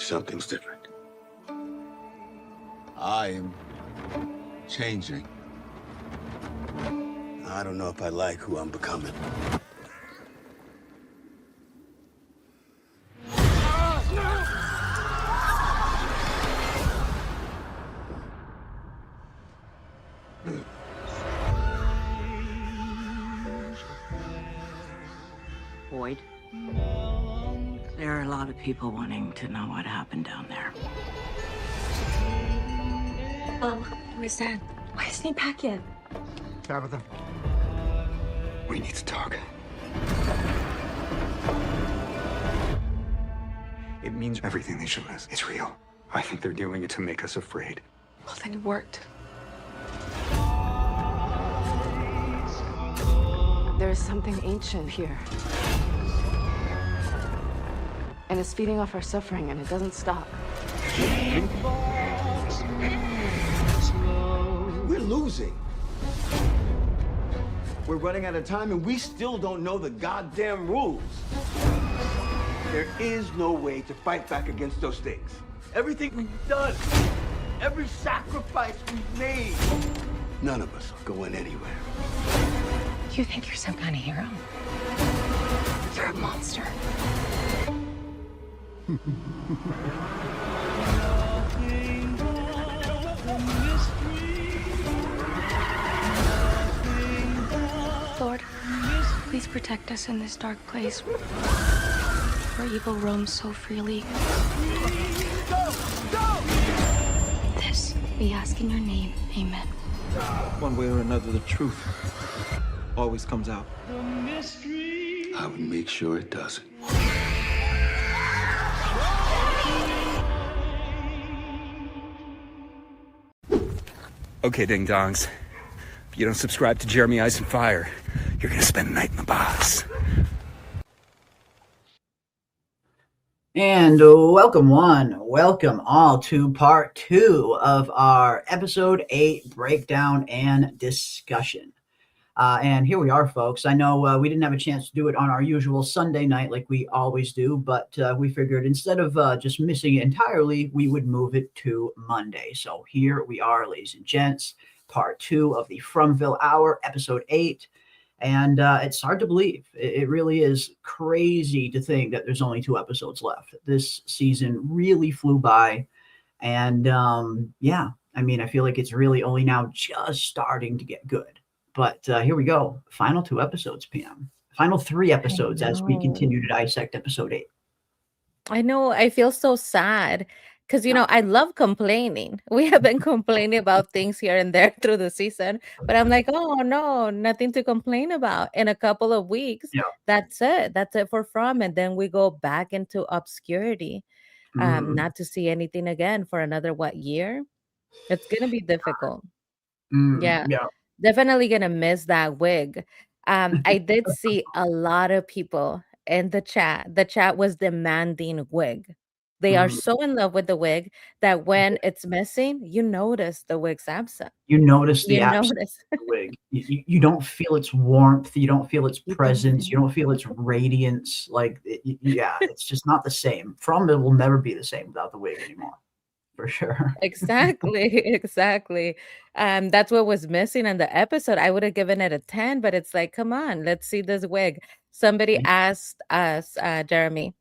something's different. I am changing. I don't know if I like who I'm becoming. Boyd, there are a lot of people wanting to know what happened down there. Mom, where's Dad? Why isn't he back yet? Tabitha, we need to talk. It means everything they showed us. It's real. I think they're doing it to make us afraid. Well, then it worked. There is something ancient here. And it's feeding off our suffering, and it doesn't stop. We're losing. We're running out of time, and we still don't know the goddamn rules. There is no way to fight back against those things. Everything we've done, every sacrifice we've made, none of us are going anywhere. You think you're some kind of hero? You're a monster. Lord, please protect us in this dark place where evil roams so freely. This we ask in your name. Amen. One way or another, the truth always comes out. I would make sure it doesn't. Okay, ding-dongs. If you don't subscribe to Jeremy Ice and Fire, you're gonna spend the night in the box. And welcome all to part 2 of our episode 8 breakdown and discussion. And here we are, folks. I know we didn't have a chance to do it on our usual Sunday night like we always do, but we figured instead of just missing it entirely, we would move it to Monday. So here we are, ladies and gents, part 2 of the Fromville Hour, episode 8. And it's hard to believe. It really is crazy to think that there's only 2 episodes left. This season really flew by. And yeah, I mean, I feel like it's really only now just starting to get good. But here we go. Final 2 episodes, PM. Final 3 episodes as we continue to dissect episode 8. I know. I feel so sad because, I love complaining. We have been complaining about things here and there through the season. But I'm like, oh, no, nothing to complain about. In a couple of weeks, that's it. That's it for From. And then we go back into obscurity, not to see anything again for another, year? It's going to be difficult. Yeah. Definitely gonna miss that wig. I did see a lot of people in the chat. The chat was demanding wig. They are so in love with the wig that when it's missing, you notice the wig's absent. You notice the absence of the wig. You don't feel its warmth. You don't feel its presence. You don't feel its radiance. It's just not the same. From it will never be the same without the wig anymore. For sure. Exactly. That's what was missing in the episode. I would have given it a 10, but it's like, come on, let's see this wig. Somebody asked us, Jeremy,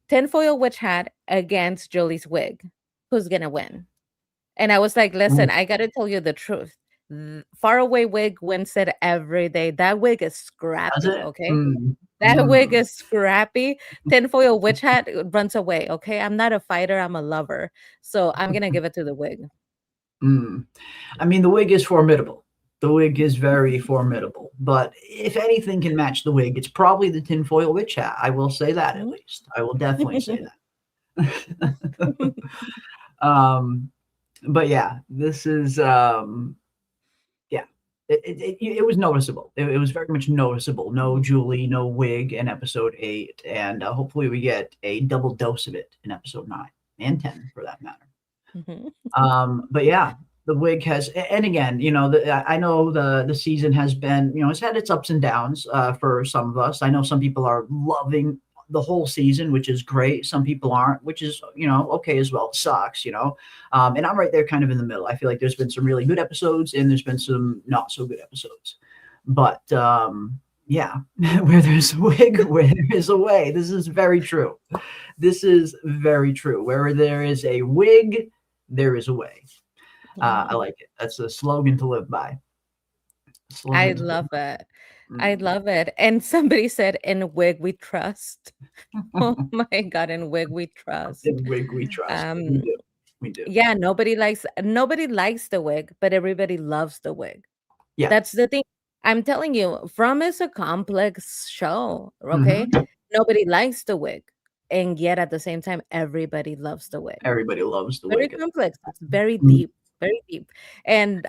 tinfoil witch hat against Julie's wig. Who's gonna win? And I was like, listen, I gotta tell you the truth. Faraway wig wins it every day. That wig is scrappy, okay? That wig is scrappy. Tinfoil witch hat runs away, okay? I'm not a fighter, I'm a lover. So I'm going to give it to the wig. I mean, the wig is formidable. The wig is very formidable. But if anything can match the wig, it's probably the tinfoil witch hat. I will say that at least. I will definitely say that. But yeah, this is... It was noticeable. It was very much noticeable. No Julie, no wig in episode 8. And hopefully we get a double dose of it in episode 9 and 10 for that matter. But yeah, the wig has, and again, I know the season has been, it's had its ups and downs for some of us. I know some people are loving the whole season, which is great. Some people aren't, which is, okay as well. It sucks, and I'm right there kind of in the middle. I feel like there's been some really good episodes and there's been some not so good episodes. But yeah, where there's a wig, where there is a way. This is very true. This is very true. Where there is a wig, there is a way. I like it. That's a slogan to live by. I love it. I love it. And somebody said, "In wig we trust." Oh my God, in wig we trust. In wig we trust. We do. Yeah, nobody likes the wig, but everybody loves the wig. Yeah. That's the thing. I'm telling you, From is a complex show, okay? Nobody likes the wig, and yet at the same time, everybody loves the wig. Everybody loves the Very wig. complex. It's very deep, very deep. And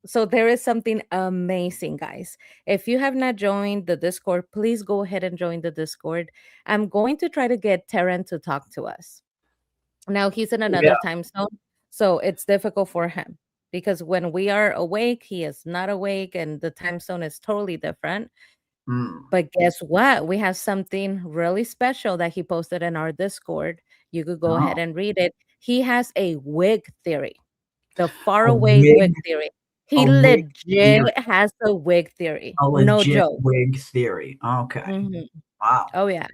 so there is something amazing, guys. If you have not joined the Discord, please go ahead and join the Discord. I'm going to try to get Terran to talk to us. Now he's in another time zone, so it's difficult for him because when we are awake, he is not awake, and the time zone is totally different. But guess what? We have something really special that he posted in our Discord. You could go ahead and read it. He has a wig theory, the faraway wig theory. He legit has a wig theory. No joke. Wig theory. Okay. Wow. Oh yeah.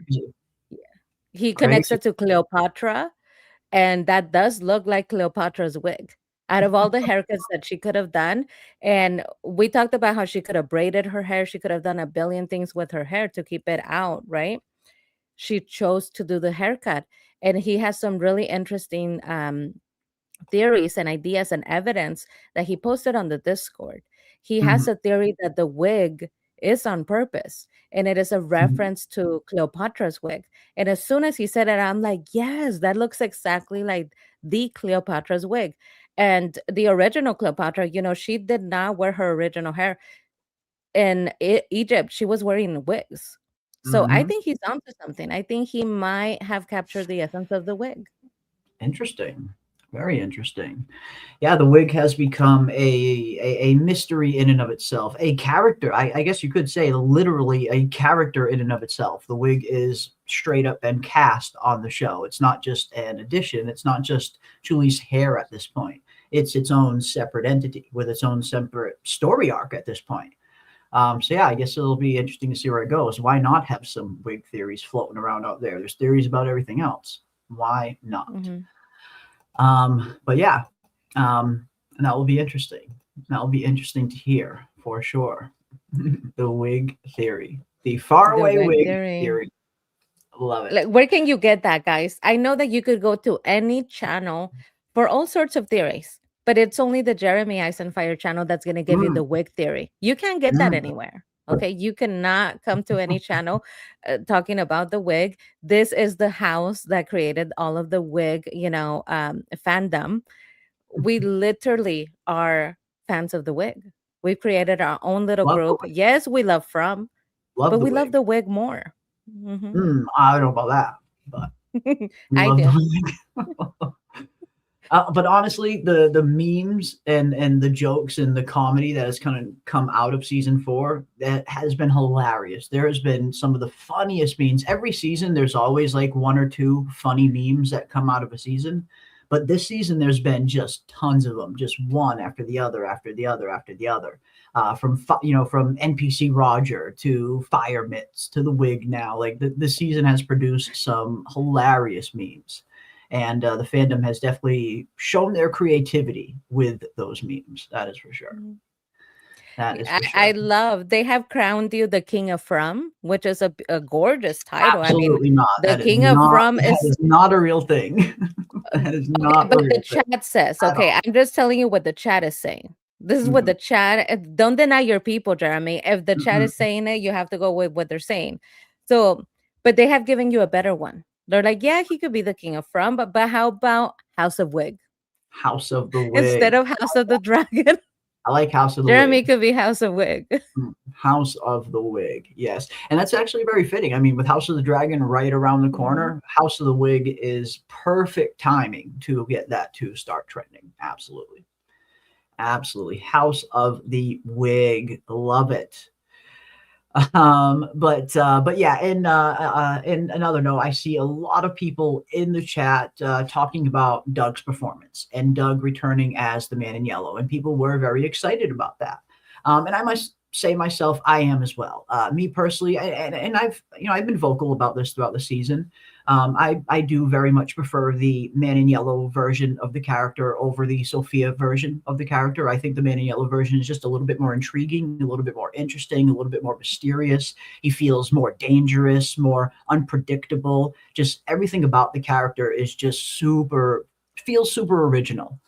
He connects it to Cleopatra, and that does look like Cleopatra's wig. Out of all the haircuts that she could have done, and we talked about how she could have braided her hair, she could have done a billion things with her hair to keep it out, right? She chose to do the haircut, and he has some really interesting theories and ideas and evidence that he posted on the Discord. He has a theory that the wig is on purpose, and it is a reference to Cleopatra's wig. And as soon as he said it, I'm like, yes, that looks exactly like the Cleopatra's wig. And the original Cleopatra, she did not wear her original hair. In Egypt, she was wearing wigs. So I think he's onto something. I think he might have captured the essence of the wig. Interesting. Very interesting. Yeah, the wig has become a mystery in and of itself. A character, I guess you could say literally a character in and of itself. The wig is straight up and cast on the show. It's not just an addition. It's not just Julie's hair at this point. It's its own separate entity with its own separate story arc at this point. So yeah, I guess it'll be interesting to see where it goes. Why not have some wig theories floating around out there? There's theories about everything else. Why not? But yeah, and that will be interesting. That will be interesting to hear for sure. The wig theory, the faraway wig theory. Love it. Like, where can you get that, guys? I know that you could go to any channel for all sorts of theories, but it's only the Jeremy Eisenfire channel that's going to give you the wig theory. You can't get that anywhere. Okay, you cannot come to any channel talking about the wig. This is the house that created all of the wig, fandom. We literally are fans of the wig. We created our own little group. Yes, we love From, but we love the wig more. I don't know about that, but I do. But honestly, the memes and the jokes and the comedy that has kind of come out of season 4, that has been hilarious. There has been some of the funniest memes. Every season, there's always like 1 or 2 funny memes that come out of a season. But this season, there's been just tons of them, just one after the other, after the other, after the other. From NPC Roger to Fire Mitts to the wig now. Like the season has produced some hilarious memes. And the fandom has definitely shown their creativity with those memes. That is for sure. That is for sure. I love, they have crowned you the King of From, which is a gorgeous title. Absolutely not. The King of From is not a real thing. That is not but a real the thing. chat says, okay, I'm just telling you what the chat is saying. This is what the chat, don't deny your people, Jeremy. If the chat is saying it, you have to go with what they're saying. So, but they have given you a better one. They're like, yeah, he could be the King of From, but how about House of Wig? House of the Wig. Instead of House of the Dragon. I like House of the Jeremy Wig. could be House of Wig. House of the Wig, yes. And that's actually very fitting. I mean, with House of the Dragon right around the corner, House of the Wig is perfect timing to get that to start trending. Absolutely. Absolutely. House of the Wig. Love it. But yeah, in another note, I see a lot of people in the chat talking about Doug's performance and Doug returning as the Man in Yellow, and people were very excited about that. And I must say myself, I am as well. Me personally, and I've been vocal about this throughout the season. I do very much prefer the Man in Yellow version of the character over the Sophia version of the character. I think the Man in Yellow version is just a little bit more intriguing, a little bit more interesting, a little bit more mysterious. He feels more dangerous, more unpredictable. Just everything about the character is just feels super original.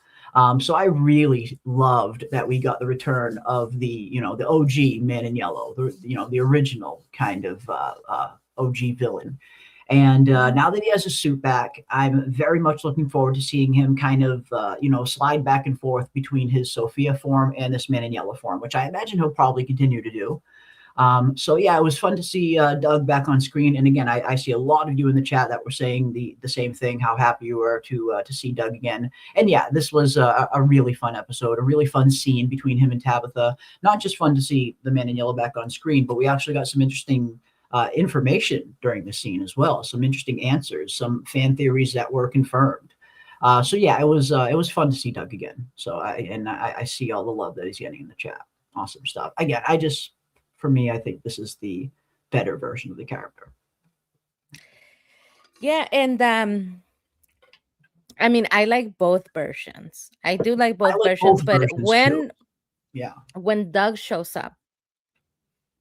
So I really loved that we got the return of the OG Man in Yellow, the original kind of OG villain. And now that he has a suit back, I'm very much looking forward to seeing him kind of, slide back and forth between his Sophia form and this Man in Yellow form, which I imagine he'll probably continue to do. So yeah, it was fun to see Doug back on screen. And again, I see a lot of you in the chat that were saying the same thing, how happy you were to see Doug again. And yeah, this was a really fun episode, a really fun scene between him and Tabitha. Not just fun to see the Man in Yellow back on screen, but we actually got some interesting information during the scene as well. Some interesting answers, some fan theories that were confirmed. So yeah, it was fun to see Doug again. So I see all the love that he's getting in the chat. Awesome stuff. Again, for me, I think this is the better version of the character. Yeah, and I mean, I like both versions. I do like both versions, but when Doug shows up,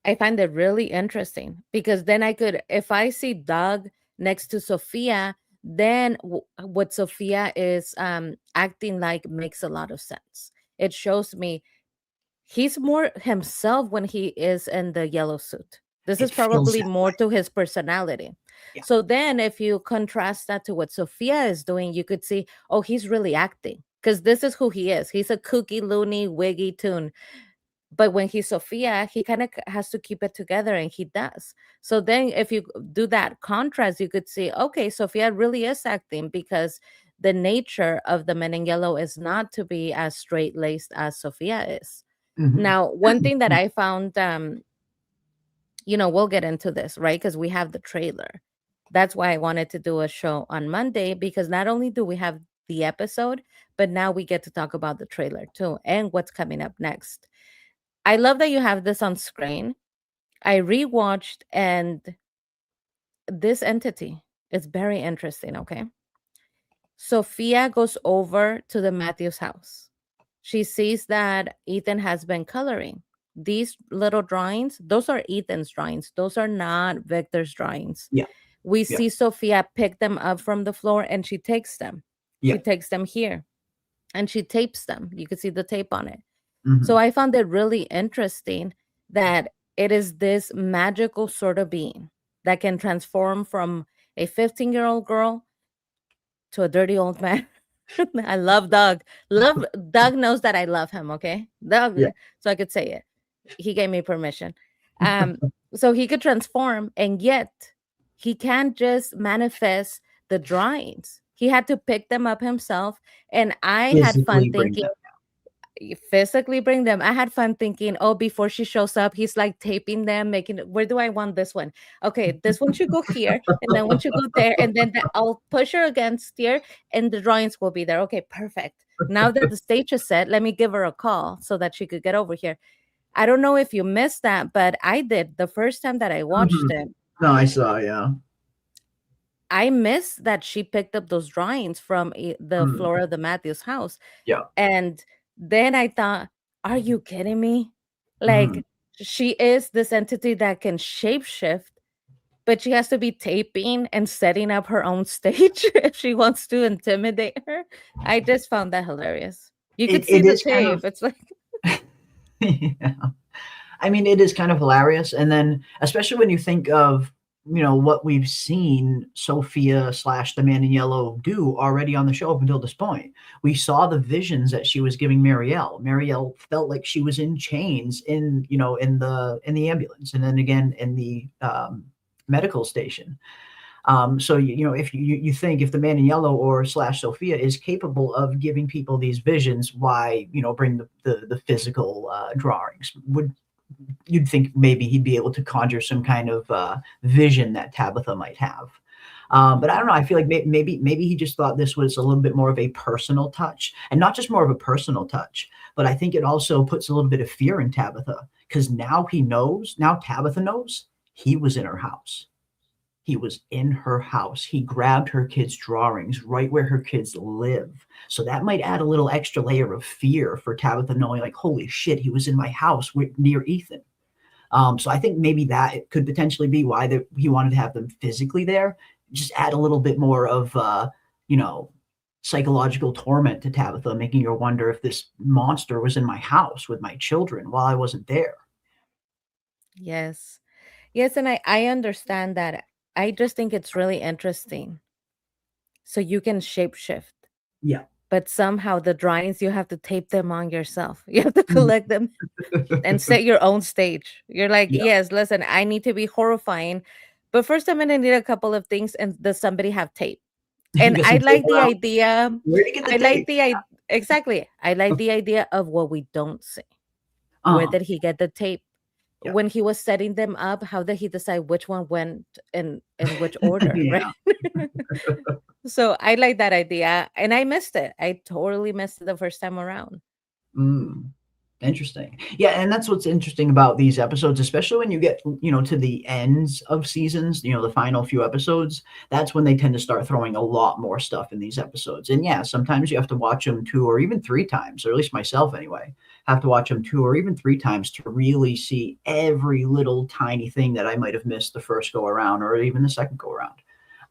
I find it really interesting because then if I see Doug next to Sophia, then what Sophia is acting like makes a lot of sense. It shows me he's more himself when he is in the yellow suit. This is probably more to his personality. Yeah. So then if you contrast that to what Sophia is doing, you could see, oh, he's really acting because this is who he is. He's a kooky, loony, wiggy toon. But when he's Sophia, he kind of has to keep it together, and he does. So then if you do that contrast, you could see, okay, Sophia really is acting because the nature of the Men in Yellow is not to be as straight-laced as Sophia is. Mm-hmm. Now, one thing that I found, we'll get into this, right? Because we have the trailer. That's why I wanted to do a show on Monday, because not only do we have the episode, but now we get to talk about the trailer too and what's coming up next. I love that you have this on screen. I rewatched, and this entity is very interesting, okay? Sophia goes over to the Matthews house. She sees that Ethan has been coloring. These little drawings, those are Ethan's drawings. Those are not Victor's drawings. Yeah. We see Sophia pick them up from the floor, and she takes them. Yeah. She takes them here, and she tapes them. You can see the tape on it. Mm-hmm. So I found it really interesting that it is this magical sort of being that can transform from a 15-year-old girl to a dirty old man. I love Doug. Doug knows that I love him, okay? Doug, so I could say it. He gave me permission. So he could transform, and yet he can't just manifest the drawings. He had to pick them up himself, and I had fun thinking... physically bring them. I had fun thinking, oh, before she shows up, he's like taping them, where do I want this one? Okay, this one should go here, and then one should go there, and then I'll push her against here, and the drawings will be there. Okay, perfect. Now that the stage is set, let me give her a call so that she could get over here. I don't know if you missed that, but I did the first time that I watched it. No, I saw, yeah. I missed that she picked up those drawings from the floor of the Matthews house. Yeah. And then I thought, are you kidding me? Like, she is this entity that can shapeshift, but she has to be taping and setting up her own stage if she wants to intimidate her. I just found that hilarious. You could see the tape. It's like... yeah. I mean, it is kind of hilarious. And then, especially when you think of, what we've seen Sophia / the Man in Yellow do already on the show up until this point. We saw the visions that she was giving Marielle. Marielle felt like she was in chains in the ambulance, and then again in the medical station. So if you think if the Man in Yellow or / Sophia is capable of giving people these visions, why bring the physical drawings? you'd think maybe he'd be able to conjure some kind of vision that Tabitha might have. But I don't know. I feel like maybe he just thought this was a little bit more of a personal touch, and not just more of a personal touch, but I think it also puts a little bit of fear in Tabitha, because now he knows. Now Tabitha knows he was in her house. He was in her house. He grabbed her kids' drawings right where her kids live. So that might add a little extra layer of fear for Tabitha, knowing like, holy shit, he was in my house near Ethan. So I think maybe that could potentially be why he wanted to have them physically there. Just add a little bit more of, psychological torment to Tabitha, making her wonder if this monster was in my house with my children while I wasn't there. Yes. Yes, and I understand that. I just think it's really interesting. So you can shapeshift, Yeah. but somehow the drawings, you have to tape them on yourself. You have to collect them and set your own stage. You're like, Yeah. yes, listen, I need to be horrifying, but first I'm gonna need a couple of things. And does somebody have tape? You And get I some like tape the around. idea. Where to get the I like tape? the idea. Exactly. I like the idea of what we don't see. Where Uh-huh. did he get the tape? Yeah. When he was setting them up, how did he decide which one went in which order, right? Yeah. So I like that idea, and I missed it. I totally missed it the first time around. Mm. Interesting. Yeah, and that's what's interesting about these episodes, especially when you get, to the ends of seasons, the final few episodes. That's when they tend to start throwing a lot more stuff in these episodes. And yeah, sometimes you have to watch them 2 or even 3 times, or at least myself anyway, have to watch them 2 or even 3 times to really see every little tiny thing that I might have missed the first go around or even the second go around.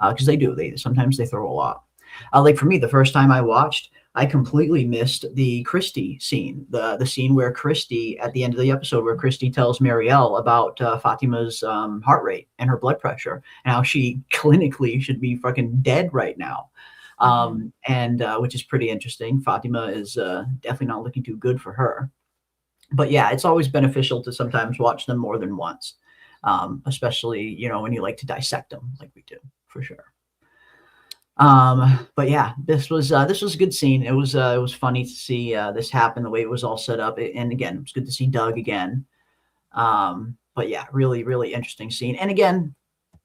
Because they sometimes they throw a lot. Like for me, the first time I watched, I completely missed the Christy scene, the scene where Christy, at the end of the episode, where Christy tells Marielle about Fatima's heart rate and her blood pressure, and how she clinically should be fucking dead right now. And which is pretty interesting. Fatima is definitely not looking too good for her. But yeah, it's always beneficial to sometimes watch them more than once, especially, when you like to dissect them like we do, for sure. But yeah, this was a good scene. It was funny to see this happen, the way it was all set up. And again, it was good to see Doug again. But yeah, really, really interesting scene. And again,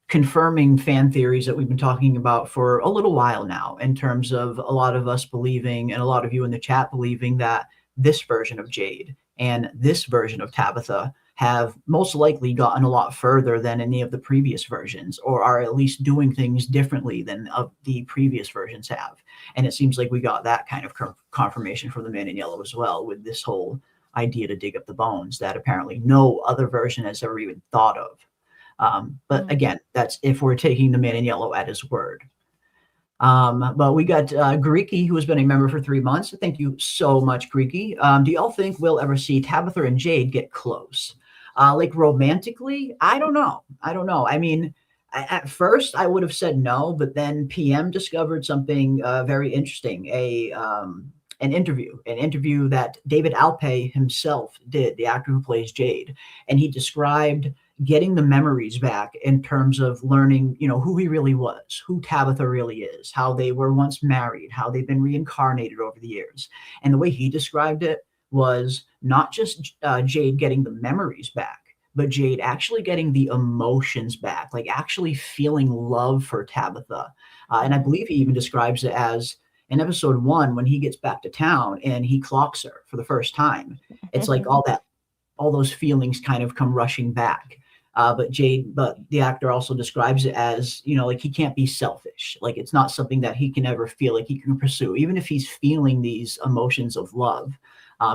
confirming fan theories that we've been talking about for a little while now, in terms of a lot of us believing, and a lot of you in the chat believing, that this version of Jade and this version of Tabitha have most likely gotten a lot further than any of the previous versions, or are at least doing things differently than the previous versions have. And it seems like we got that kind of confirmation from the Man in Yellow as well, with this whole idea to dig up the bones that apparently no other version has ever even thought of. But again, that's if we're taking the Man in Yellow at his word. But we got Greeky, who has been a member for 3 months. Thank you so much, Greeky. Do y'all think we'll ever see Tabitha and Jade get close? Like romantically? I don't know. I mean, at first I would have said no, but then PM discovered something very interesting. An interview that David Alpay himself did, the actor who plays Jade. And he described getting the memories back in terms of learning, who he really was, who Tabitha really is, how they were once married, how they've been reincarnated over the years. And the way he described it was not just Jade getting the memories back, but Jade actually getting the emotions back, like actually feeling love for Tabitha. And I believe he even describes it as, in episode 1, when he gets back to town and he clocks her for the first time, it's like all those feelings kind of come rushing back. But the actor also describes it as, like he can't be selfish. Like it's not something that he can ever feel like he can pursue. Even if he's feeling these emotions of love,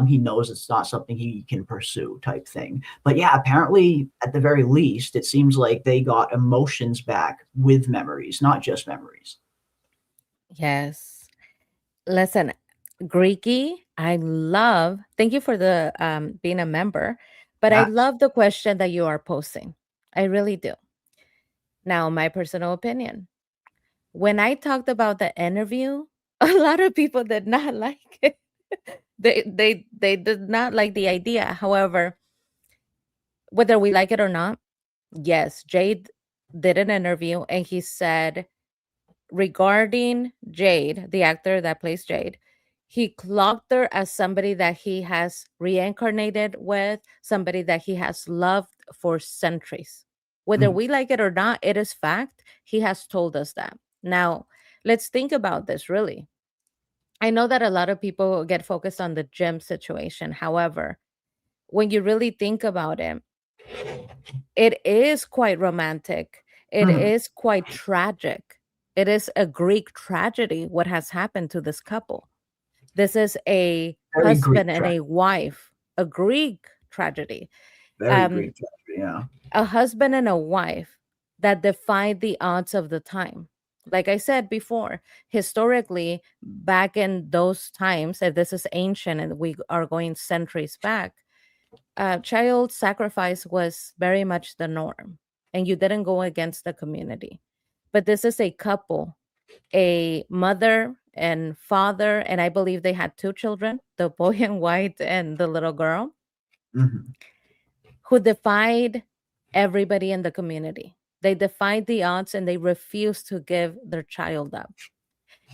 he knows it's not something he can pursue, type thing. But yeah, apparently at the very least, it seems like they got emotions back with memories, not just memories. Yes. Listen, Greeky, thank you for the being a member, but I Yeah. love the question that you are posing. I really do. Now, my personal opinion. When I talked about the interview, a lot of people did not like it. They did not like the idea. However, whether we like it or not, yes, Jade did an interview and he said, regarding Jade, the actor that plays Jade, he clocked her as somebody that he has reincarnated with, somebody that he has loved for centuries. Whether we like it or not, it is fact. He has told us that. Now, let's think about this really. I know that a lot of people get focused on the Jim situation. However, when you really think about it, it is quite romantic. It is quite tragic. It is a Greek tragedy what has happened to this couple. This is a Very Greek husband and a wife, a Greek tragedy. Very Um, Greek. Yeah. a husband and a wife that defied the odds of the time. Like I said before, historically, back in those times, if this is ancient and we are going centuries back, child sacrifice was very much the norm, and you didn't go against the community. But this is a couple, a mother and father, and I believe they had two children, the boy in white and the little girl, Mhm. who defied everybody in the community. They defied the odds and they refused to give their child up.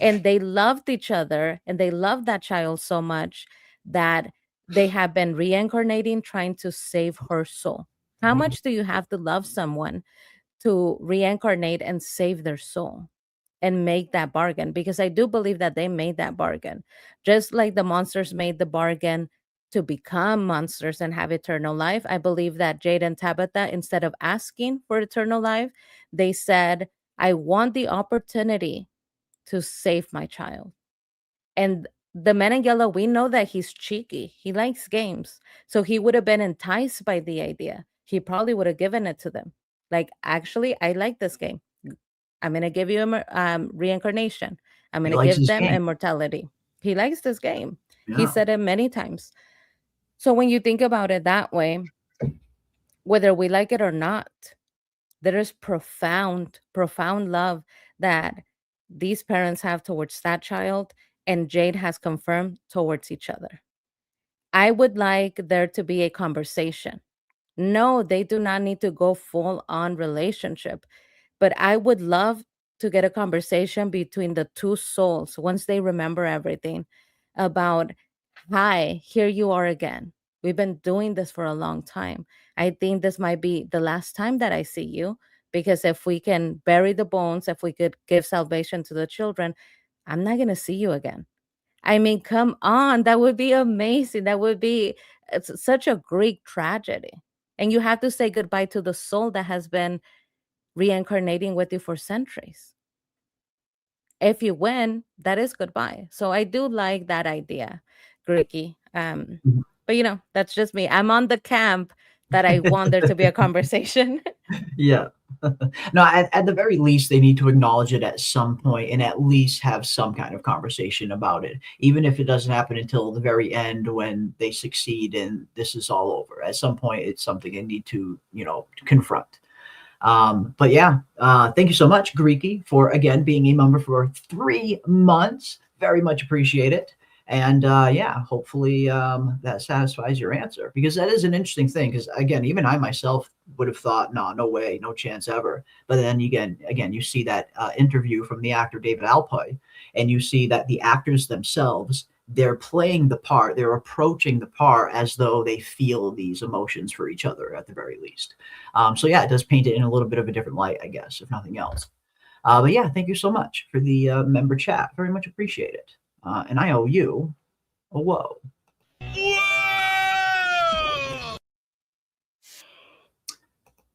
And they loved each other and they loved that child so much that they have been reincarnating, trying to save her soul. How much do you have to love someone to reincarnate and save their soul and make that bargain? Because I do believe that they made that bargain, just like the monsters made the bargain to become monsters and have eternal life. I believe that Jade and Tabitha, instead of asking for eternal life, they said, I want the opportunity to save my child. And the man in yellow, we know that he's cheeky. He likes games. So he would have been enticed by the idea. He probably would have given it to them. Like, actually, I like this game. I'm going to give you a reincarnation. I'm going to likes give his them game. immortality. He likes this game. He Yeah. said it many times. So when you think about it that way, whether we like it or not, there is profound, profound love that these parents have towards that child, and Jade has confirmed towards each other. I would like there to be a conversation. No, they do not need to go full on relationship, but I would love to get a conversation between the two souls once they remember everything about, hi, here you are again. We've been doing this for a long time. I think this might be the last time that I see you, because if we can bury the bones, if we could give salvation to the children, I'm not going to see you again. I mean, come on, that would be amazing. That would be such a Greek tragedy. And you have to say goodbye to the soul that has been reincarnating with you for centuries. If you win, that is goodbye. So I do like that idea, Greeky. But that's just me. I'm on the camp that I want there to be a conversation. Yeah. No, at the very least, they need to acknowledge it at some point and at least have some kind of conversation about it, even if it doesn't happen until the very end when they succeed and this is all over. At some point, it's something they need to, confront. But yeah, thank you so much, Greeky, for again being a member for 3 months. Very much appreciate it. And yeah, hopefully that satisfies your answer, because that is an interesting thing. Because again, even I myself would have thought, no way, no chance ever. But then again, you see that interview from the actor David Alpoy, and you see that the actors themselves, they're playing the part, they're approaching the part as though they feel these emotions for each other at the very least. So yeah, it does paint it in a little bit of a different light, I guess, if nothing else. But yeah, thank you so much for the member chat. Very much appreciate it. And I owe you a whoa.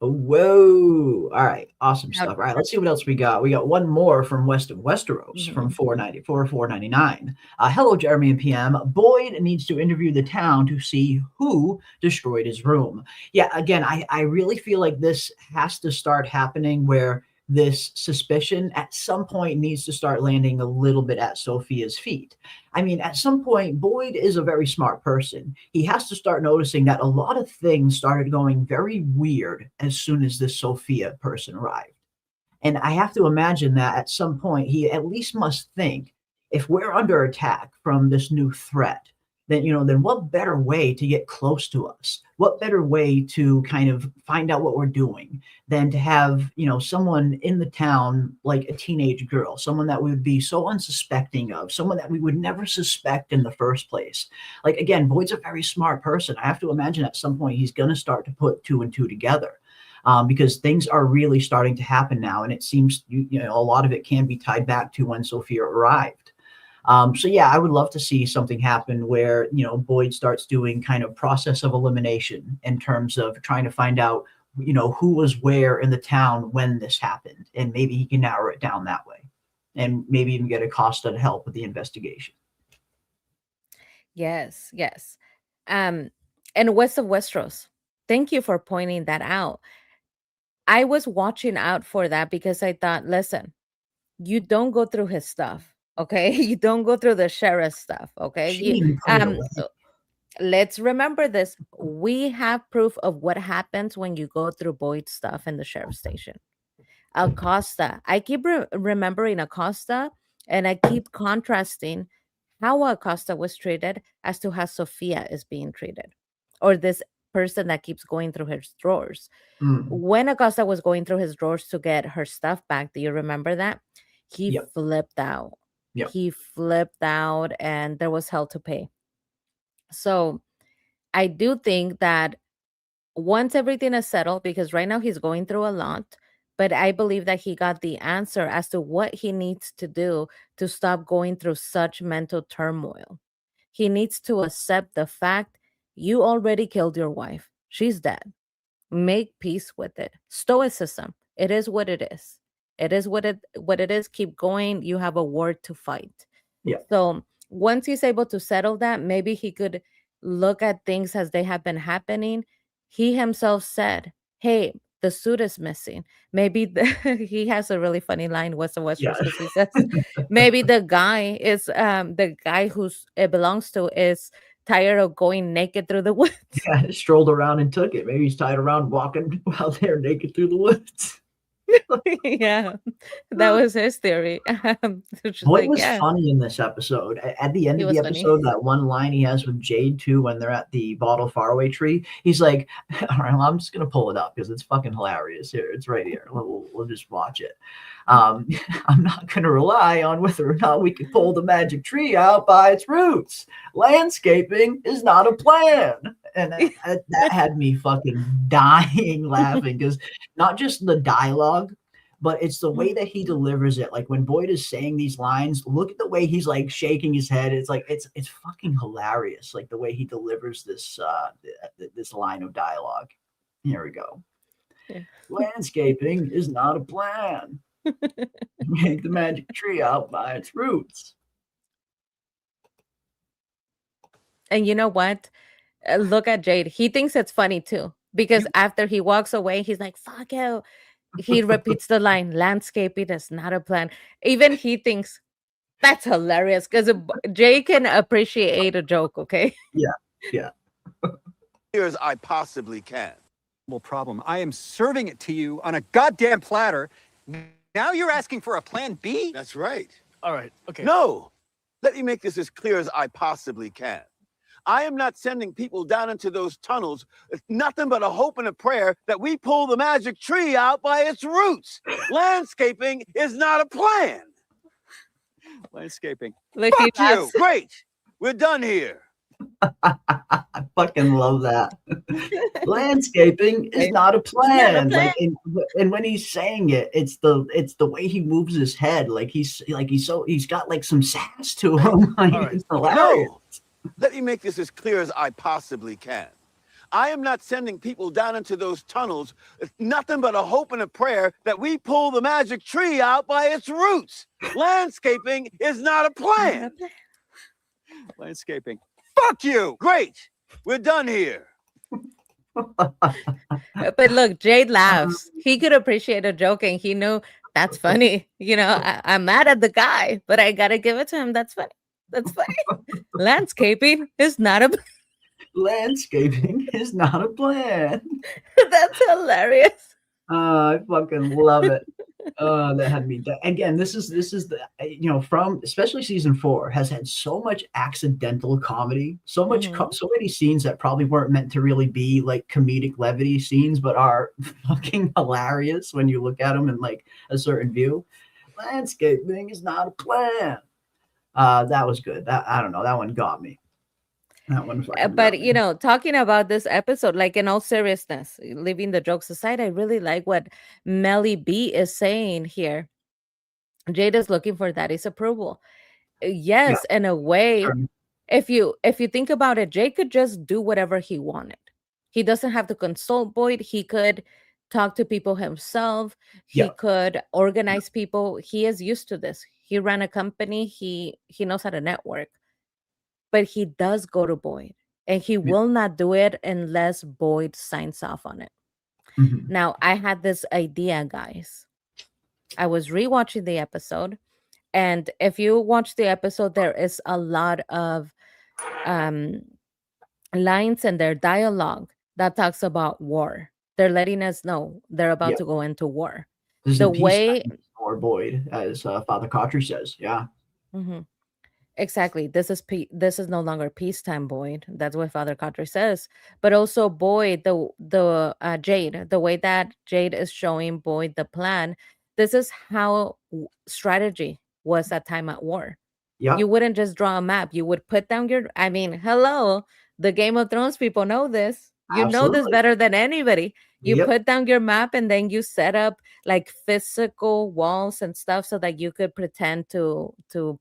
Whoa. All right. Awesome stuff. All right. Let's see what else we got. We got one more from West of Westeros from 499. Hello, Jeremy and PM. Boyd needs to interview the town to see who destroyed his room. Yeah. Again, I really feel like this has to start happening where this suspicion at some point needs to start landing a little bit at Sophia's feet. I mean, at some point, Boyd is a very smart person. He has to start noticing that a lot of things started going very weird as soon as this Sophia person arrived. And I have to imagine that at some point, he at least must think, if we're under attack from this new threat, then what better way to get close to us? What better way to kind of find out what we're doing than to have, someone in the town, like a teenage girl, someone that we would be so unsuspecting of, someone that we would never suspect in the first place. Like, again, Boyd's a very smart person. I have to imagine at some point he's going to start to put 2 and 2 together. Because things are really starting to happen now, and it seems a lot of it can be tied back to when Sophia arrived. So yeah, I would love to see something happen where Boyd starts doing kind of process of elimination in terms of trying to find out who was where in the town when this happened, and maybe he can narrow it down that way, and maybe even get Acosta to help with the investigation. Yes, yes. And West of Westeros, thank you for pointing that out. I was watching out for that because I thought, listen, you don't go through his stuff, okay? You don't go through the sheriff stuff, okay? Let's remember this. We have proof of what happens when you go through Boyd's stuff in the sheriff station. Acosta, I keep remembering Acosta, and I keep contrasting how Acosta was treated as to how Sophia is being treated, or this person that keeps going through his drawers. When Acosta was going through his drawers to get her stuff back, do you remember that? He flipped out. He flipped out, and there was hell to pay. So I do think that once everything is settled, because right now he's going through a lot, but I believe that he got the answer as to what he needs to do to stop going through such mental turmoil. He needs to accept the fact you already killed your wife. She's dead. Make peace with it. Stoicism. It is what it is. It is what it is. Keep going. You have a war to fight. Yeah. So once he's able to settle that, maybe he could look at things as they have been happening. He himself said, hey, the suit is missing. Maybe he has a really funny line. What's the West? He says, maybe the guy is the guy who's it belongs to is tired of going naked through the woods. Yeah, strolled around and took it. Maybe he's tied around walking out there naked through the woods. Yeah, that was his theory. What was funny in this episode? At the end of the episode, that one line he has with Jade too, when they're at the bottle faraway tree, he's like, "All right, well, I'm just gonna pull it up because it's fucking hilarious. Here, it's right here. We'll just watch it. I'm not gonna rely on whether or not we can pull the magic tree out by its roots. Landscaping is not a plan." And that had me fucking dying laughing, because not just the dialogue, but it's the way that he delivers it. Like when Boyd is saying these lines, look at the way he's like shaking his head. It's like it's fucking hilarious, like the way he delivers this this line of dialogue. Here we go. Yeah. Landscaping is not a plan. Make the magic tree out by its roots. And you know what? Look at Jade. He thinks it's funny too, because after he walks away, he's like, fuck you. He repeats the line, landscaping is not a plan. Even he thinks that's hilarious, because Jay can appreciate a joke, okay? Yeah. Here as I possibly can. Well, problem. I am serving it to you on a goddamn platter. Now you're asking for a plan B? That's right. All right, okay. No! Let me make this as clear as I possibly can. I am not sending people down into those tunnels with nothing but a hope and a prayer that we pull the magic tree out by its roots. Landscaping is not a plan. Landscaping. Like Fuck you. Great. We're done here. I fucking love that. Landscaping is not a plan. Like, and when he's saying it, it's the way he moves his head. Like he's got like some sass to him. Like, All right. It's hilarious. No. Let me make this as clear as I possibly can. I am not sending people down into those tunnels with nothing but a hope and a prayer that we pull the magic tree out by its roots. Landscaping is not a plan. Landscaping. Fuck you. Great. We're done here. But look, Jade laughs. He could appreciate a joke, and he knew that's funny. I'm mad at the guy, but I gotta give it to him. That's funny. That's funny. Landscaping is not a Landscaping is not a plan. That's hilarious. I fucking love it. That had me again. This is the from especially season 4 has had so much accidental comedy, so much Mhm. so many scenes that probably weren't meant to really be like comedic levity scenes, but are fucking hilarious when you look at them in like a certain view. Landscaping is not a plan. That was good. That I don't know. That one got me. That one fucking got But me. talking about this episode, like in all seriousness, leaving the jokes aside, I really like what Melly B is saying here. Jade is looking for daddy's approval. Yeah, Yes, in a way, sure. if you think about it, Jade could just do whatever he wanted. He doesn't have to consult Boyd. He could talk to people himself. He Yeah. could organize people. He is used to this. He ran a company. He knows how to network. But he does go to Boyd, and he Yeah. will not do it unless Boyd signs off on it. Mhm. Now, I had this idea, guys. I was rewatching the episode, and if you watch the episode, there is a lot of um, lines in their dialogue that talks about war. They're letting us know they're about Yeah. to go into war. This is The a way, peacetime or Boyd, as Father Cautry says. Yeah. Mhm. Exactly. This is no longer peacetime, Boyd. That's what Father Cotter says. But also Boyd, the Jade, the way that Jade is showing Boyd the plan. This is how strategy was at time at war. Yeah. You wouldn't just draw a map. You would put down your. I mean, hello, the Game of Thrones people know this. You know this Absolutely. better than anybody. You Yep. put down your map and then you set up like physical walls and stuff so that you could pretend to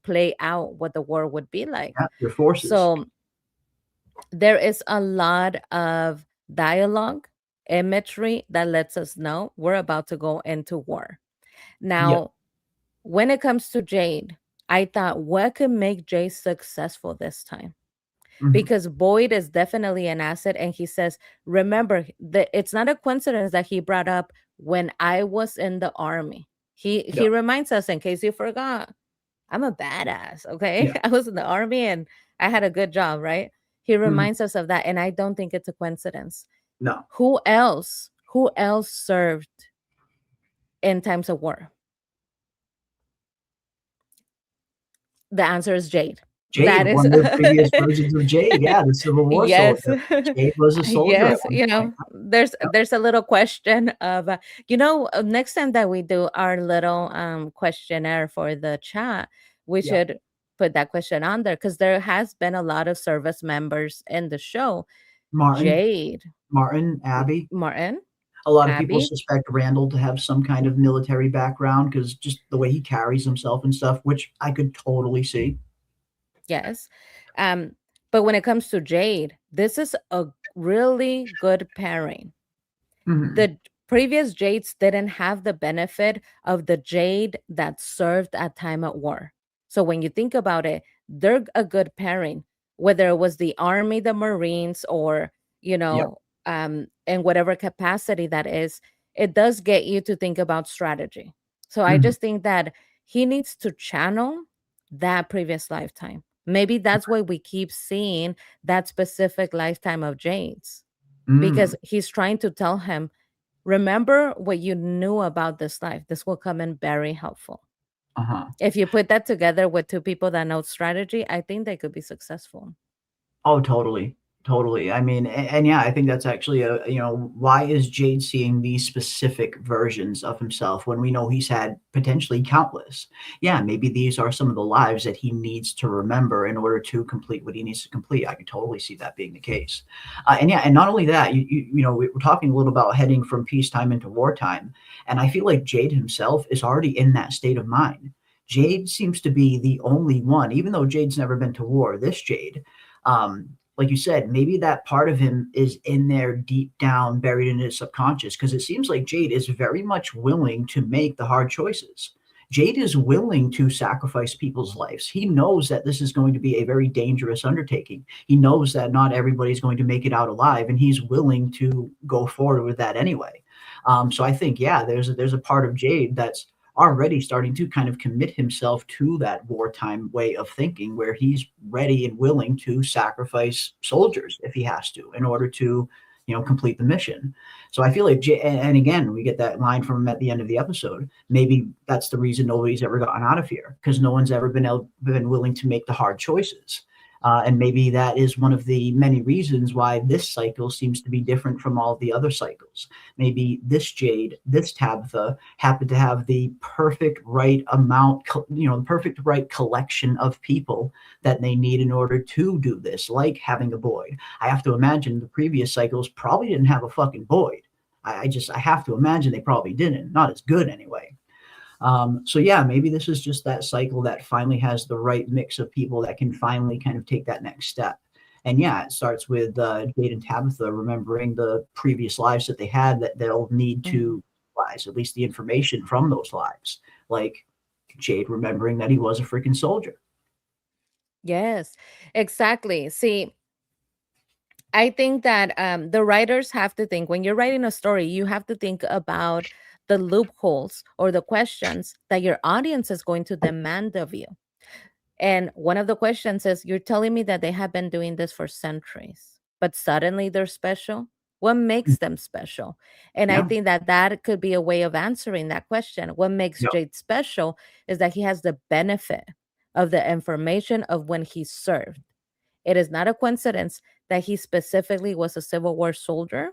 play out what the war would be like. Yeah. Your forces. So there is a lot of dialogue, imagery that lets us know we're about to go into war. Now, when it comes to Jade, I thought what could make Jade successful this time? Mhm. Because Boyd is definitely an asset. And he says, remember that it's not a coincidence that he brought up when I was in the army. He Yeah. reminds us, in case you forgot, I'm a badass. Okay. Yeah. I was in the army and I had a good job, right? He Mhm. reminds us of that. And I don't think it's a coincidence. No. Who else served in times of war? The answer is Jade. That Jade, is one of the previous versions of Jade. Yeah, the Civil War yes. soldier. Jade was a soldier at Yes, one point. there's a little question of next time that we do our little questionnaire for the chat, we Yeah. should put that question on there because there has been a lot of service members in the show. Jade, Martin, Abby. Martin, A lot of people Abby. suspect Randall to have some kind of military background because just the way he carries himself and stuff, which I could totally see. Yes. But when it comes to Jade, this is a really good pairing. Mhm. The previous Jades didn't have the benefit of the Jade that served at time at war. So when you think about it, they're a good pairing, whether it was the army, the Marines, or Yep. in whatever capacity that is, it does get you to think about strategy. So I Mhm. just think that he needs to channel that previous lifetime. Maybe that's why we keep seeing that specific lifetime of Jade's because Mm. he's trying to tell him, remember what you knew about this life. This will come in very helpful. Uh-huh. If you put that together with two people that know strategy, I think they could be successful. Oh, totally. Totally. I mean, and yeah, I think that's actually why is Jade seeing these specific versions of himself when we know he's had potentially countless? Yeah, maybe these are some of the lives that he needs to remember in order to complete what he needs to complete. I could totally see that being the case. And yeah, and not only that, we're talking a little about heading from peacetime into wartime, and I feel like Jade himself is already in that state of mind. Jade seems to be the only one, even though Jade's never been to war, this Jade, like you said, maybe that part of him is in there deep down, buried in his subconscious, because it seems like Jade is very much willing to make the hard choices. Jade is willing to sacrifice people's lives. He knows that this is going to be a very dangerous undertaking. He knows that not everybody's going to make it out alive, and he's willing to go forward with that anyway. So I think, yeah, there's a part of Jade that's already starting to kind of commit himself to that wartime way of thinking where he's ready and willing to sacrifice soldiers if he has to in order to complete the mission. So I feel like, and again, we get that line from him at the end of the episode. Maybe that's the reason nobody's ever gotten out of here, because no one's ever been willing to make the hard choices. And maybe that is one of the many reasons why this cycle seems to be different from all the other cycles. Maybe this Jade, this Tabitha, happened to have the perfect right amount, the perfect right collection of people that they need in order to do this, like having a Boyd. I have to imagine the previous cycles probably didn't have a fucking Boyd. I have to imagine they probably didn't, not as good anyway. So yeah, maybe this is just that cycle that finally has the right mix of people that can finally kind of take that next step. And yeah, it starts with Jade and Tabitha remembering the previous lives that they had that they'll need to utilize, at least the information from those lives. Like Jade remembering that he was a freaking soldier. Yes, exactly. See, I think that the writers have to think, when you're writing a story, you have to think about the loopholes or the questions that your audience is going to demand of you. And one of the questions is, you're telling me that they have been doing this for centuries, but suddenly they're special. What makes them special? And I think that could be a way of answering that question. What makes Jade special is that he has the benefit of the information of when he served. It is not a coincidence that he specifically was a Civil War soldier,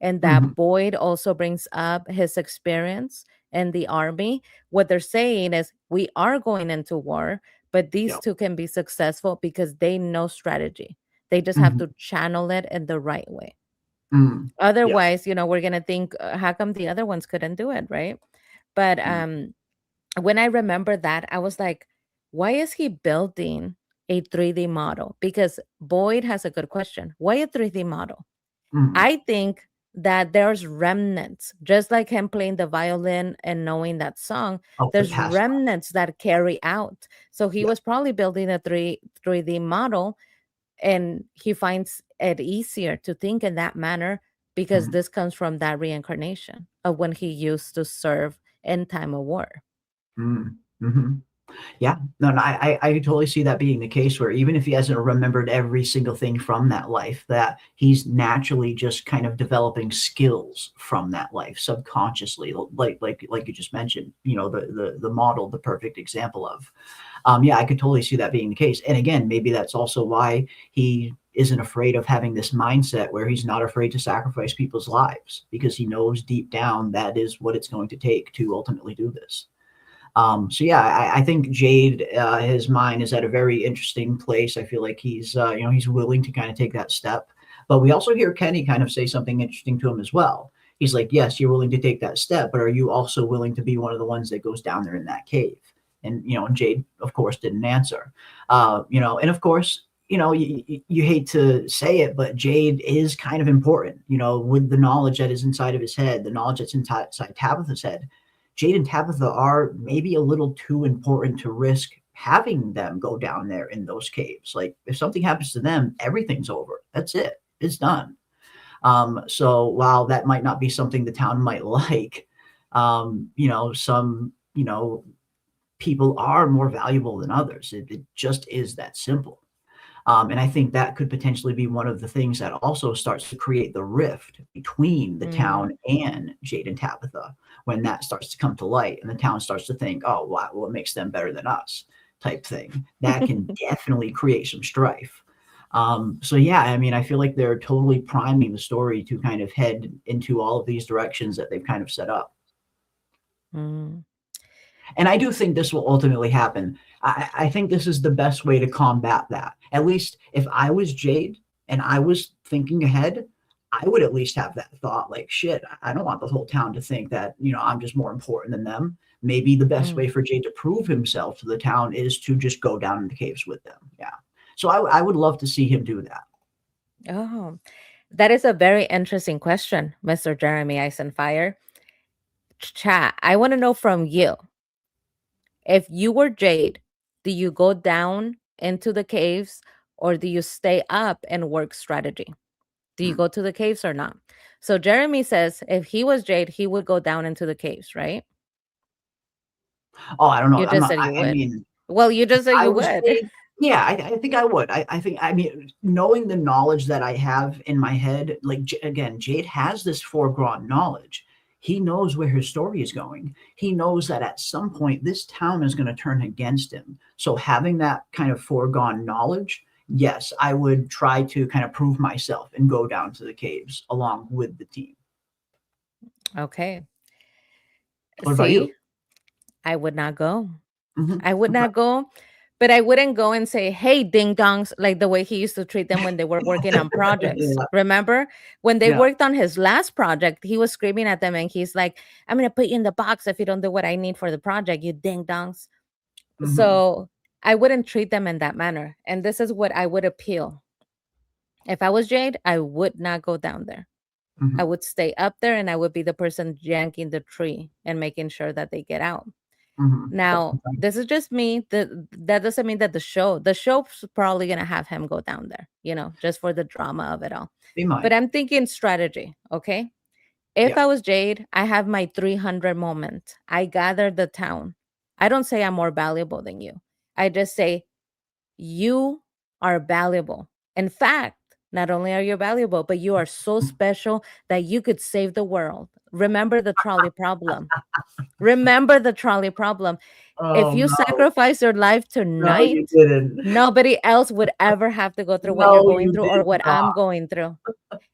and that Boyd also brings up his experience in the army. What they're saying is, we are going into war, but these two can be successful because they know strategy. They just have to channel it in the right way. Otherwise, we're going to think, how come the other ones couldn't do it, right? But when I remember that, I was like, why is he building a 3D model? Because Boyd has a good question. Why a 3D model? I think that there's remnants, just like him playing the violin and knowing that song, there's remnants that carry out. So he was probably building a 3D model, and he finds it easier to think in that manner because this comes from that reincarnation of when he used to serve in time of war. Yeah, no, I totally see that being the case, where even if he hasn't remembered every single thing from that life, that he's naturally just kind of developing skills from that life subconsciously, like you just mentioned, the model, the perfect example of. I could totally see that being the case. And again, maybe that's also why he isn't afraid of having this mindset where he's not afraid to sacrifice people's lives, because he knows deep down that is what it's going to take to ultimately do this. I think Jade, his mind is at a very interesting place. I feel like he's willing to kind of take that step. But we also hear Kenny kind of say something interesting to him as well. He's like, yes, you're willing to take that step, but are you also willing to be one of the ones that goes down there in that cave? And, Jade, of course, didn't answer. And of course, you hate to say it, but Jade is kind of important, with the knowledge that is inside of his head, the knowledge that's inside Tabitha's head. Jade and Tabitha are maybe a little too important to risk having them go down there in those caves. Like, if something happens to them, everything's over. That's it. It's done. So while that might not be something the town might like, some people are more valuable than others. It just is that simple. And I think that could potentially be one of the things that also starts to create the rift between the town and Jade and Tabitha, when that starts to come to light and the town starts to think, oh, wow, what makes them better than us type thing. That can definitely create some strife. I feel like they're totally priming the story to kind of head into all of these directions that they've kind of set up. And I do think this will ultimately happen. I think this is the best way to combat that. At least if I was Jade and I was thinking ahead, I would at least have that thought, like, shit, I don't want the whole town to think that, I'm just more important than them. Maybe the best way for Jade to prove himself to the town is to just go down in the caves with them. Yeah. So I would love to see him do that. Oh, that is a very interesting question, Mr. Jeremy Eisenfire. Chat, I want to know from you. If you were Jade, do you go down into the caves, or do you stay up and work strategy? Do you go to the caves or not? So Jeremy says if he was Jade, he would go down into the caves, right? Oh, I don't know. You just said you would. Well, you just said you would. Jade, Yeah, I think I would. I think, I mean, knowing the knowledge that I have in my head, like, again, Jade has this foregone knowledge. He knows where his story is going. He knows that at some point this town is going to turn against him. So having that kind of foregone knowledge, yes, I would try to kind of prove myself and go down to the caves along with the team. Okay. What about you? See, I would not go. Mhm. I would Okay. not go, but I wouldn't go and say, "Hey, ding dongs," like the way he used to treat them when they were working on projects. Yeah, Remember when they yeah. worked on his last project, he was screaming at them and he's like, "I'm going to put you in the box if you don't do what I need for the project, you ding dongs." Mhm, So I wouldn't treat them in that manner. And this is what I would appeal. If I was Jade, I would not go down there. I mhm, would stay up there and I would be the person yanking the tree and making sure that they get out. mhm. Now, this is just me. That doesn't mean that the show's probably gonna have him go down there, just for the drama of it all. Be But mine. I'm thinking strategy, okay? If Yeah. I was Jade, I have my 300 moment. I gather the town. I don't say I'm more valuable than you. I just say you are valuable. In fact, not only are you valuable, but you are so special that you could save the world. Remember the trolley problem. Remember the trolley problem. If Oh, you no. sacrifice your life No, you tonight, didn't. nobody else would ever have to go through what you're No, going you through or did what not. I'm going through.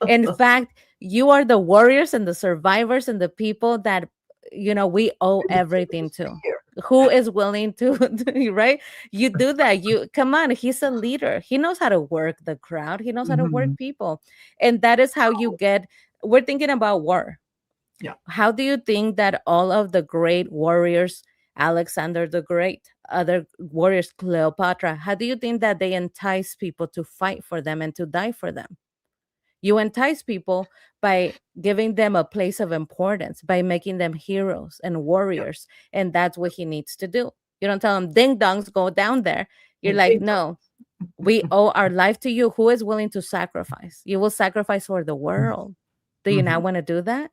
In fact, you are the warriors and the survivors and the people that we owe You're the tip of the everything to. spear. Who is willing to, right? You do that. You come on, he's a leader. He knows how to work the crowd, he knows how to work Mhm. people. And that is how you get, we're thinking about war. Yeah. How do you think that all of the great warriors, Alexander the Great, other warriors, Cleopatra, how do you think that they entice people to fight for them and to die for them? You entice people by giving them a place of importance, by making them heroes and Yeah. warriors. And that's what he needs to do. You don't tell him, ding dongs, go down there. You're Hey, like, big no, we owe our life to you. Who is willing to sacrifice? You will sacrifice for the world. Do you not Mhm. want to do that?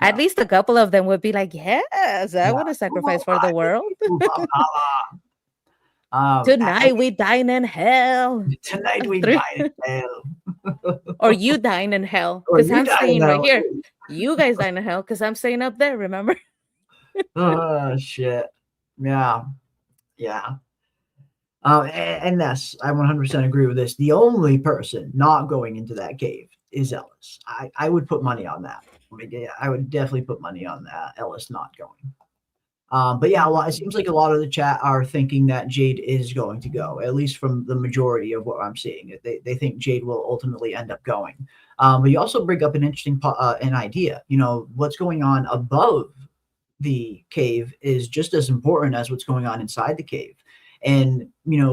At Yeah. least a couple of them would be like, yes, I Yeah. want to sacrifice for the Bye. world. Valhalla. I Tonight we dine in hell. tonight we Three. dine in hell. Or you dine in hell. Or Because you I'm dine in staying right hell. here. You guys dine in hell because I'm staying up there, remember? Oh, shit. Yeah. Yeah. And yes, I 100% agree with this. The only person not going into that cave is Ellis. I would put money on that. I mean, yeah, I would definitely put money on that. Ellis not going. But yeah, it seems like a lot of the chat are thinking that Jade is going to go, at least from the majority of what I'm seeing. They think Jade will ultimately end up going. But you also bring up an interesting an idea. What's going on above the cave is just as important as what's going on inside the cave. And,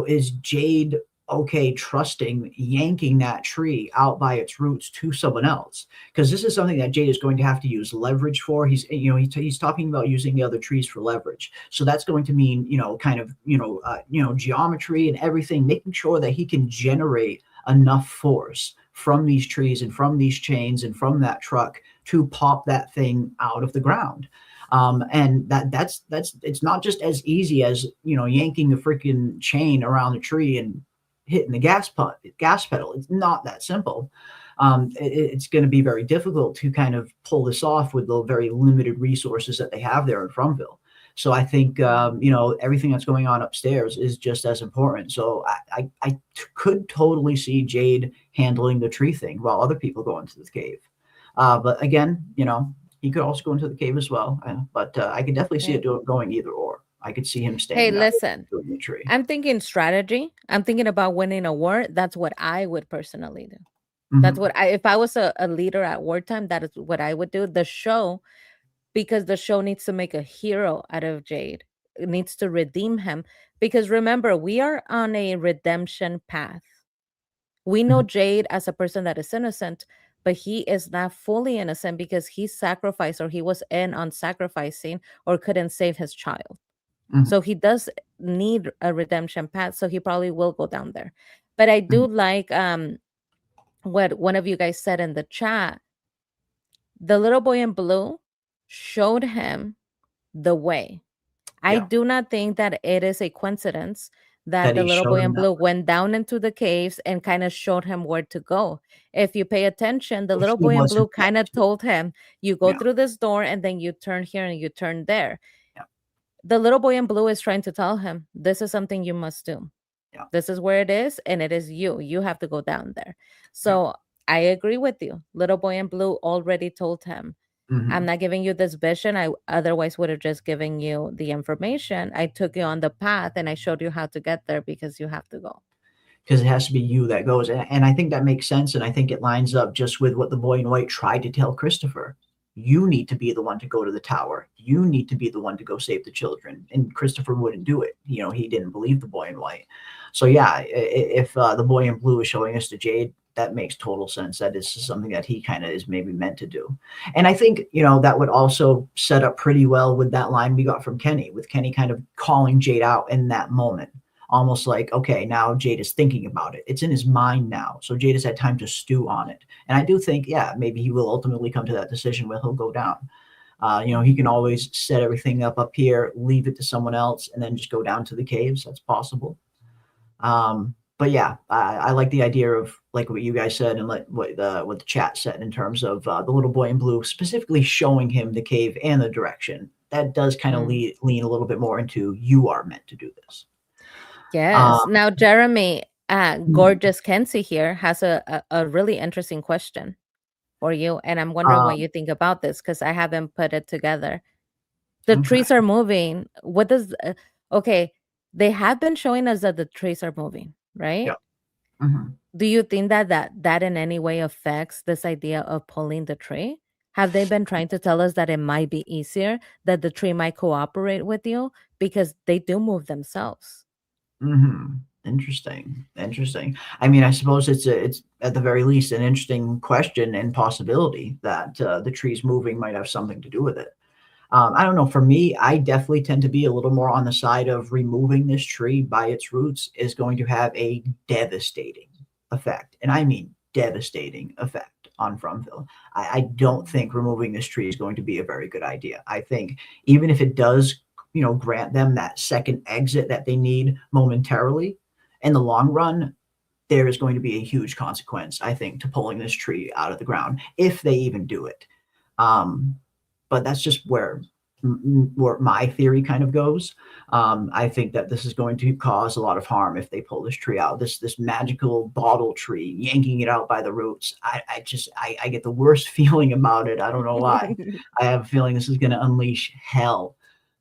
is Jade okay trusting yanking that tree out by its roots to someone else? Because this is something that Jade is going to have to use leverage for. He's talking about using the other trees for leverage. So that's going to mean, kind of, geometry and everything, making sure that he can generate enough force from these trees and from these chains and from that truck to pop that thing out of the ground. And that's it's not just as easy as yanking a freaking chain around the tree and hitting the gas pedal. It's not that simple. It's going to be very difficult to kind of pull this off with the very limited resources that they have there in Fromville. So I think everything that's going on upstairs is just as important. So I could totally see Jade handling the tree thing while other people go into the cave. But again, he could also go into the cave as well. But I could definitely see it going either or. I could see him Hey, staying listen, in the tree. I'm thinking strategy. I'm thinking about winning a war. That's what I would personally do. Mhm. That's what if I was a leader at wartime, that is what I would do. Because the show needs to make a hero out of Jade. It needs to redeem him. Because remember, we are on a redemption path. We know Mhm. Jade as a person that is innocent, but he is not fully innocent because he sacrificed or he was in on sacrificing or couldn't save his child. Mhm. So he does need a redemption path. So he probably will go down there. But I do like what one of you guys said in the chat. The little boy in blue showed him the way. I Yeah. do not think that it is a coincidence that the he little showed boy him in that blue went down into the caves and kind of showed him where to go. If you pay attention, the if little he boy in wasn't blue kind of told him, you go yeah, through this door and then you turn here and you turn there. yeah, The little boy in blue is trying to tell him, this is something you must do. yeah, This is where it is, and it is you. You have to go down there. yeah. So I agree with you. Little boy in blue already told him, I'm Mhm. not giving you this vision. I otherwise would have just given you the information. I took you on the path and I showed you how to get there because you have to go. Because it has to be you that goes. And I think that makes sense. And I think it lines up just with what the boy in white tried to tell Christopher. You need to be the one to go to the tower. You need to be the one to go save the children. And Christopher wouldn't do it. You know, he didn't believe the boy in white. So yeah, if the boy in blue is showing us to Jade, that makes total sense. That is something that he kind of is maybe meant to do. And I think, you know, that would also set up pretty well with that line we got from Kenny, with Kenny kind of calling Jade out in that moment. Almost like, okay, now Jade is thinking about it. It's in his mind now. So Jade has had time to stew on it. And I do think, yeah, maybe he will ultimately come to that decision where he'll go down. You know, he can always set everything up here, leave it to someone else, and then just go down to the caves. That's possible. But yeah, I like the idea of like what you guys said and like what the chat said in terms of the little boy in blue specifically showing him the cave and the direction. That does kind of lean a little bit more into you are meant to do this. Yes. Now, Jeremy, Mhm. Gorgeous Kenzie here has a really interesting question for you. And I'm wondering what you think about this because I haven't put it together. The Okay. trees are moving. What does, okay, they have been showing us that the trees are moving, right? Yeah. Mhm. Do you think that in any way affects this idea of pulling the tree? Have they been trying to tell us that it might be easier, that the tree might cooperate with you because they do move themselves? Mhm. Interesting. I mean, I suppose it's at the very least an interesting question and possibility that the trees moving might have something to do with it. I don't know. For me, I definitely tend to be a little more on the side of removing this tree by its roots is going to have a devastating effect, and I mean devastating effect on Fromville. I don't think removing this tree is going to be a very good idea. I think even if it does, you know, grant them that second exit that they need momentarily, in the long run, there is going to be a huge consequence, I think, to pulling this tree out of the ground if they even do it. But that's just where my theory kind of goes. I think that this is going to cause a lot of harm if they pull this tree out. This magical bottle tree, yanking it out by the roots. I get the worst feeling about it. I don't know why. I have a feeling this is going to unleash hell.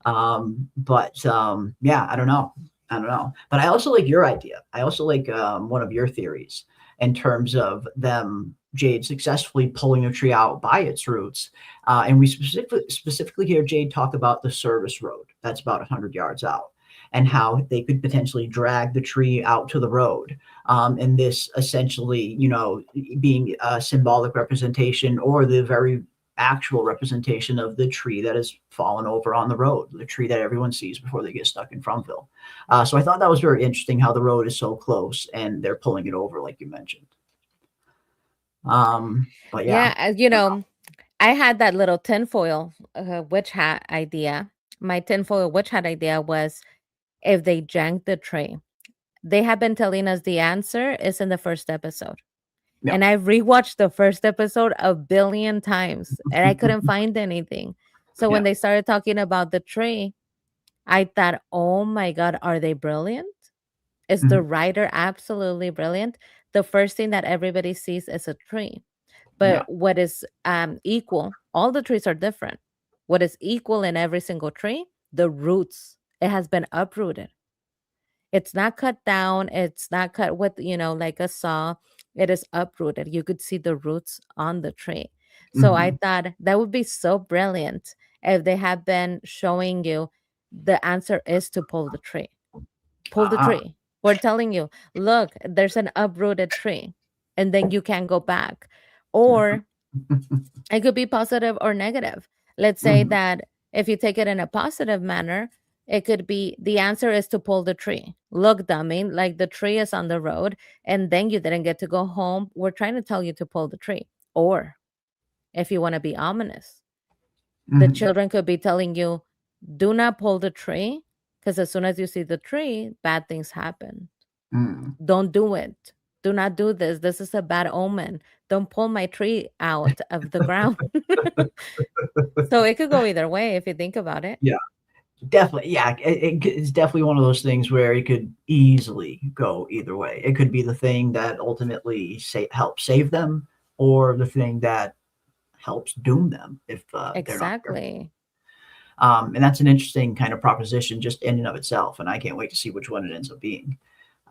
Yeah, I don't know. But I also like your idea. I also like one of your theories in terms of them Jade successfully pulling the tree out by its roots. And we specifically hear Jade talk about the service road that's about 100 yards out and how they could potentially drag the tree out to the road. And this essentially, you know, being a symbolic representation or the very actual representation of the tree that has fallen over on the road, the tree that everyone sees before they get stuck in Fromville. So I thought that was very interesting how the road is so close and they're pulling it over, like you mentioned. But yeah. You know, I had that little tinfoil witch hat idea. My tinfoil witch hat idea was if they janked the tree. They have been telling us the answer is in the first episode. Yeah. And I rewatched the first episode a billion times and I couldn't find anything. So when they started talking about the tree, I thought, oh my God, are they brilliant? Is the writer absolutely brilliant? The first thing that everybody sees is a tree. But what is equal, all the trees are different. What is equal in every single tree? The roots. It has been uprooted. It's not cut down. It's not cut with, you know, like a saw. It is uprooted. You could see the roots on the tree. So I thought that would be so brilliant if they had been showing you the answer is to pull the tree. Pull the tree. We're telling you, look, there's an uprooted tree, and then you can go back. Or it could be positive or negative. Let's say that if you take it in a positive manner, it could be the answer is to pull the tree. Look, dummy, like the tree is on the road, and then you didn't get to go home. We're trying to tell you to pull the tree. Or if you want to be ominous, the children could be telling you, do not pull the tree Because as soon as you see the tree, bad things happen. Mm. Don't do it. Do not do this. This is a bad omen. Don't pull my tree out of the ground. So it could go either way if you think about it. Yeah. Definitely, yeah. It's definitely one of those things where it could easily go either way. It could be the thing that ultimately helps save them, or the thing that helps doom them if they're not careful. Exactly. And that's an interesting kind of proposition just in and of itself, and I can't wait to see which one it ends up being.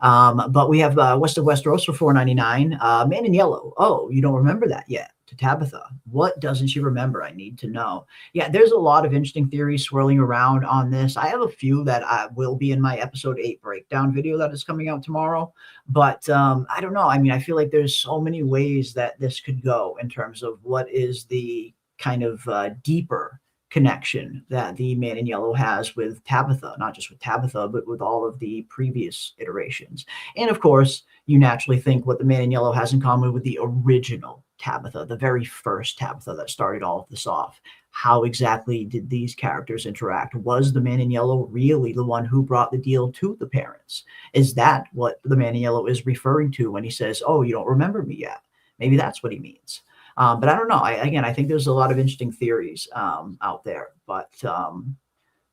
But we have West of Westeros for $4.99. Man in Yellow. Oh, you don't remember that yet? To Tabitha. What doesn't she remember? I need to know. Yeah, there's a lot of interesting theories swirling around on this. I have a few that will be in my episode 8 breakdown video that is coming out tomorrow. But I don't know. I mean, I feel like there's so many ways that this could go in terms of what is the kind of deeper connection that the Man in Yellow has with Tabitha, not just with Tabitha, but with all of the previous iterations. And of course, you naturally think what the Man in Yellow has in common with the original Tabitha, the very first Tabitha that started all of this off. How exactly did these characters interact? Was the Man in Yellow really the one who brought the deal to the parents? Is that what the Man in Yellow is referring to when he says, oh, you don't remember me yet? Maybe that's what he means. But I don't know. I think there's a lot of interesting theories out there. But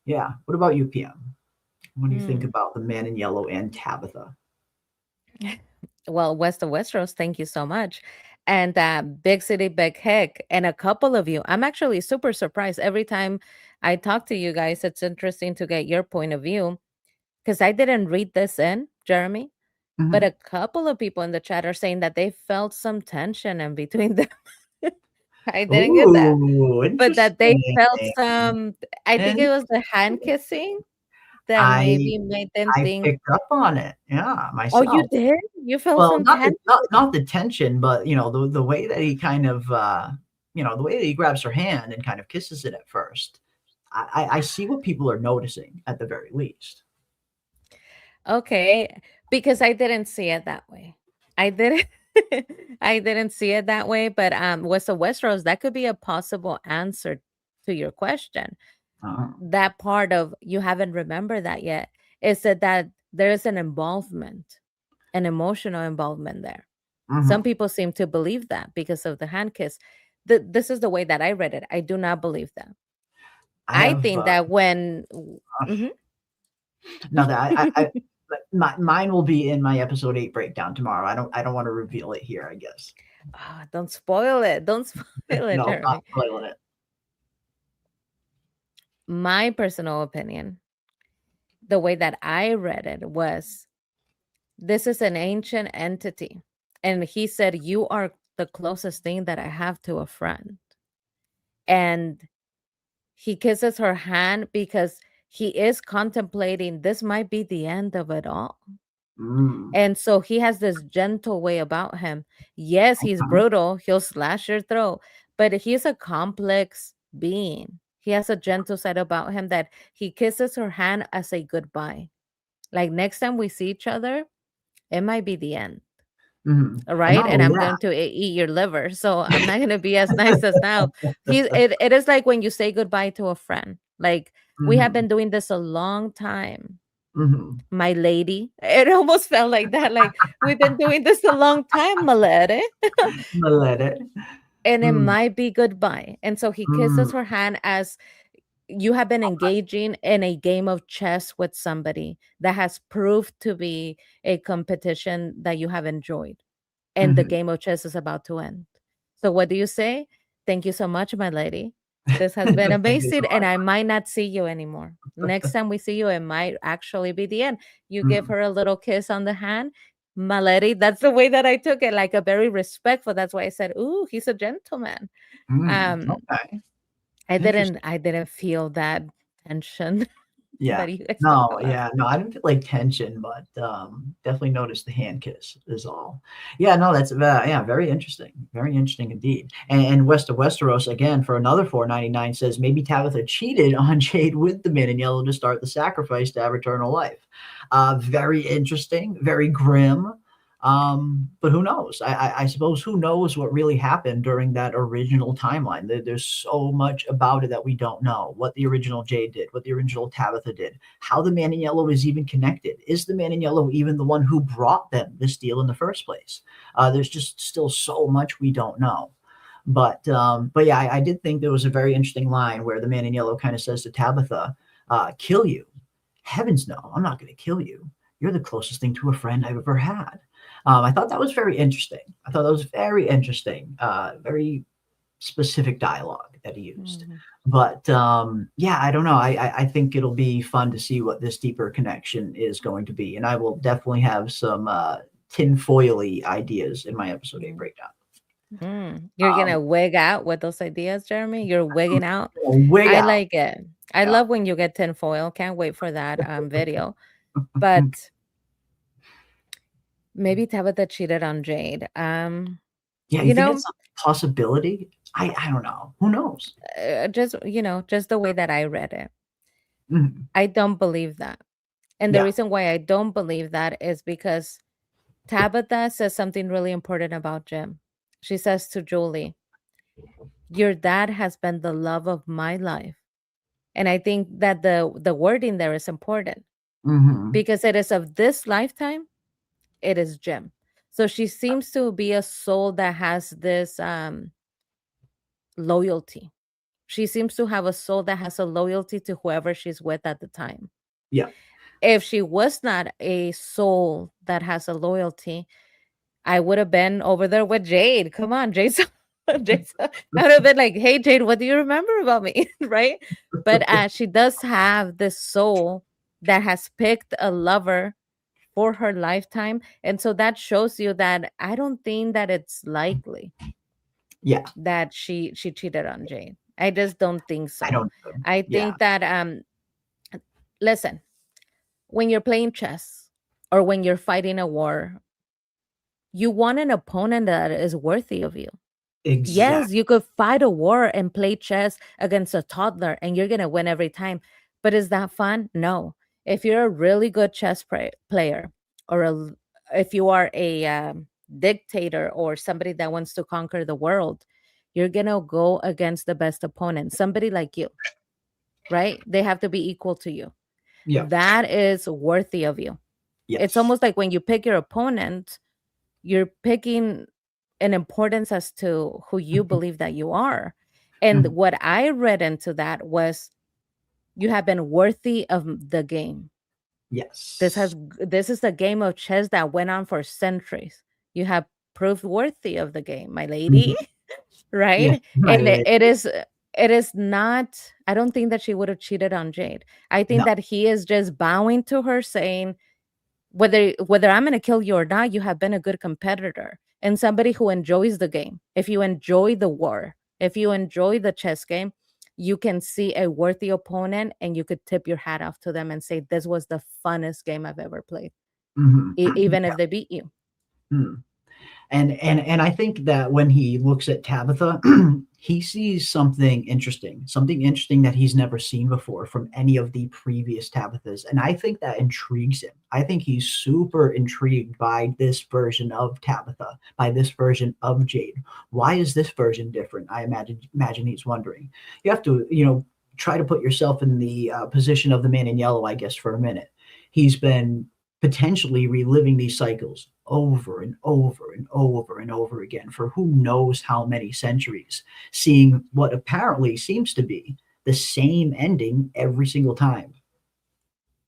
yeah, what about you, PM? What do you think about the Man in Yellow and Tabitha? Well, West of Westeros, thank you so much. And Big City, Big Hick, and a couple of you. I'm actually super surprised every time I talk to you guys. It's interesting to get your point of view, because I didn't read this in, Jeremy. But a couple of people in the chat are saying that they felt some tension in between them. I didn't get that. But that they felt some, I think it was the hand kissing that maybe made them think. I picked up on it. Yeah, myself. Oh, you did? You felt some tension? Not the tension, but, you know, the way that he kind of, you know, the way that he grabs her hand and kind of kisses it at first. I see what people are noticing at the very least. Okay, because I didn't see it that way. I didn't see it that way, but West of Westeros, that could be a possible answer to your question. That part of you haven't remembered that yet is that there is an involvement, an emotional involvement there. Some people seem to believe that because of the hand kiss. This is the way that I read it. I do not believe that. I think that when no, that mine will be in my episode 8 breakdown tomorrow. I don't want to reveal it here, I guess. Don't spoil it. Don't spoil it. No, Jeremy. not spoiling it. My personal opinion, the way that I read it was, this is an ancient entity. And he said, you are the closest thing that I have to a friend. And he kisses her hand because he is contemplating this might be the end of it all. And so he has this gentle way about him. Yes, he's brutal. He'll slash your throat, but he's a complex being. He has a gentle side about him that he kisses her hand as a goodbye. Like, next time we see each other, it might be the end. Right? And I'm going to eat your liver. So I'm not going to be as nice as now. It is like when you say goodbye to a friend. Like, we have been doing this a long time. My lady. It almost felt like that. Like, we've been doing this a long time, my lady. And it might be goodbye. And so he kisses her hand as you have been engaging in a game of chess with somebody that has proved to be a competition that you have enjoyed. And the game of chess is about to end. So what do you say? Thank you so much, my lady. This has been amazing, and I might not see you anymore. Next time we see you, it might actually be the end. You give her a little kiss on the hand. My lady, that's the way that I took it, like a very respectful. That's why I said, ooh, he's a gentleman. Okay. I didn't feel that tension. Yeah. No, I didn't feel like tension, but definitely noticed the hand kiss is all. Yeah, no, that's very interesting. Very interesting indeed. And West of Westeros, again, for another $4.99 says maybe Tabitha cheated on Jade with the Man in Yellow to start the sacrifice to have eternal life. Very interesting, very grim. But who knows? I suppose who knows what really happened during that original timeline. There's so much about it that we don't know. What the original Jade did, what the original Tabitha did, how the Man in Yellow is even connected. Is the Man in Yellow even the one who brought them this deal in the first place? There's just still so much we don't know. But yeah, I did think there was a very interesting line where the Man in Yellow kind of says to Tabitha, "Kill you? Heavens no! I'm not going to kill you. You're the closest thing to a friend I've ever had." I thought that was very interesting. I thought that was very interesting. Very specific dialogue that he used. But yeah, I don't know. I think it'll be fun to see what this deeper connection is going to be, and I will definitely have some tinfoily ideas in my episode 8 breakdown. You're gonna wig out with those ideas, Jeremy. You're wigging out. Wig I out. like it. I Yeah. love when you get tinfoil. Can't wait for that video. But maybe Tabitha cheated on Jade. Yeah, you you think know, it's a possibility? I don't know. Who knows? just just the way that I read it, Mhm. I don't believe that. And the Yeah. reason why I don't believe that is because Tabitha says something really important about Jim. She says to Julie, "Your dad has been the love of my life." And I think that the wording there is important Mhm. because it is of this lifetime, it is Jim. So she seems to be a soul that has this loyalty. She seems to have a soul that has a loyalty to whoever she's with at the time. Yeah. If she was not a soul that has a loyalty, I would have been over there with Jade. Come on, Jason. Jason. I would have been like, "Hey, Jade, what do you remember about me?" Right? But she does have this soul that has picked a lover for her lifetime. And so that shows you that I don't think that it's likely Yeah. that she cheated on Jade. I just don't think so. I don't. I Yeah. think that listen, when you're playing chess or when you're fighting a war, you want an opponent that is worthy of you. Exactly. Yes, you could fight a war and play chess against a toddler and you're going to win every time. But is that fun? No. If you're a really good chess player or if you are a dictator or somebody that wants to conquer the world, you're going to go against the best opponent, somebody like you, right? They have to be equal to you. Yeah. That is worthy of you. Yes. It's almost like when you pick your opponent, you're picking an importance as to who you believe that you are. And what I read into that was you have been worthy of the game. Yes. This is a game of chess that went on for centuries. You have proved worthy of the game, my lady. Right? Yeah, And right. it is not, I don't think that she would have cheated on Jade. I think No. that he is just bowing to her saying, whether I'm going to kill you or not, you have been a good competitor and somebody who enjoys the game. If you enjoy the war, if you enjoy the chess game, you can see a worthy opponent and you could tip your hat off to them and say, "This was the funnest game I've ever played," even if they beat you. And I think that when he looks at Tabitha, he sees something interesting that he's never seen before from any of the previous Tabithas. And I think that intrigues him. I think he's super intrigued by this version of Tabitha, by this version of Jade. Why is this version different? I imagine he's wondering. You have to, try to put yourself in the position of the Man in Yellow, I guess, for a minute. He's been potentially reliving these cycles over and over and over and over again for who knows how many centuries, seeing what apparently seems to be the same ending every single time.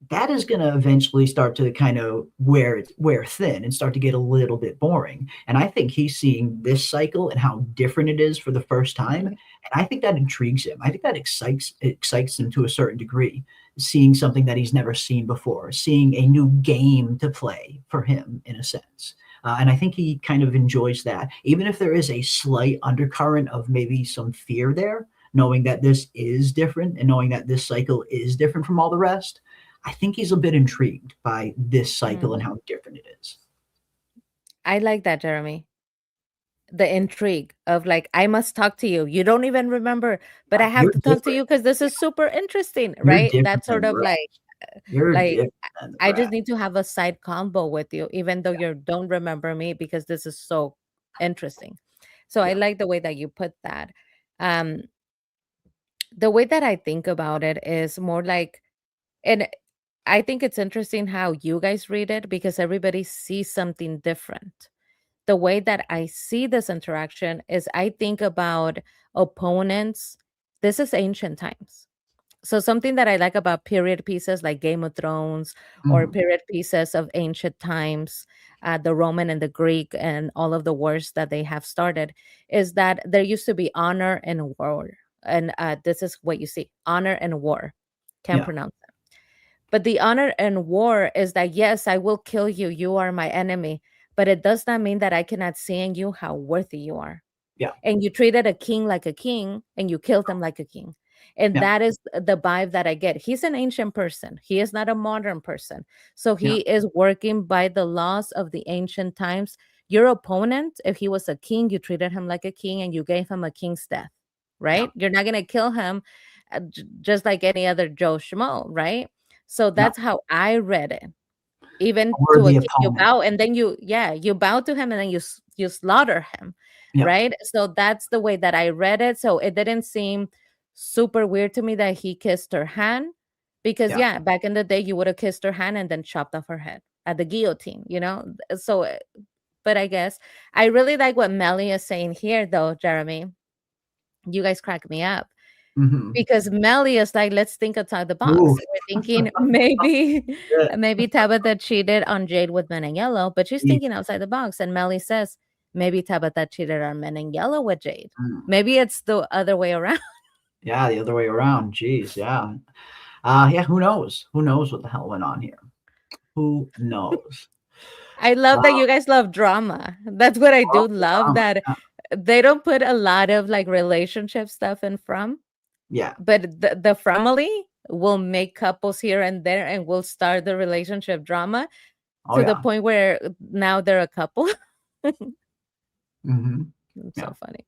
That is going to eventually start to kind of wear thin and start to get a little bit boring. And I think he's seeing this cycle and how different it is for the first time. And I think that intrigues him. I think that excites him to a certain degree, seeing something that he's never seen before, seeing a new game to play for him in a sense. And I think he kind of enjoys that, even if there is a slight undercurrent of maybe some fear there, knowing that this is different and knowing that this cycle is different from all the rest. I think he's a bit intrigued by this cycle and how different it is. I like that, Jeremy. The intrigue of like, I must talk to you. You don't even remember, but I have You're to talk to different. you because this is super interesting, You're right? different That sort than of the like, rest. You're Like different than the I just Brat. need to have a side combo with you, even though you don't remember me, because this is so interesting. So I Yeah. like the way that you put that. Um, the way that I think about it is more like, and I think it's interesting how you guys read it because everybody sees something different. The way that I see this interaction is I think about opponents. This is ancient times. So something that I like about period pieces like Game of Thrones or Mhm. period pieces of ancient times, the Roman and the Greek and all of the wars that they have started, is that there used to be honor and war. And this is what you see: honor and war. Can't Yeah. pronounce it. But the honor and war is that, yes, I will kill you. You are my enemy. But it does not mean that I cannot see in you how worthy you are. Yeah. And you treated a king like a king and you killed him like a king. And Yeah. that is the vibe that I get. He's an ancient person. He is not a modern person. So Yeah. he is working by the laws of the ancient times. Your opponent, if he was a king, you treated him like a king and you gave him a king's death, Yeah. right? You're not going to kill him just like any other Joe Schmo, right? So No. that's how I read it. Even A to a worthy king, you opponent. bow and then you bow to him and then you slaughter him, Yeah. right? So that's the way that I read it. So it didn't seem super weird to me that he kissed her hand because, Yeah. yeah, back in the day, you would have kissed her hand and then chopped off her head at the guillotine, you know? So, but I guess I really like what Melly is saying here, though, Jeremy. You guys crack me up Mhm. because Melly is like, let's think outside the Oof. box. We're thinking maybe Yeah. maybe Tabitha cheated on Jade with Men in Yellow, but she's Ye thinking outside the box. And Melly says maybe Tabitha cheated on Men in Yellow with Jade. Mm. Maybe it's the other way around. Yeah, the other way around. Jeez, yeah. Yeah, who knows? Who knows what the hell went on here? Who knows? I love that Uh, you guys love drama. That's what I do oh, love, that yeah. they don't put a lot of like relationship stuff in From, Yeah. but the family will make couples here and there and will start the relationship drama Oh, to the yeah. point where now they're a couple. Mhm. It's Yeah. so funny.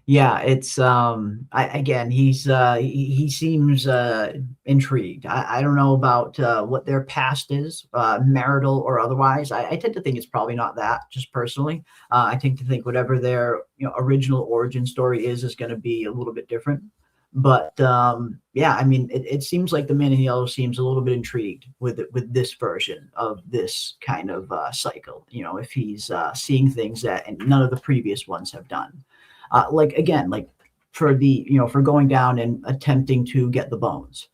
Yeah, it's again, he seems intrigued. I don't know about what their past is, marital or otherwise. I tend to think it's probably not that, just personally. I tend to think whatever their original origin story is going to be a little bit different. But yeah, I mean, it seems like the Man in Yellow seems a little bit intrigued with this version of this kind of cycle. If he's seeing things that none of the previous ones have done. Like again, like for for going down and attempting to get the bones,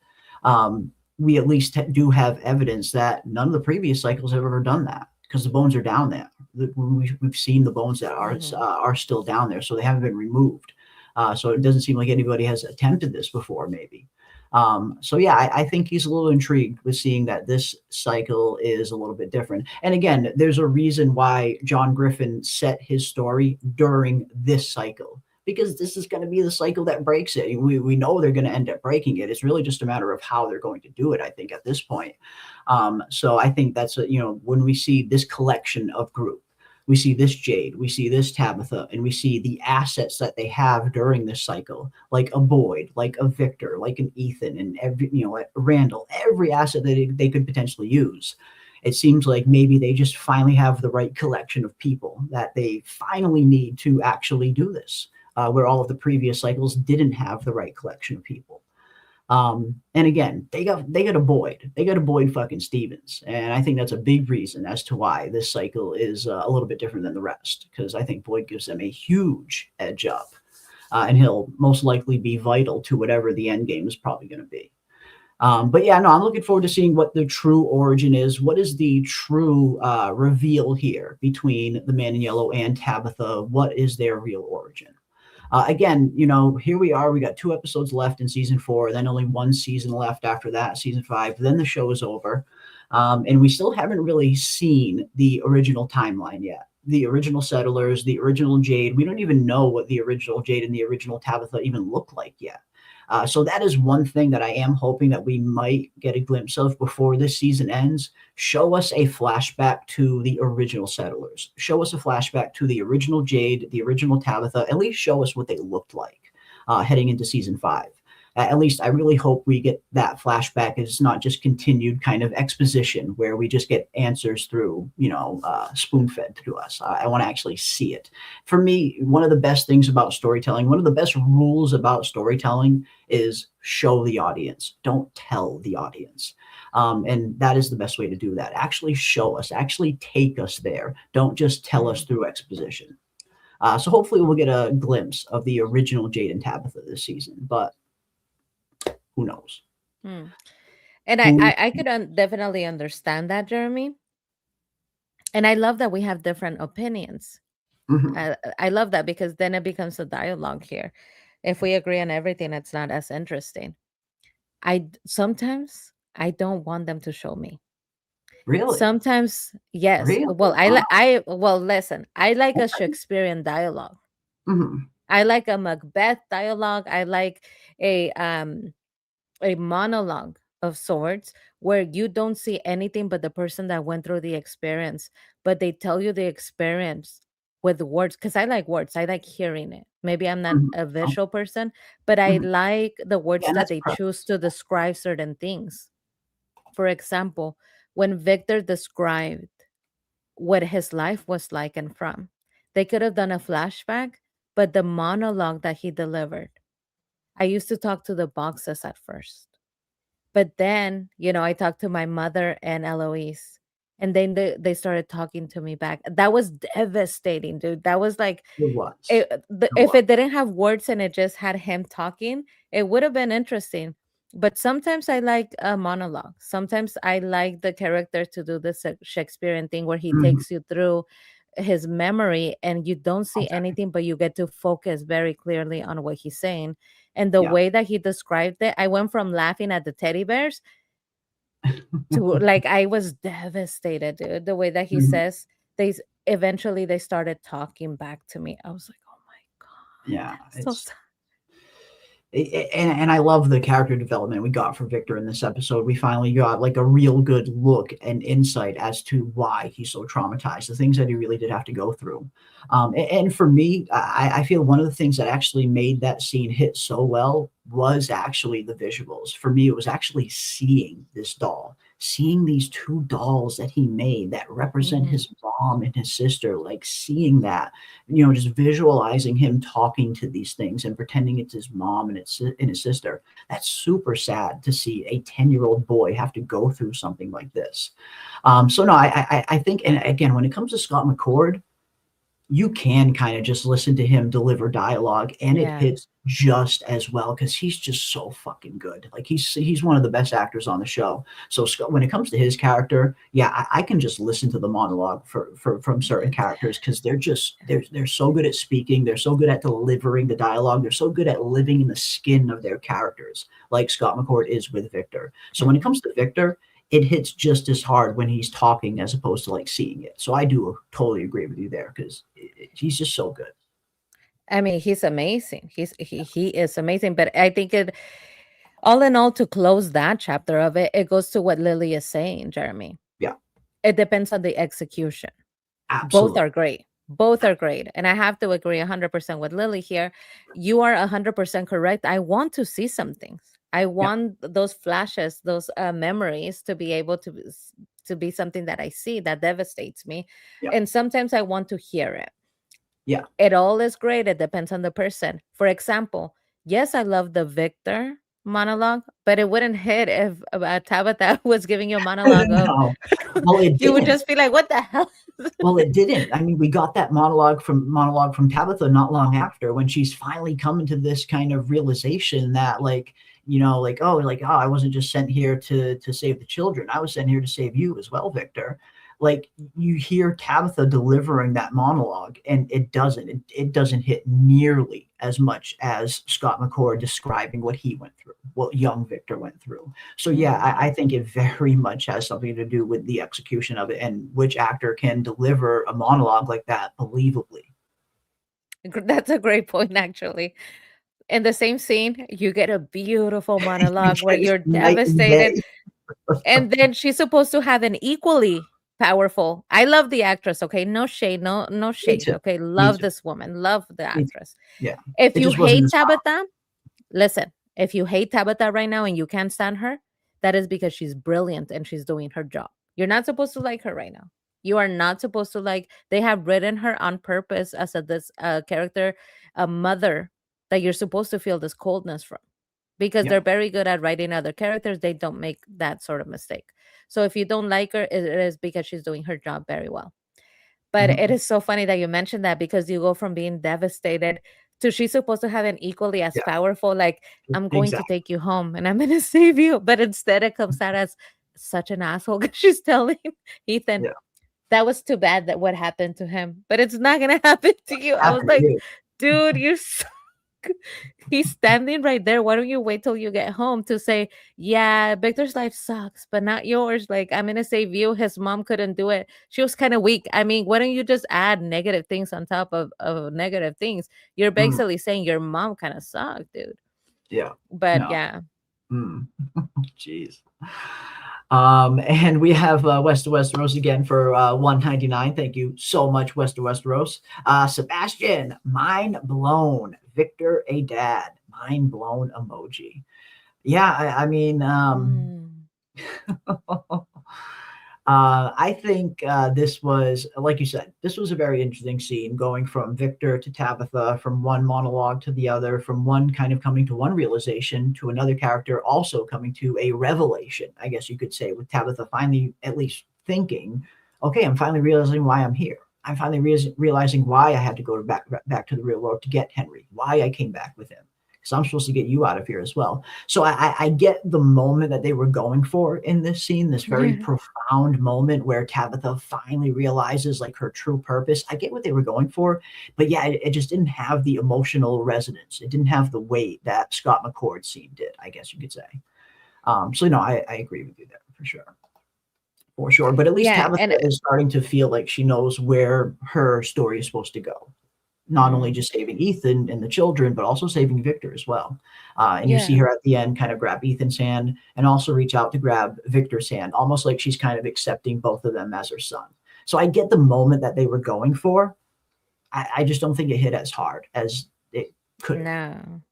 we at least do have evidence that none of the previous cycles have ever done that because the bones are down there. We've seen the bones that are still down there, so they haven't been removed. So it doesn't seem like anybody has attempted this before, maybe. So yeah, I think he's a little intrigued with seeing that this cycle is a little bit different. And again, there's a reason why John Griffin set his story during this cycle, because this is going to be the cycle that breaks it. We know they're going to end up breaking it. It's really just a matter of how they're going to do it, I think, at this point. So I think that's when we see this collection of group, we see this Jade, we see this Tabitha, and we see the assets that they have during this cycle, like a Boyd, like a Victor, like an Ethan, and Randall, every asset that they could potentially use. It seems like maybe they just finally have the right collection of people that they finally need to actually do this, where all of the previous cycles didn't have the right collection of people. And again, they got a Boyd fucking Stevens, and I think that's a big reason as to why this cycle is a little bit different than the rest, because I think Boyd gives them a huge edge up, and he'll most likely be vital to whatever the end game is probably going to be. But yeah, no, I'm looking forward to seeing what the true origin is. What is the true reveal here between the Man in Yellow and Tabitha? What is their real origin? Again, here we are. We got 2 episodes left in season 4, then only 1 season left after that, season 5. Then the show is over. And we still haven't really seen the original timeline yet. The original settlers, the original Jade. We don't even know what the original Jade and the original Tabitha even look like yet. So that is one thing that I am hoping that we might get a glimpse of before this season ends. Show us a flashback to the original settlers. Show us a flashback to the original Jade, the original Tabitha. At least show us what they looked like heading into season 5. At least I really hope we get that flashback. It's not just continued kind of exposition where we just get answers through, spoon-fed to us. I want to actually see it. For me, one of the best things about storytelling, one of the best rules about storytelling is show the audience. Don't tell the audience. And that is the best way to do that. Actually show us, actually take us there. Don't just tell us through exposition. So hopefully we'll get a glimpse of the original Jade and Tabitha this season, but who knows? And I could definitely understand that, Jeremy. And I love that we have different opinions. I love that, because then it becomes a dialogue here. If we agree on everything, it's not as interesting. Sometimes I don't want them to show me. Really? Sometimes, yes. Really? Well, listen, I like a Shakespearean dialogue. I like a Macbeth dialogue. I like a monologue of sorts where you don't see anything but the person that went through the experience, but they tell you the experience with words, because I like words. I like hearing it. Maybe I'm not a visual person, but I like the words that they choose to describe certain things. For example, when Victor described what his life was like and from, they could have done a flashback, but the monologue that he delivered, I used to talk to the boxes at first. But then, I talked to my mother and Eloise, and then they started talking to me back. That was devastating, dude. That was like, It was. If it didn't have words and it just had him talking, it would have been interesting. But sometimes I like a monologue. Sometimes I like the character to do this Shakespearean thing where he takes you through his memory and you don't see anything, but you get to focus very clearly on what he's saying. And the way that he described it, I went from laughing at the teddy bears to like, I was devastated, dude. The way that he says, eventually they started talking back to me. I was like, oh my God. Yeah. So sad. And I love the character development we got for Victor in this episode. We finally got like a real good look and insight as to why he's so traumatized, the things that he really did have to go through. And for me, I feel one of the things that actually made that scene hit so well was actually the visuals. For me, it was actually seeing this doll, seeing these two dolls that he made that represent his mom and his sister, like seeing that, just visualizing him talking to these things and pretending it's his mom and his sister. That's super sad to see a 10-year-old boy have to go through something like this. So no, I think, and again, when it comes to Scott McCord, you can kind of just listen to him deliver dialogue and it hits just as well because he's just so fucking good. Like he's one of the best actors on the show. So Scott, when it comes to his character, I can just listen to the monologue from certain characters because they're so good at speaking. They're so good at delivering the dialogue. They're so good at living in the skin of their characters, like Scott McCord is with Victor. So when it comes to Victor, it hits just as hard when he's talking as opposed to like seeing it. So I do totally agree with you there because he's just so good. I mean, he's amazing. He is amazing. But I think all in all, to close that chapter of it, it goes to what Lily is saying, Jeremy. Yeah. It depends on the execution. Absolutely. Both are great. Both are great. And I have to agree 100% with Lily here. You are 100% correct. I want to see some things. I want those flashes, those memories to be able to be something that I see that devastates me. Yeah. And sometimes I want to hear it. Yeah. It all is great. It depends on the person. For example, yes, I love the Victor monologue, but it wouldn't hit if Tabitha was giving you a monologue. No. Well, you would just be like, what the hell? Well, it didn't. I mean, we got that monologue from Tabitha not long after when she's finally coming to this kind of realization that I wasn't just sent here to save the children. I was sent here to save you as well, Victor. Like you hear Tabitha delivering that monologue and it doesn't hit nearly as much as Scott McCord describing what he went through, what young Victor went through. So I think it very much has something to do with the execution of it and which actor can deliver a monologue like that believably. That's a great point, actually. In the same scene, you get a beautiful monologue where you're devastated. And then she's supposed to have an equally powerful. I love the actress. Okay, no shade, no shade. Okay, love this woman, love the actress. Yeah. If you hate Tabitha, listen. If you hate Tabitha right now and you can't stand her, that is because she's brilliant and she's doing her job. You're not supposed to like her right now. You are not supposed to like. They have written her on purpose as this character, a mother that you're supposed to feel this coldness from, because Yeah. they're very good at writing other characters. They don't make that sort of mistake. So if you don't like her, it is because she's doing her job very well. But it Mhm. is so funny that you mentioned that, because you go from being devastated to she's supposed to have an equally as Yeah. powerful, like, I'm going to Exactly. take you home and I'm going to save you. But instead, it comes out as such an asshole because she's telling Ethan, Yeah. that was too bad that what happened to him, but it's not going to happen to you. I was Happened to like, you. dude, you're so he's standing right there. Why don't you wait till you get home to say, yeah, Victor's life sucks, but not yours. Like, I'm gonna save you. His mom couldn't do it. She was kind of weak. I mean, why don't you just add negative things on top of negative things? You're Mm. basically saying your mom kind of sucked, dude. Yeah. But No. yeah. Jeez. And we have West to Westeros again for $1.99. Thank you so much, West to Westeros. Sebastian, mind blown. Victor, a dad, mind blown emoji. Yeah, I mean, I think this was, like you said, this was a very interesting scene, going from Victor to Tabitha, from one monologue to the other, from one kind of coming to one realization to another character also coming to a revelation, I guess you could say, with Tabitha finally at least thinking, okay, I'm finally realizing why I'm here. I'm finally realizing why I had to go back to the real world to get Henry, why I came back with him. So I'm supposed to get you out of here as well. So I get the moment that they were going for in this scene, this very profound moment where Tabitha finally realizes like her true purpose. I get what they were going for, but yeah, it just didn't have the emotional resonance. It didn't have the weight that Scott McCord scene did, I guess you could say. So no, I agree with you there for sure. For sure. But at least Tabitha is starting to feel like she knows where her story is supposed to go. Not only just saving Ethan and the children, but also saving Victor as well. And you see her at the end kind of grab Ethan's hand and also reach out to grab Victor's hand, almost like she's kind of accepting both of them as her son. So I get the moment that they were going for. I just don't think it hit as hard as it could. No.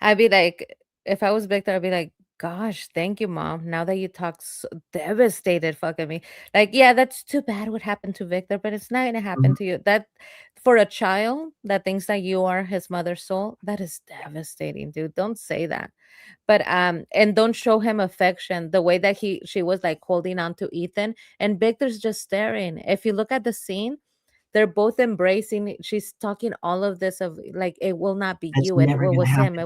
I'd be like, if I was Victor, I'd be like, gosh, thank you, Mom. Now that you talk so devastated fucking me. Like, yeah, that's too bad what happened to Victor, but it's not gonna happen to you. That for a child that thinks that you are his mother's soul, that is devastating, dude. Don't say that. But and don't show him affection the way that she was like holding on to Ethan, and Victor's just staring. If you look at the scene, they're both embracing. She's talking all of this of like, it will not be you, it was him.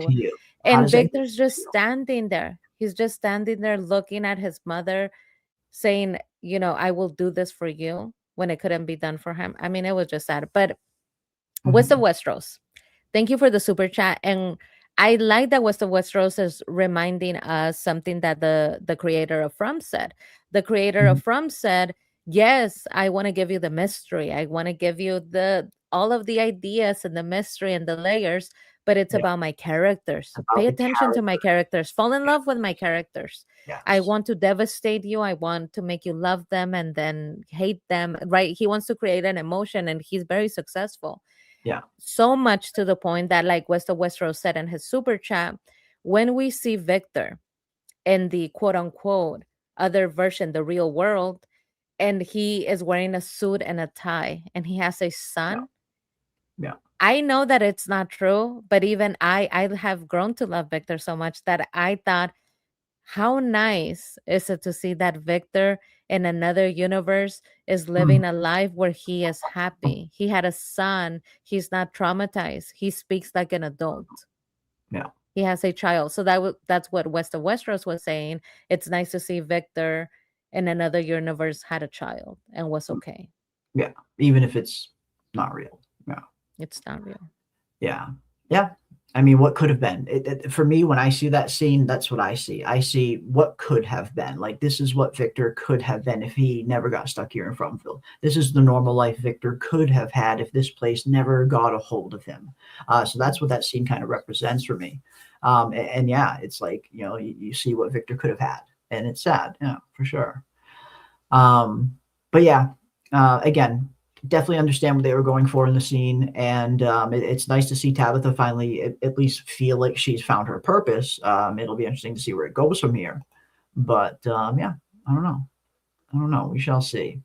And Victor's just standing there. He's just standing there looking at his mother saying, you know, I will do this for you, when it couldn't be done for him. I mean, it was just sad. But West of Westeros, thank you for the super chat. And I like that West of Westeros is reminding us something that the creator of From said. The creator of From said, yes, I want to give you the mystery. I want to give you all of the ideas and the mystery and the layers, but it's about my characters. Pay attention to my characters. Fall in love with my characters. Yes. I want to devastate you. I want to make you love them and then hate them, right? He wants to create an emotion, and he's very successful. Yeah. So much to the point that, like West of Westeros said in his super chat, when we see Victor in the quote unquote other version, the real world, and he is wearing a suit and a tie and he has a son. Yeah. I know that it's not true, but even I have grown to love Victor so much that I thought, how nice is it to see that Victor in another universe is living a life where he is happy. He had a son. He's not traumatized. He speaks like an adult. Yeah. He has a child. So that's what West of Westeros was saying. It's nice to see Victor in another universe had a child and was okay. Yeah. Even if it's not real. Yeah. It's not real. Yeah. Yeah. I mean, what could have been? For me, when I see that scene, that's what I see. I see what could have been. Like, this is what Victor could have been if he never got stuck here in Fromville. This is the normal life Victor could have had if this place never got a hold of him. So that's what that scene kind of represents for me. And yeah, it's like, you know, you see what Victor could have had, and it's sad. Yeah, for sure. But yeah, again, definitely understand what they were going for in the scene, and it's nice to see Tabitha finally at least feel like she's found her purpose. It'll be interesting to see where it goes from here, but yeah, I don't know. We shall see.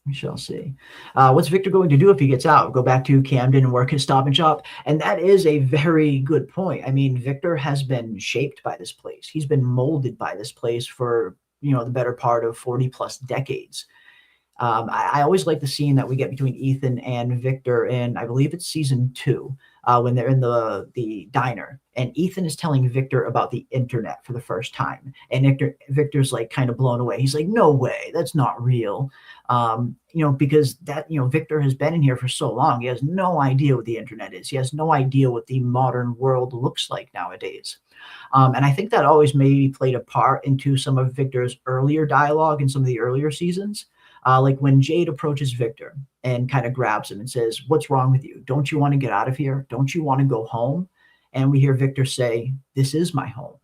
We shall see. What's Victor going to do if he gets out? Go back to Camden and work his Stop and Shop? And that is a very good point. I mean, Victor has been shaped by this place. He's been molded by this place for, the better part of 40 plus decades. I always like the scene that we get between Ethan and Victor in, I believe it's season 2, when they're in the diner, and Ethan is telling Victor about the internet for the first time, and Victor's like kind of blown away. He's like, "No way, that's not real," because that Victor has been in here for so long. He has no idea what the internet is. He has no idea what the modern world looks like nowadays. And I think that always maybe played a part into some of Victor's earlier dialogue in some of the earlier seasons. Like when Jade approaches Victor and kind of grabs him and says, "What's wrong with you? Don't you want to get out of here? Don't you want to go home?" And we hear Victor say, "This is my home."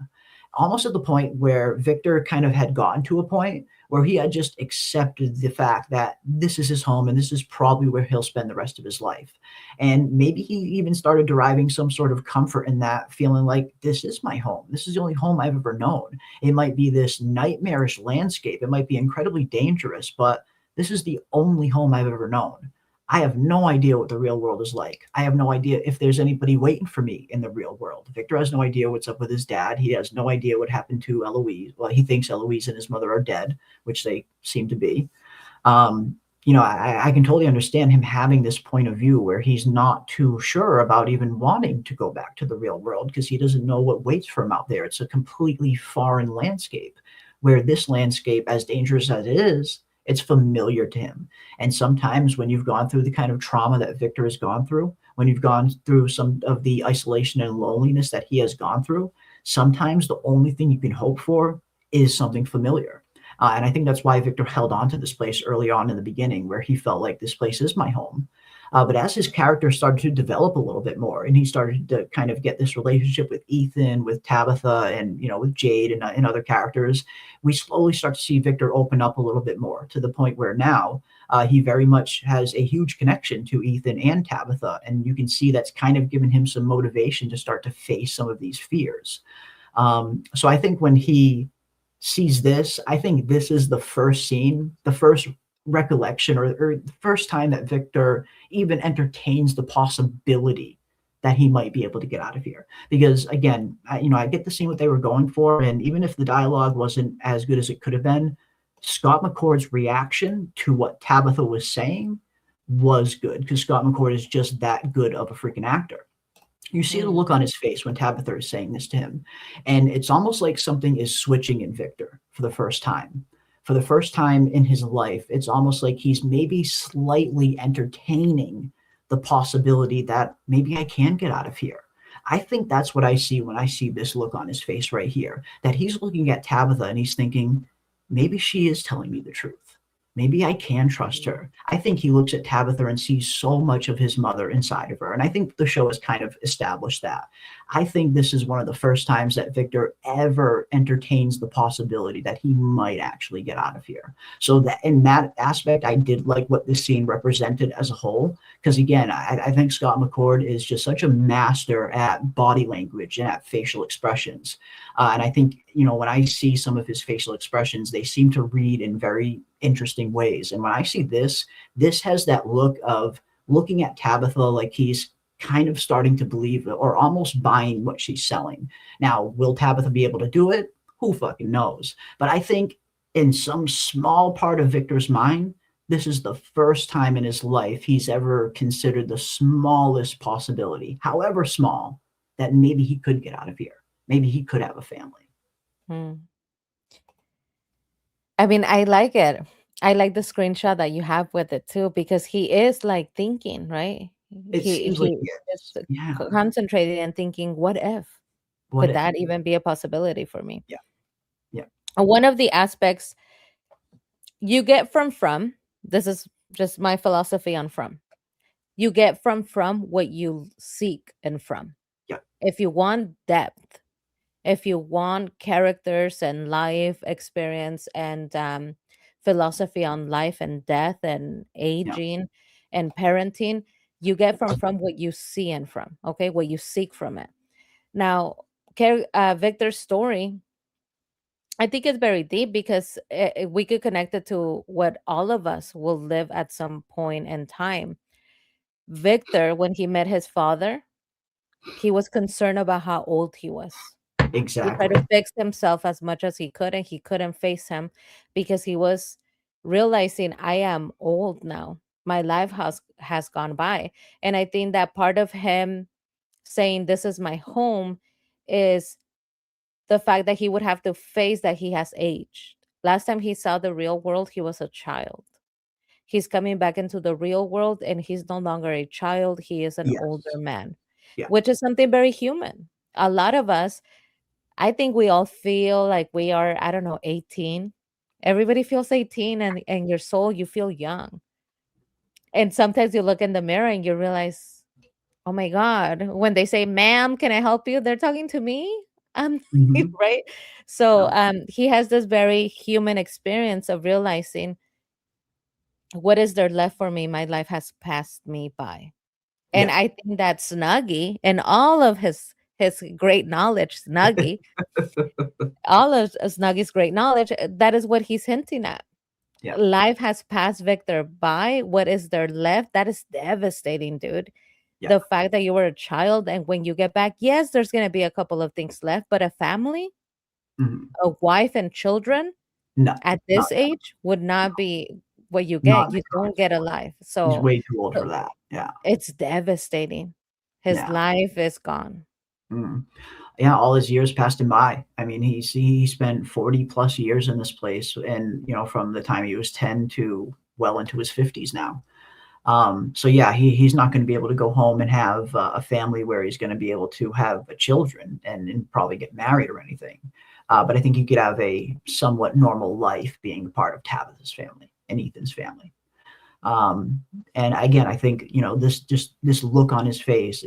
Almost at the point where Victor kind of had gotten to a point where he had just accepted the fact that this is his home and this is probably where he'll spend the rest of his life. And maybe he even started deriving some sort of comfort in that, feeling like, this is my home. This is the only home I've ever known. It might be this nightmarish landscape. It might be incredibly dangerous, but this is the only home I've ever known. I have no idea what the real world is like. I have no idea if there's anybody waiting for me in the real world. Victor has no idea what's up with his dad. He has no idea what happened to Eloise. Well, he thinks Eloise and his mother are dead, which they seem to be. I can totally understand him having this point of view where he's not too sure about even wanting to go back to the real world because he doesn't know what waits for him out there. It's a completely foreign landscape, where this landscape, as dangerous as it is, it's familiar to him. And sometimes when you've gone through the kind of trauma that Victor has gone through, when you've gone through some of the isolation and loneliness that he has gone through, sometimes the only thing you can hope for is something familiar. And I think that's why Victor held on to this place early on in the beginning, where he felt like this place is my home. But as his character started to develop a little bit more, and he started to kind of get this relationship with Ethan, with Tabitha, and with Jade and other characters, we slowly start to see Victor open up a little bit more, to the point where now he very much has a huge connection to Ethan and Tabitha, and you can see that's kind of given him some motivation to start to face some of these fears. So I think when he sees this, I think this is the first scene, the first recollection, or the first time that Victor even entertains the possibility that he might be able to get out of here. Because again, I get the scene what they were going for, and even if the dialogue wasn't as good as it could have been, Scott McCord's reaction to what Tabitha was saying was good, because Scott McCord is just that good of a freaking actor. You see the look on his face when Tabitha is saying this to him, and it's almost like something is switching in Victor for the first time. For the first time in his life, it's almost like he's maybe slightly entertaining the possibility that maybe I can get out of here. I think that's what I see when I see this look on his face right here, that he's looking at Tabitha and he's thinking, maybe she is telling me the truth. Maybe I can trust her. I think he looks at Tabitha and sees so much of his mother inside of her. And I think the show has kind of established that. I think this is one of the first times that Victor ever entertains the possibility that he might actually get out of here. So that in that aspect, I did like what this scene represented as a whole. Because again, I think Scott McCord is just such a master at body language and at facial expressions. And I think, when I see some of his facial expressions, they seem to read in very interesting ways. And when I see this has that look of looking at Tabitha like he's kind of starting to believe or almost buying what she's selling. Now, will Tabitha be able to do it? Who fucking knows? But I think in some small part of Victor's mind, this is the first time in his life he's ever considered the smallest possibility, however small, that maybe he could get out of here. Maybe he could have a family. I mean, I like it. I like the screenshot that you have with it too, because he is like thinking, right? It seems like he is. is Yeah. concentrating and thinking, what if? What Could if? that even be a possibility for me? Yeah. Yeah. One of the aspects you get from, this is just my philosophy on from. You get from what you seek and from. Yeah. If you want depth, if you want characters and life experience and philosophy on life and death and aging and parenting, you get from what you see and from, okay, what you seek from it. Now, Victor's story, I think it's very deep because we could connect it to what all of us will live at some point in time. Victor, when he met his father, he was concerned about how old he was. He tried Exactly. to fix himself as much as he could, and he couldn't face him because he was realizing, I am old now. My life has gone by. And I think that part of him saying this is my home is the fact that he would have to face that he has aged. Last time he saw the real world, he was a child. He's coming back into the real world and he's no longer a child, he is an older Yes. man, Yeah. which is something very human. A lot of us, I think we all feel like we are, I don't know, 18. Everybody feels 18 and your soul, you feel young. And sometimes you look in the mirror and you realize, oh my God, when they say, ma'am, can I help you? They're talking to me. Um, Mhm. right. So No. he has this very human experience of realizing what is there left for me? My life has passed me by. And Yeah. I think that Snuggie and all of his great knowledge, Snuggie, all of Snuggie's great knowledge, that is what he's hinting at. Yeah. Life has passed Victor by. What is there left? That is devastating, dude. Yeah. The fact that you were a child and when you get back, yes, there's going to be a couple of things left, but a family, Mhm. a wife, and children No, at not this age would not be what you not get. in You the don't cards get a for it. life. He's So way too old so for that. Yeah. it's devastating. His Yeah. life is gone. Mm. Yeah, all his years passed him by. I mean, he spent 40 plus years in this place, and from the time he was 10 to well into his 50s now. So yeah, he's not going to be able to go home and have a family where he's going to be able to have children and probably get married or anything. But I think he could have a somewhat normal life being a part of Tabitha's family and Ethan's family. And again, I think this look on his face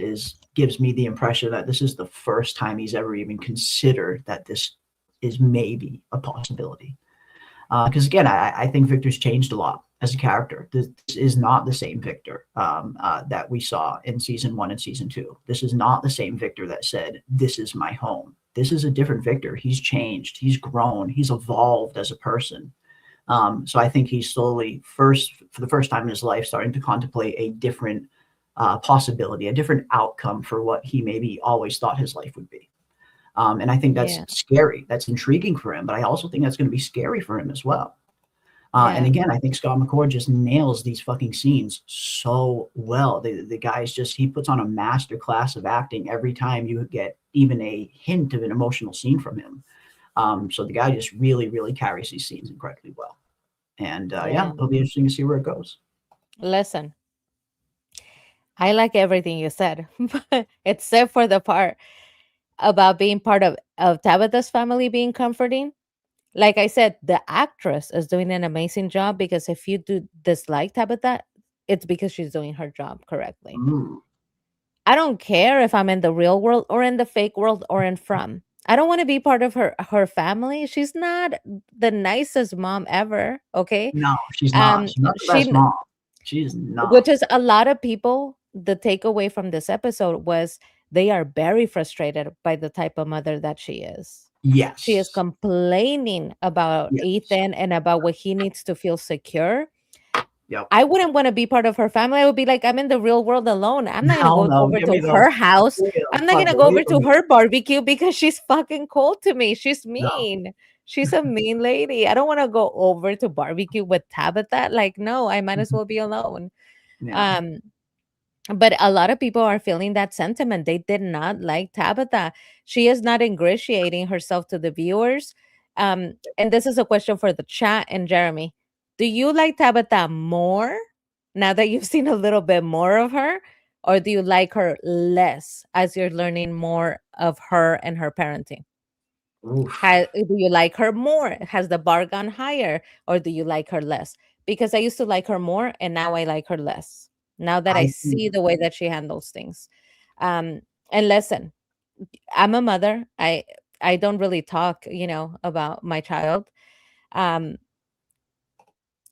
gives me the impression that this is the first time he's ever even considered that this is maybe a possibility. Because again, I think Victor's changed a lot as a character. This is not the same Victor that we saw in season 1 and season 2. This is not the same Victor that said, "This is my home." This is a different Victor. He's changed. He's grown. He's evolved as a person. So I think he's slowly, for the first time in his life, starting to contemplate a different possibility, a different outcome for what he maybe always thought his life would be. And I think that's Yeah. scary. That's intriguing for him, but I also think that's going to be scary for him as well. And Yeah. again, I think Scott McCord just nails these fucking scenes so well. The guy's he puts on a master class of acting every time you get even a hint of an emotional scene from him. So the guy just really, really carries these scenes incredibly well. And yeah, Yeah. it'll be interesting to see where it goes. Listen, I like everything you said, except for the part about being part of Tabitha's family being comforting. Like I said, the actress is doing an amazing job because if you do dislike Tabitha, it's because she's doing her job correctly. Mm, I don't care if I'm in the real world or in the fake world or in from. I don't want to be part of her family. She's not the nicest mom ever, okay? no, she's not. Um She's not the best she mom. She's not. which is a lot of people, the takeaway from this episode was they are very frustrated by the type of mother that she is. She is Yes. complaining about Yes. Ethan and about what he needs to feel secure. Yep. I wouldn't want to be part of her family. I would be like, I'm in the real world alone. I'm not No, gonna go no, over give me to those. her house. Give me those I'm not gonna fucking go over leave to me. her barbecue because she's fucking cold to me. She's No. mean. She's a mean lady. I don't want to go over to barbecue with Tabitha. Like, no, I might as well be alone. Yeah. But a lot of people are feeling that sentiment. They did not like Tabitha. She is not ingratiating herself to the viewers. And this is a question for the chat and Jeremy. Do you like Tabitha more now that you've seen a little bit more of her? Or do you like her less as you're learning more of her and her parenting? Oof. Do you like her more? Has the bar gone higher? Or do you like her less? Because I used to like her more and now I like her less. Now that I I think see the way that she handles things. And listen, I'm a mother. I don't really talk, about my child. Um,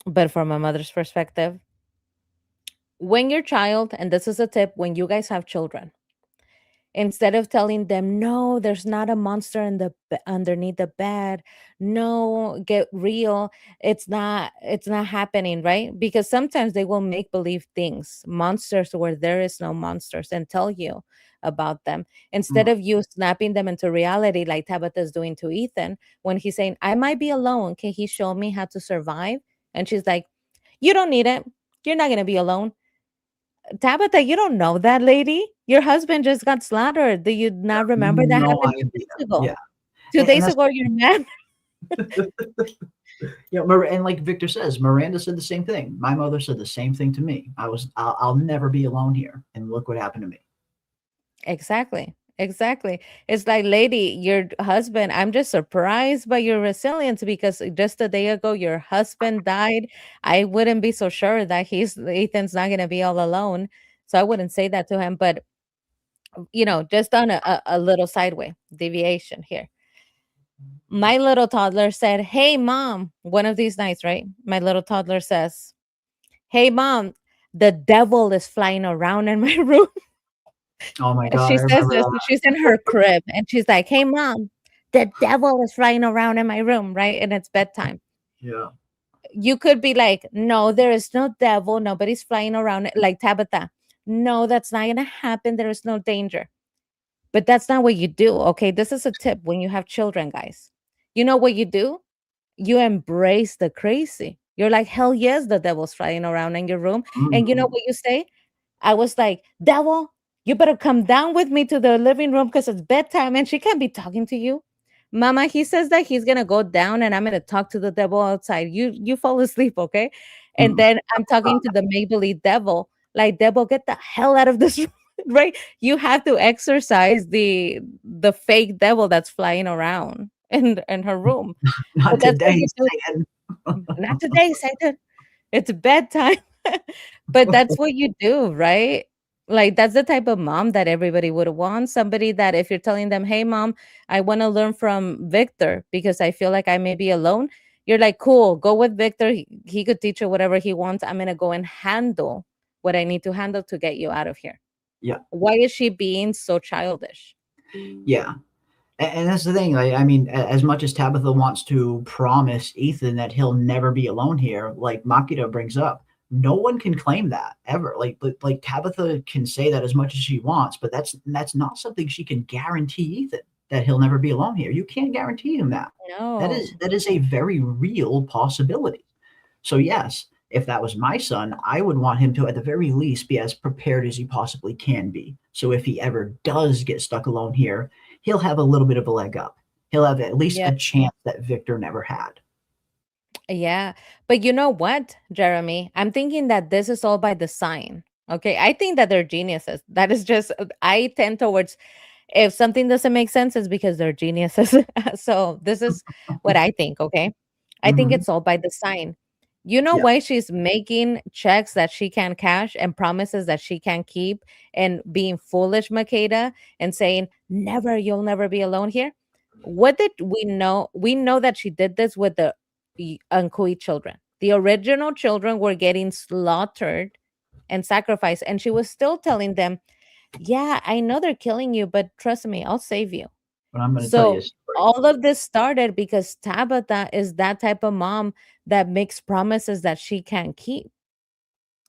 but from a mother's perspective, when your child, and this is a tip when you guys have children, instead of telling them, no, there's not a monster in the underneath the bed, no, get real, it's not happening, right? Because sometimes they will make believe things, monsters where there is no monsters, and tell you about them, instead Mm. of you snapping them into reality like Tabitha's doing to Ethan when he's saying, I might be alone, can he show me how to survive? And she's like, you don't need it, you're not going to be alone. Tabitha, you don't know that lady. Your husband just got slaughtered. Do you not remember that No happened 2 idea. days ago? Yeah. 2 And days that's, ago, your man. and like Victor says, Miranda said the same thing. My mother said the same thing to me. I'll never be alone here. And look what happened to me. Exactly. Exactly. It's like, lady, your husband, I'm just surprised by your resilience because just a day ago, your husband died. I wouldn't be so sure that Ethan's not going to be all alone. So I wouldn't say that to him. But, just on a little sideway deviation here. My little toddler said, hey, mom, one of these nights, right? My little toddler says, hey, mom, the devil is flying around in my room. Oh my And God, she I says remember this, that. she's in her crib and she's like, hey, mom, the devil is flying around in my room, right? And it's bedtime. Yeah. You could be like, no, there is no devil. Nobody's flying around like Tabitha. No, that's not going to happen. There is no danger. But that's not what you do. Okay. This is a tip when you have children, guys. You know what you do? You embrace the crazy. You're like, hell yes, the devil's flying around in your room. And you know Mhm. what you say? I was like, devil, you better come down with me to the living room because it's bedtime and she can't be talking to you. Mama, he says that he's gonna go down and I'm gonna talk to the devil outside. You fall asleep, okay? And Mhm. then I'm talking to the make-believe devil, like, devil, get the hell out of this room, right? You have to exercise the fake devil that's flying around in her room. Not But that's what today, you do. Satan. Not today, Satan. It's bedtime. But that's what you do, right? Like, that's the type of mom that everybody would want. Somebody that if you're telling them, hey, mom, I want to learn from Victor because I feel like I may be alone. You're like, cool, go with Victor. He could teach you whatever he wants. I'm going to go and handle what I need to handle to get you out of here. Yeah. Why is she being so childish? Yeah. And that's the thing. I mean, as much as Tabitha wants to promise Ethan that he'll never be alone here, like Makita brings up, no one can claim that ever. Like Tabitha can say that as much as she wants, but that's not something she can guarantee Ethan that he'll never be alone here. You can't guarantee him that. That No. is a very real possibility. So yes, if that was my son, I would want him to at the very least be as prepared as he possibly can be. So if he ever does get stuck alone here, he'll have a little bit of a leg up. He'll have at least Yeah. a chance that Victor never had. Yeah. But you know what, Jeremy? I'm thinking that this is all by design. Okay. I think that they're geniuses. That is just, I tend towards if something doesn't make sense, it's because they're geniuses. So this is what I think. Okay. I think Mhm. it's all by design. You know Yeah. why she's making checks that she can't cash and promises that she can't keep and being foolish, Makeda, and saying, never, you'll never be alone here? What did we know? We know that she did this with the Ankui children. The original children were getting slaughtered and sacrificed, and she was still telling them, yeah, I know they're killing you, but trust me, I'll save you. But I'm going to tell you a So story. all of this started because Tabitha is that type of mom that makes promises that she can't keep.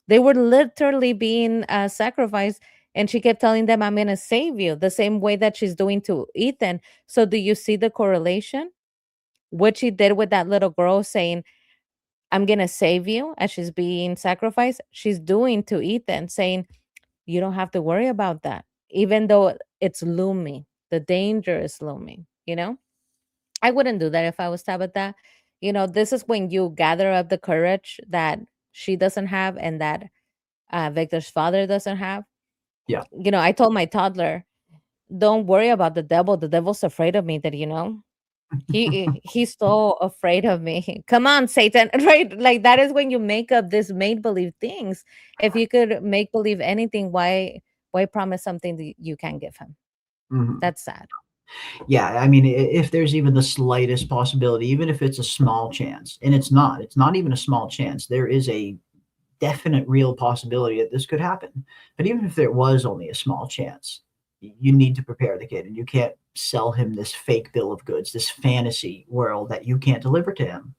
They were literally being sacrificed, and she kept telling them, I'm going to save you, the same way that she's doing to Ethan. So do you see the correlation? What she did with that little girl saying, I'm going to save you as she's being sacrificed, she's doing to Ethan, saying, you don't have to worry about that, even though it's looming. The danger is looming, you know? I wouldn't do that if I was Tabitha. This is when you gather up the courage that she doesn't have and that Victor's father doesn't have. Yeah. I told my toddler, don't worry about the devil. The devil's afraid of me, that you know. He's so afraid of me. Come on, Satan. Right? Like, that is when you make up this make believe things. If you could make believe anything, why promise something that you can't give him? Mhm. That's sad. Yeah, I mean, if there's even the slightest possibility, even if it's a small chance, and it's not even a small chance, there is a definite real possibility that this could happen. But even if there was only a small chance, you need to prepare the kid, and you can't sell him this fake bill of goods, this fantasy world that you can't deliver to him.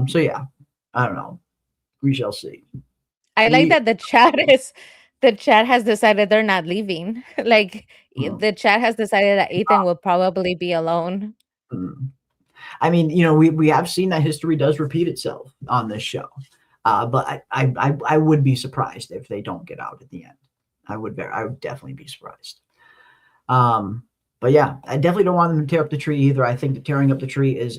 So yeah, I don't know. We shall see. I like that the chat has decided they're not leaving. Like the chat has decided that Ethan will probably be alone. I mean, we have seen that history does repeat itself on this show, but I would be surprised if they don't get out at the end. I would definitely be surprised. But yeah, I definitely don't want them to tear up the tree either. I think that tearing up the tree is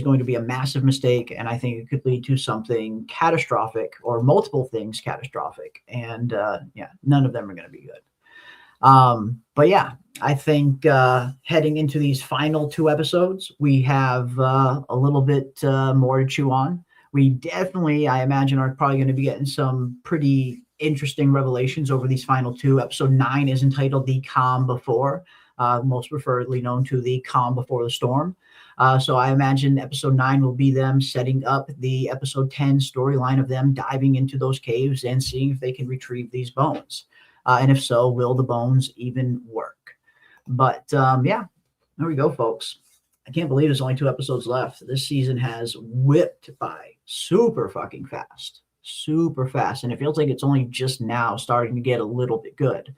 going to be a massive mistake, and I think it could lead to something catastrophic or multiple things catastrophic. And yeah, none of them are going to be good. But yeah, I think heading into these final 2 episodes, we have a little bit more to chew on. We definitely, I imagine, are probably going to be getting some pretty interesting revelations over these final 2. Episode 9 is entitled The Calm Before, most preferably known to The Calm Before the Storm. So I imagine episode 9 will be them setting up the episode 10 storyline of them diving into those caves and seeing if they can retrieve these bones. And if so, will the bones even work? But yeah, there we go, folks. I can't believe there's only 2 episodes left. This season has whipped by super fucking fast. Super fast. And it feels like it's only just now starting to get a little bit good.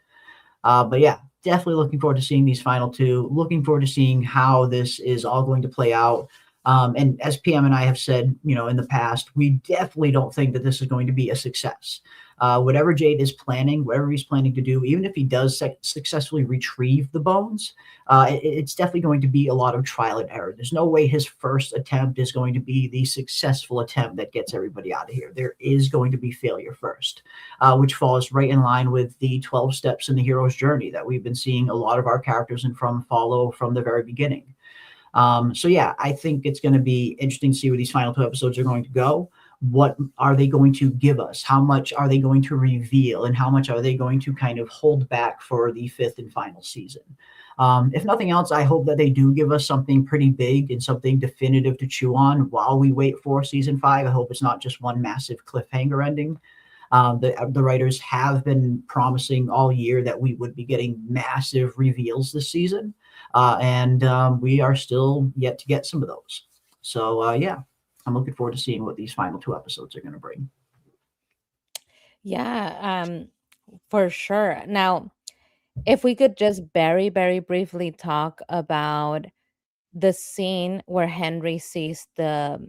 But yeah, definitely looking forward to seeing these final 2. Looking forward to seeing how this is all going to play out. And as PM and I have said, in the past, we definitely don't think that this is going to be a success. Whatever Jade is planning, whatever he's planning to do, even if he does successfully retrieve the bones, it's definitely going to be a lot of trial and error. There's no way his first attempt is going to be the successful attempt that gets everybody out of here. There is going to be failure first, which falls right in line with the 12 steps in the hero's journey that we've been seeing a lot of our characters and follow from the very beginning. So yeah, I think it's going to be interesting to see where these final 2 episodes are going to go. What are they going to give us? How much are they going to reveal? And how much are they going to kind of hold back for the 5th and final season? If nothing else, I hope that they do give us something pretty big and something definitive to chew on while we wait for season 5. I hope it's not just one massive cliffhanger ending. The writers have been promising all year that we would be getting massive reveals this season. And we are still yet to get some of those. So yeah, I'm looking forward to seeing what these final 2 episodes are going to bring. Yeah, for sure. Now, if we could just very, very briefly talk about the scene where Henry sees the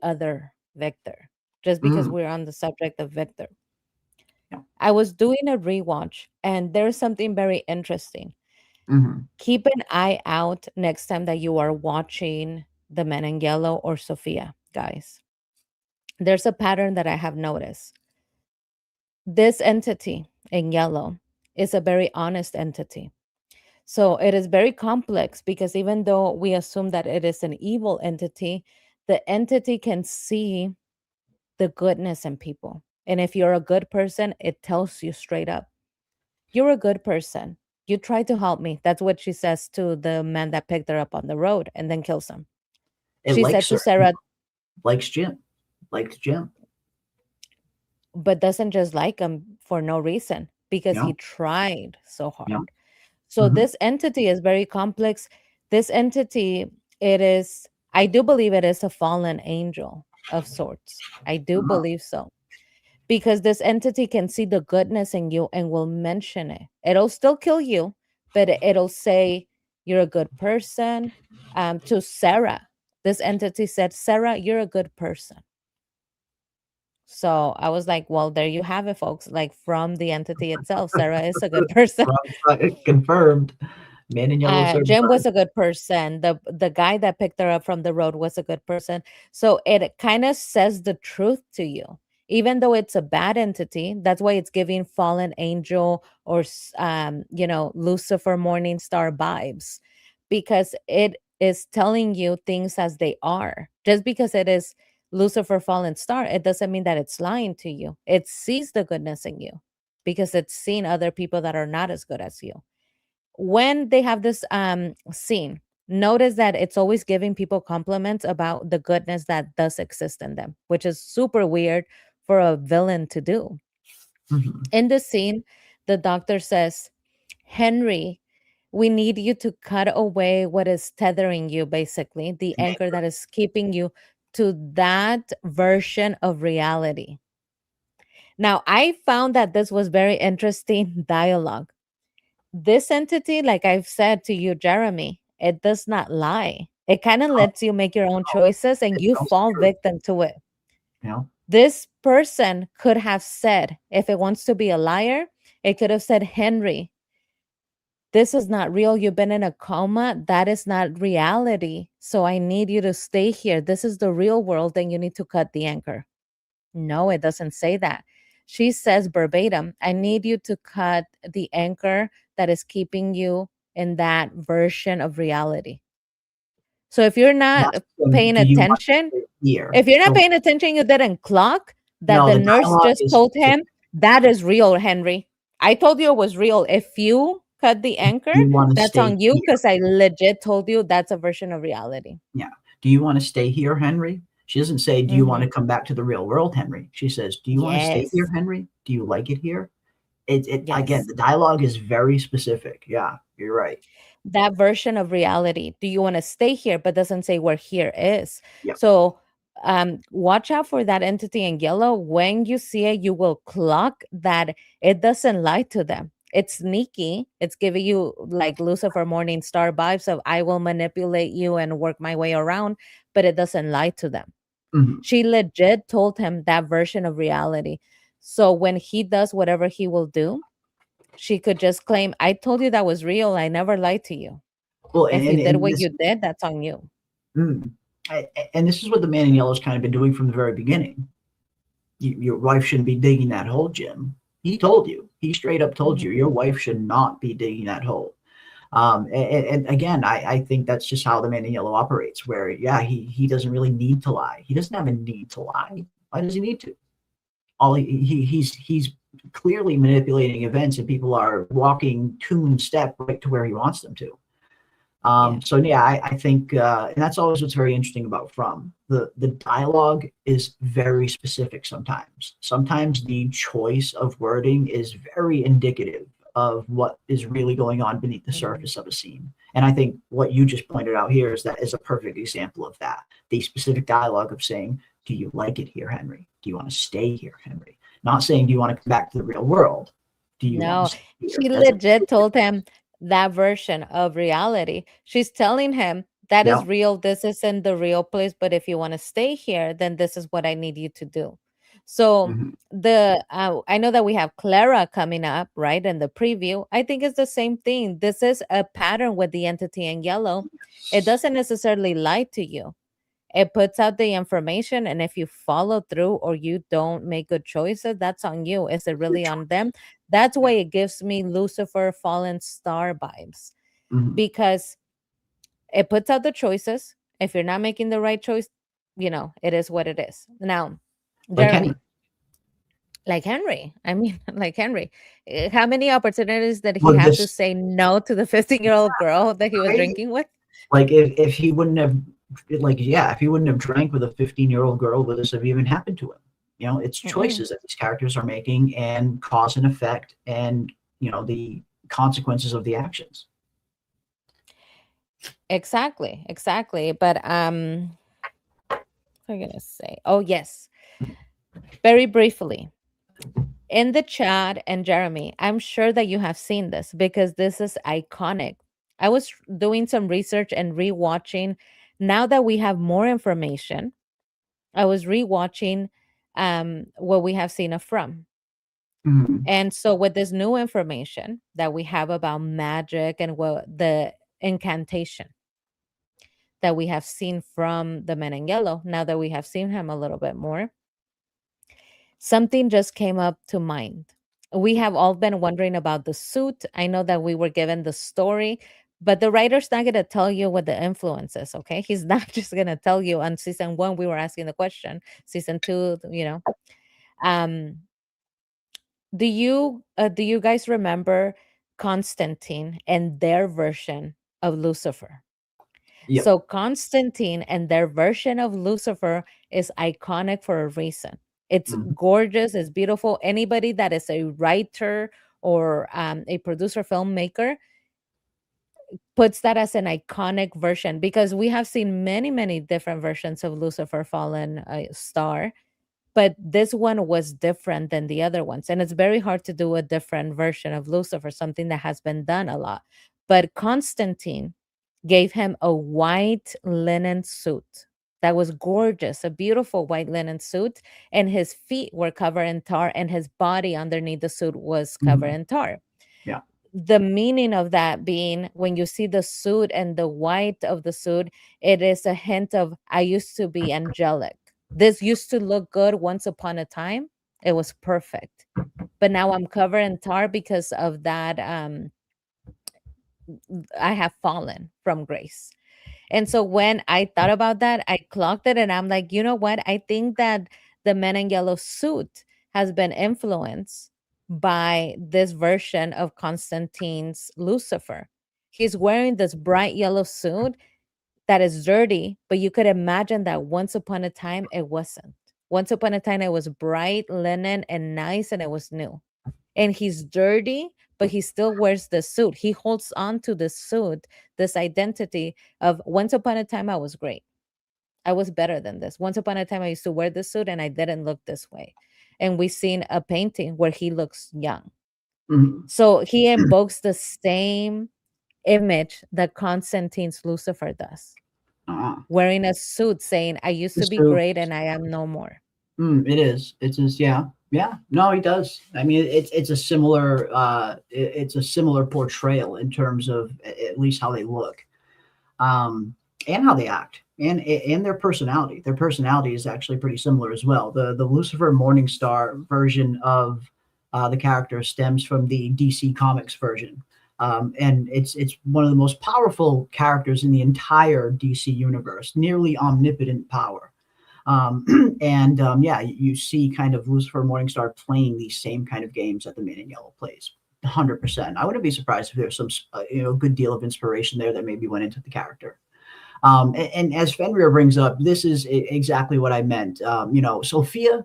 other Victor, just because we're on the subject of Victor. Yeah. I was doing a rewatch, and there's something very interesting. Keep an eye out next time that you are watching The Men in Yellow or Sophia, guys. There's a pattern that I have noticed. This entity in yellow is a very honest entity. So it is very complex because even though we assume that it is an evil entity, the entity can see the goodness in people. And if you're a good person, it tells you straight up, you're a good person. You tried to help me. That's what she says to the man that picked her up on the road and then kills him. She said to Sarah, likes Jim. But doesn't just like him for no reason because he tried so hard. Yeah. So this entity is very complex. This entity, I do believe it is a fallen angel of sorts. I do believe so. Because this entity can see the goodness in you and will mention it. It'll still kill you, but it'll say you're a good person. To Sarah, this entity said, Sarah, you're a good person. So I was like, well, there you have it, folks. Like from the entity itself, Sarah is a good person. Confirmed. Man in Yellow. Jim was a good person. The guy that picked her up from the road was a good person. So it kind of says the truth to you. Even though it's a bad entity, that's why it's giving fallen angel or Lucifer Morningstar vibes, because it is telling you things as they are. Just because it is Lucifer fallen star, it doesn't mean that it's lying to you. It sees the goodness in you because it's seen other people that are not as good as you. When they have this scene, notice that it's always giving people compliments about the goodness that does exist in them, which is super weird for a villain to do. Mhm. In the scene, the doctor says, Henry, we need you to cut away what is tethering you, basically, the anchor that is keeping you to that version of reality. Now, I found that this was very interesting dialogue. This entity, like I've said to you, Jeremy, it does not lie. It kind of lets you make your own choices and It you tells fall the truth, victim to it. you know? This person could have said, if it wants to be a liar, it could have said, Henry, this is not real. You've been in a coma. That is not reality. So I need you to stay here. This is the real world, and you need to cut the anchor. No, it doesn't say that. She says verbatim, I need you to cut the anchor that is keeping you in that version of reality. So if you're not Not saying, paying do you want attention, to stay here? if you're not So, paying attention, you didn't clock that no, the the nurse dialogue just is told him that is real, Henry. I told you it was real. If you cut the anchor, do you want to that's stay on you here? because I legit told you that's a version of reality. Yeah. Do you want to stay here, Henry? She doesn't say, do you want Mhm. to come back to the real world, Henry? She says, do you want to stay here, Yes. Henry? Do you like it here? It again, Yes. the dialogue is very specific. Yeah, you're right. That version of reality. Do you want to stay here? But doesn't say where here is. Yep. So watch out for that entity in yellow. When you see it, you will clock that it doesn't lie to them. It's sneaky. It's giving you like Lucifer Morning Star vibes of I will manipulate you and work my way around, but it doesn't lie to them. Mhm. She legit told him that version of reality. So when he does whatever he will do, she could just claim, I told you that was real. I never lied to you. Well, If you did what you did, that's on you. mm, and this is what the man in yellow's kind of been doing from the very beginning. Your wife shouldn't be digging that hole, Jim. He told you. He straight up told you your wife should not be digging that hole. And again, I think that's just how the man in yellow operates. Where yeah, he doesn't really need to lie. He doesn't have a need to lie. Why does he need to? He's clearly manipulating events, and people are walking tune step right to where he wants them to. So yeah, I think, and that's always what's very interesting about From. The dialogue is very specific sometimes. Sometimes the choice of wording is very indicative of what is really going on beneath the surface of a scene. And I think what you just pointed out here is a perfect example of that. The specific dialogue of saying, do you like it here, Henry? Do you want to stay here, Henry? Not saying, do you want to come back to the real world? Do you No, want to stay here? she That's a legit told him that version of reality. She's telling him that Yeah. is real. This isn't the real place, but if you want to stay here, then this is what I need you to do. So Mhm. I know that we have Clara coming up, right? In the preview. I think it's the same thing. This is a pattern with the entity in yellow. It doesn't necessarily lie to you. It puts out the information, and if you follow through or you don't make good choices, that's on you. Is it really on them? That's why it gives me Lucifer Fallen Star vibes, Mhm. because it puts out the choices. If you're not making the right choice, it is what it is. Now, Like Jeremy, Henry. like Henry. I mean, like Henry. How many opportunities did he Well, have to this say no to the 15-year-old girl that he was crazy. drinking with? Like if he wouldn't have, like yeah, if he wouldn't have drank with a 15-year-old girl, would this have even happened to him? It's choices that these characters are making, and cause and effect, and the consequences of the actions. Exactly. But what am I gonna say? Oh yes. Very briefly. In the chat, and Jeremy, I'm sure that you have seen this because this is iconic. I was doing some research and rewatching. Now that we have more information, I was rewatching what we have seen of From. Mhm. And so with this new information that we have about magic and what the incantation that we have seen from the Man in Yellow, now that we have seen him a little bit more, something just came up to mind. We have all been wondering about the suit. I know that we were given the story, but the writer's not going to tell you what the influence is, okay? He's not just going to tell you. On season 1, we were asking the question. Season 2, Um, do you guys remember Constantine and their version of Lucifer? Yep. So Constantine and their version of Lucifer is iconic for a reason. It's gorgeous, it's beautiful. Anybody that is a writer or a producer filmmaker puts that as an iconic version, because we have seen many, many different versions of Lucifer Fallen Star, but this one was different than the other ones. And it's very hard to do a different version of Lucifer, something that has been done a lot. But Constantine gave him a white linen suit that was gorgeous, a beautiful white linen suit, and his feet were covered in tar, and his body underneath the suit was covered in tar. Yeah. The meaning of that being, when you see the suit and the white of the suit, it is a hint of, I used to be angelic. This used to look good once upon a time. It was perfect. But now I'm covered in tar because of that. I have fallen from grace. And so when I thought about that, I clocked it and I'm like, you know what? I think that the Men in Yellow suit has been influenced by this version of Constantine's Lucifer. He's wearing this bright yellow suit that is dirty, but you could imagine that once upon a time it wasn't. Once upon a time it was bright linen and nice and it was new. And he's dirty, but he still wears the suit. He holds on to the suit, this identity of, once upon a time I was great. I was better than this. Once upon a time I used to wear this suit and I didn't look this way. And we've seen a painting where he looks young. So he invokes the same image that Constantine's Lucifer does. Wearing a suit saying, I used to be great and I am no more. It is. It's just, yeah. No, he does. I mean, it's a similar portrayal in terms of at least how they look, and how they act, and their personality. Their personality is actually pretty similar as well. The Lucifer Morningstar version of the character stems from the DC Comics version. And it's one of the most powerful characters in the entire DC universe, nearly omnipotent power. You see kind of Lucifer Morningstar playing these same kind of games that the Man in Yellow plays. 100%. I wouldn't be surprised if there's some, good deal of inspiration there that maybe went into the character. And as Fenrir brings up, this is exactly what I meant. Sophia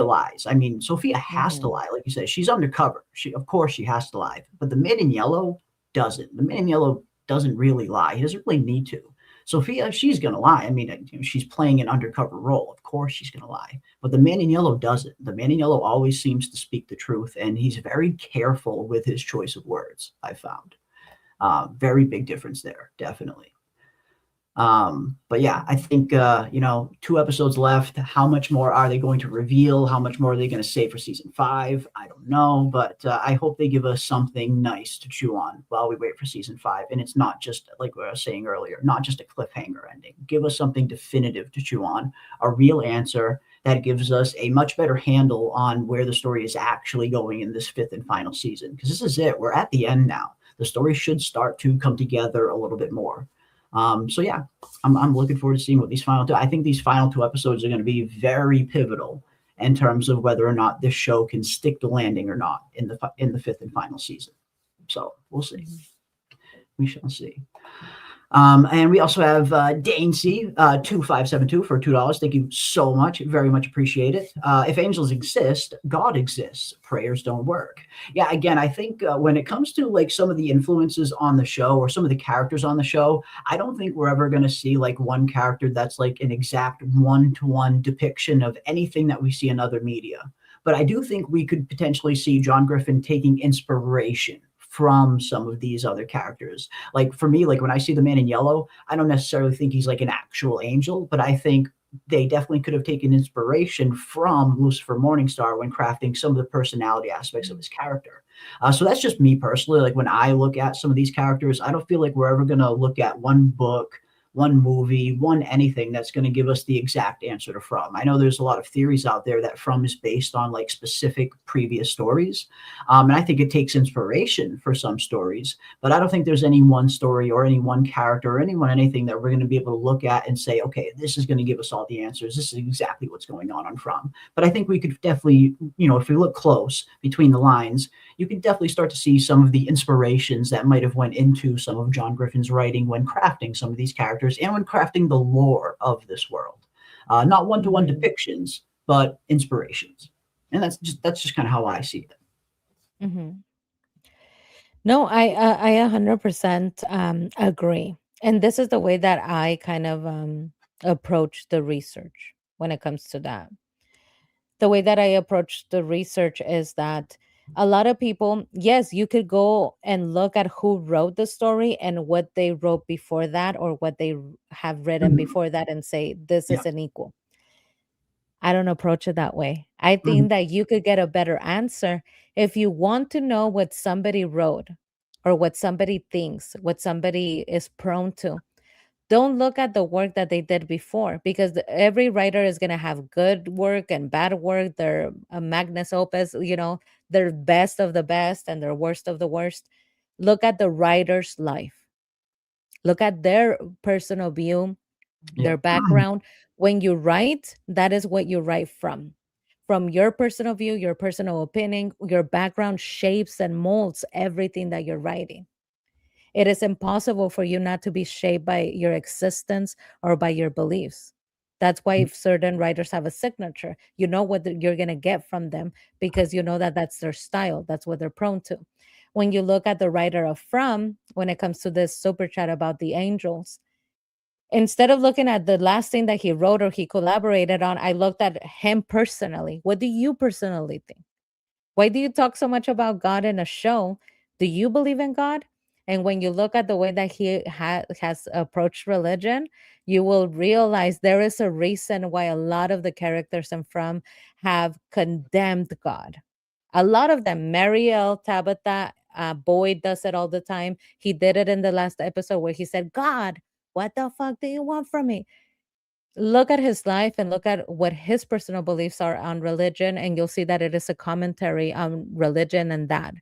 lies. I mean, Sophia has to lie. Like you said, she's undercover. Of course she has to lie, but the Man in Yellow doesn't. The Man in Yellow doesn't really lie. He doesn't really need to. Sophia, she's going to lie. I mean, she's playing an undercover role. Of course she's going to lie. But the Man in Yellow doesn't. The Man in Yellow always seems to speak the truth, and he's very careful with his choice of words, I found. Very big difference there, definitely. But yeah, I think, 2 episodes left. How much more are they going to reveal? How much more are they going to save for season 5? I don't know, but I hope they give us something nice to chew on while we wait for season 5. And it's not just, like what I was saying earlier, not just a cliffhanger ending. Give us something definitive to chew on, a real answer that gives us a much better handle on where the story is actually going in this 5th and final season. Because this is it. We're at the end now. The story should start to come together a little bit more. I'm looking forward to seeing what these final 2. I think these final 2 episodes are going to be very pivotal in terms of whether or not this show can stick the landing or not in the 5th and final season. So we'll see. We shall see. And we also have Dane C 2572 for $2. Thank you so much. Very much appreciate it. If angels exist, God exists. Prayers don't work. Yeah, again, I think when it comes to like some of the influences on the show or some of the characters on the show, I don't think we're ever going to see like one character that's like an exact one-to-one depiction of anything that we see in other media. But I do think we could potentially see John Griffin taking inspiration from some of these other characters. Like for me, like when I see the Man in Yellow, I don't necessarily think he's like an actual angel, but I think they definitely could have taken inspiration from Lucifer Morningstar when crafting some of the personality aspects of his character. So that's just me personally. Like when I look at some of these characters, I don't feel like we're ever going to look at one book, one movie, one anything that's going to give us the exact answer to From. I know there's a lot of theories out there that From is based on like specific previous stories. And I think it takes inspiration for some stories, but I don't think there's any one story or any one character or anything that we're going to be able to look at and say, okay, this is going to give us all the answers. This is exactly what's going on From. But I think we could definitely, if we look close between the lines, you can definitely start to see some of the inspirations that might have went into some of John Griffin's writing when crafting some of these characters and when crafting the lore of this world. Not one-to-one depictions, but inspirations. And that's just kind of how I see it. Hmm. No, I 100% agree. And this is the way that I kind of approach the research when it comes to that. The way that I approach the research is that a lot of people, yes, you could go and look at who wrote the story and what they wrote before that or what they have written Mhm. before that and say, this Yeah. is an equal. I don't approach it that way. I Mhm. think that you could get a better answer if you want to know what somebody wrote or what somebody thinks, what somebody is prone to. Don't look at the work that they did before because every writer is going to have good work and bad work. Their magnus opus, their best of the best and their worst of the worst. Look at the writer's life. Look at their personal view, Yeah. their background. When you write, that is what you write from. From your personal view, your personal opinion, your background shapes and molds everything that you're writing. It is impossible for you not to be shaped by your existence or by your beliefs. That's why if certain writers have a signature, you know what you're going to get from them because you know that that's their style. That's what they're prone to. When you look at the writer of From, when it comes to this super chat about the angels, instead of looking at the last thing that he wrote or he collaborated on, I looked at him personally. What do you personally think? Why do you talk so much about God in a show? Do you believe in God? And when you look at the way that he has approached religion, you will realize there is a reason why a lot of the characters in From have condemned God. A lot of them, Mariel, Tabitha, Boyd does it all the time. He did it in the last episode where he said, God, what the fuck do you want from me? Look at his life and look at what his personal beliefs are on religion, and you'll see that it is a commentary on religion and that.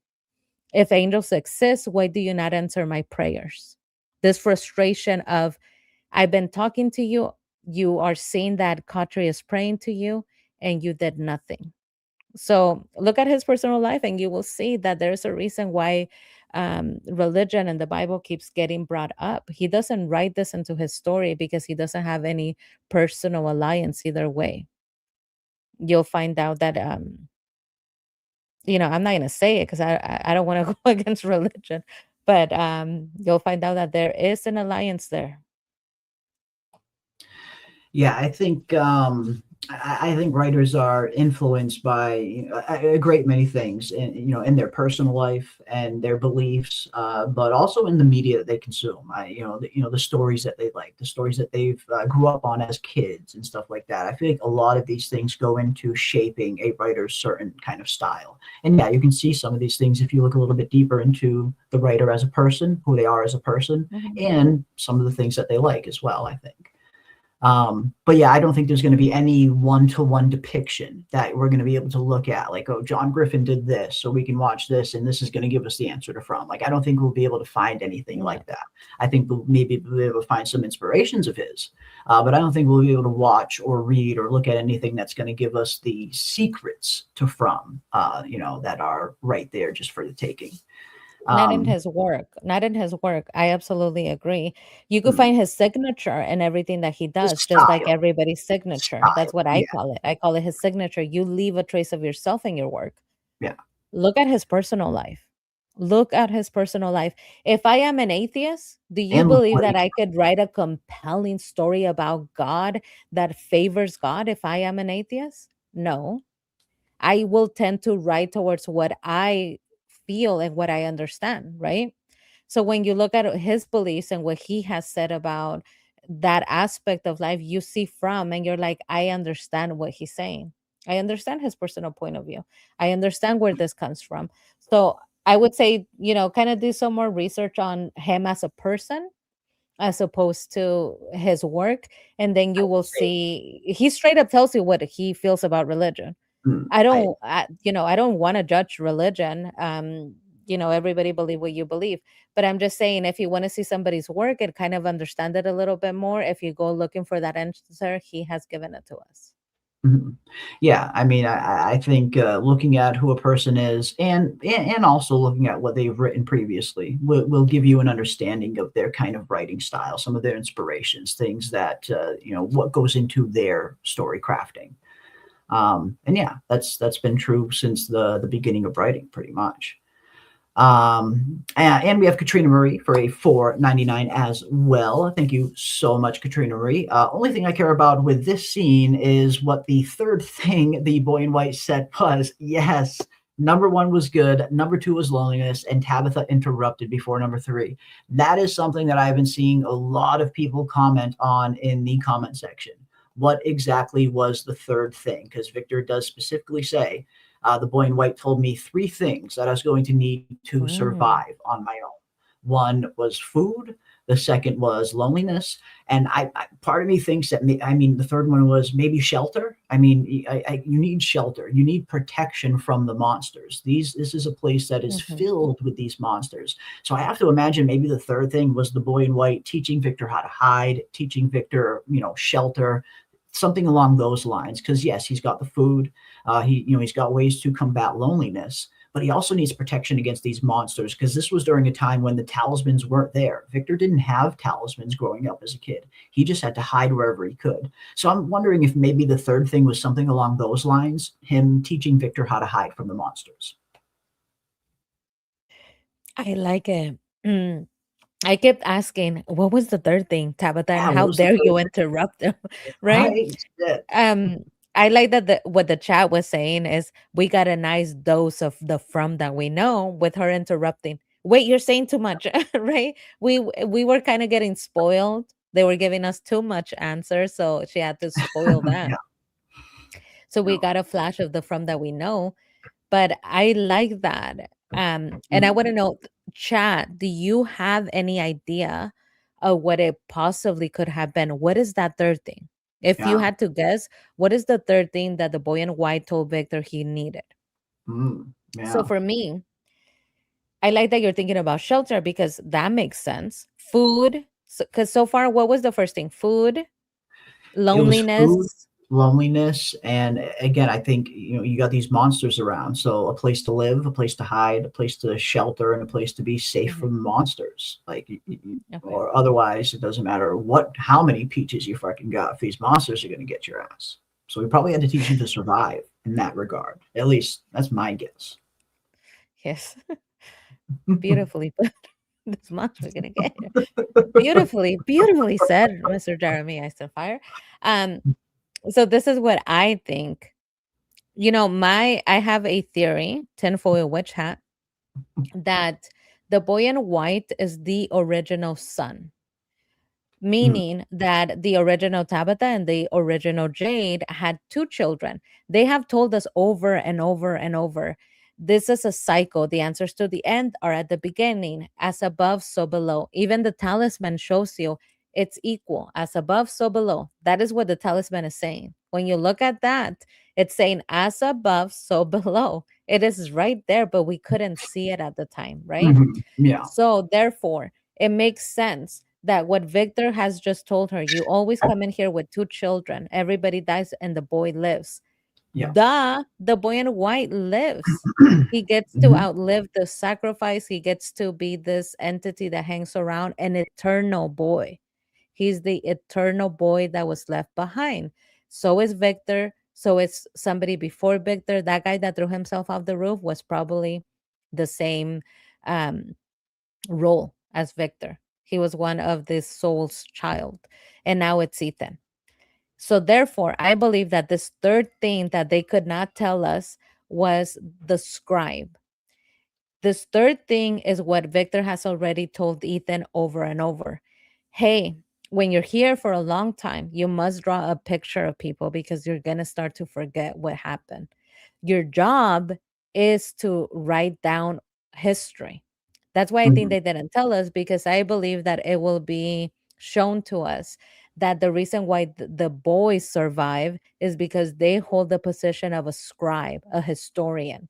If angels exist, why do you not answer my prayers? This frustration of, I've been talking to you, you are seeing that Katri is praying to you, and you did nothing. So look at his personal life, and you will see that there's a reason why religion and the Bible keeps getting brought up. He doesn't write this into his story because he doesn't have any personal alliance either way. You'll find out that I'm not gonna say it because I don't want to go against religion, but you'll find out that there is an alliance there. Yeah, I think writers are influenced by a great many things, in their personal life and their beliefs, but also in the media that they consume. The stories that they like, the stories that they've grew up on as kids and stuff like that. I feel like a lot of these things go into shaping a writer's certain kind of style. And yeah, you can see some of these things if you look a little bit deeper into the writer as a person, who they are as a person, and some of the things that they like as well, I think. But yeah, I don't think there's going to be any one-to-one depiction that we're going to be able to look at, like, oh, John Griffin did this, so we can watch this, and this is going to give us the answer to From. Like, I don't think we'll be able to find anything like that. I think we'll maybe be able to find some inspirations of his, but I don't think we'll be able to watch or read or look at anything that's going to give us the secrets to From, that are right there just for the taking. Not in his work. Not in his work. I absolutely agree. You could find his signature in everything that he does, just like style. everybody's signature. That's what I Yeah. call it. I call it his signature. You leave a trace of yourself in your work. Yeah. Look at his personal life. Look at his personal life. If I am an atheist, do you And believe like, that I could write a compelling story about God that favors God if I am an atheist? No. I will tend to write towards what I feel and what I understand, right? So when you look at his beliefs and what he has said about that aspect of life, you see From, and you're like, I understand what he's saying. I understand his personal point of view. I understand where this comes from. So I would say, kind of do some more research on him as a person as opposed to his work. And then you will see he straight up tells you what he feels about religion. I don't, I don't want to judge religion. Everybody believe what you believe, but I'm just saying, if you want to see somebody's work and kind of understand it a little bit more, if you go looking for that answer, he has given it to us. Yeah, I mean, I think looking at who a person is and also looking at what they've written previously will give you an understanding of their kind of writing style, some of their inspirations, things that, what goes into their story crafting. And yeah, that's been true since the beginning of writing, pretty much. And we have Katrina Marie for a $4.99 as well. Thank you so much, Katrina Marie. Only thing I care about with this scene is what the third thing the boy in white said was. Yes, number 1 was good, number 2 was loneliness, and Tabitha interrupted before number 3. That is something that I've been seeing a lot of people comment on in the comment section. What exactly was the third thing? Because Victor does specifically say, the boy in white told me 3 things that I was going to need to survive on my own. 1 was food. The second was loneliness. And part of me thinks that, the third one was maybe shelter. You need shelter. You need protection from the monsters. This is a place that is filled with these monsters. So I have to imagine maybe the third thing was the boy in white teaching Victor how to hide, teaching Victor, shelter, something along those lines. Because yes, he's got the food. He's got ways to combat loneliness, but he also needs protection against these monsters, because this was during a time when the talismans weren't there. Victor didn't have talismans growing up as a kid. He just had to hide wherever he could. So I'm wondering if maybe the third thing was something along those lines, him teaching Victor how to hide from the monsters. I like it. I kept asking, what was the third thing, Tabitha? And Yeah, how dare you interrupt them? Right? I like that what the chat was saying is we got a nice dose of the from that we know with her interrupting. Wait, you're saying too much, right? We were kind of getting spoiled. They were giving us too much answers, so she had to spoil that. Yeah. So we got a flash of the from that we know, but I like that. And I want to know, chat, do you have any idea of what it possibly could have been? What is that third thing? If you had to guess, what is the third thing that the boy in white told Victor he needed? So for me, I like that you're thinking about shelter, because that makes sense. Food, because so far, what was the first thing? Food, loneliness. Loneliness, and again, I think you got these monsters around, so a place to live, a place to hide, a place to shelter, and a place to be safe from monsters. Or otherwise, it doesn't matter how many peaches you fucking got. If these monsters are going to get your ass, so we probably had to teach him to survive in that regard. At least that's my guess. Yes, beautifully put. This month we're gonna get it. Beautifully said, Mr. Jeremy Eisenfire. So this is what I think. I have a theory, tinfoil witch hat, that the boy in white is the original son, meaning that the original Tabitha and the original Jade had 2 children. They have told us over and over and over, this is a cycle. The answers to the end are at the beginning. As above, so below. Even the talisman shows you it's equal. As above, so below. That is what the talisman is saying. When you look at that, it's saying as above, so below. It is right there, but we couldn't see it at the time, right? Yeah. So therefore, it makes sense that what Victor has just told her, you always come in here with 2 children. Everybody dies and the boy lives. Yeah. The boy in white lives. He gets to outlive the sacrifice. He gets to be this entity that hangs around, an eternal boy. He's the eternal boy that was left behind. So is Victor. So is somebody before Victor. That guy that threw himself off the roof was probably the same role as Victor. He was one of this soul's child. And now it's Ethan. So therefore, I believe that this third thing that they could not tell us was the scribe. This third thing is what Victor has already told Ethan over and over. Hey, when you're here for a long time, you must draw a picture of people, because you're going to start to forget what happened. Your job is to write down history. That's why I think they didn't tell us, because I believe that it will be shown to us that the reason why the boys survive is because they hold the position of a scribe, a historian.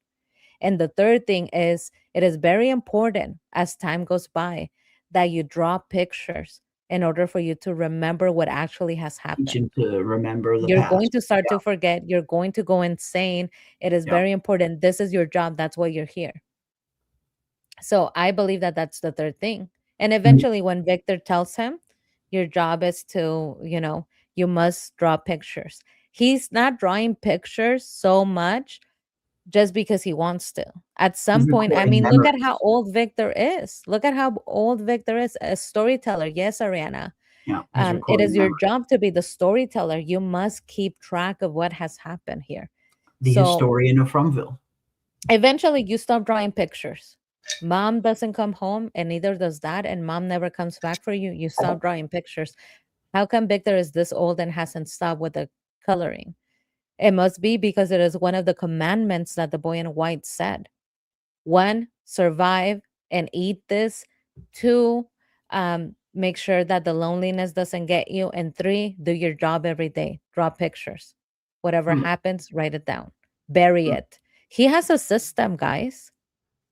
And the third thing is, it is very important as time goes by that you draw pictures in order for you to remember what actually has happened. Teach him to remember the You're past. going to start to forget. You're going to go insane. It is very important. This is your job. That's why you're here. So I believe that that's the third thing. And eventually when Victor tells him, your job is to, you must draw pictures. He's not drawing pictures so much just because he wants to. At some He's point, I recording mean, look at how memories. old Victor is. Look at how old Victor is, a storyteller. Yes, Ariana. Yeah, he's It recording is your memories. job to be the storyteller. You must keep track of what has happened here. The So historian of Fromville. eventually you stop drawing pictures. Mom doesn't come home and neither does dad, and mom never comes back for you. You stop drawing pictures. How come Victor is this old and hasn't stopped with the coloring? It must be because it is one of the commandments that the boy in white said. One, survive and eat this. Two, make sure that the loneliness doesn't get you. And three, do your job every day. Draw pictures. Whatever Hmm. happens, write it down. Bury it. He has a system, guys.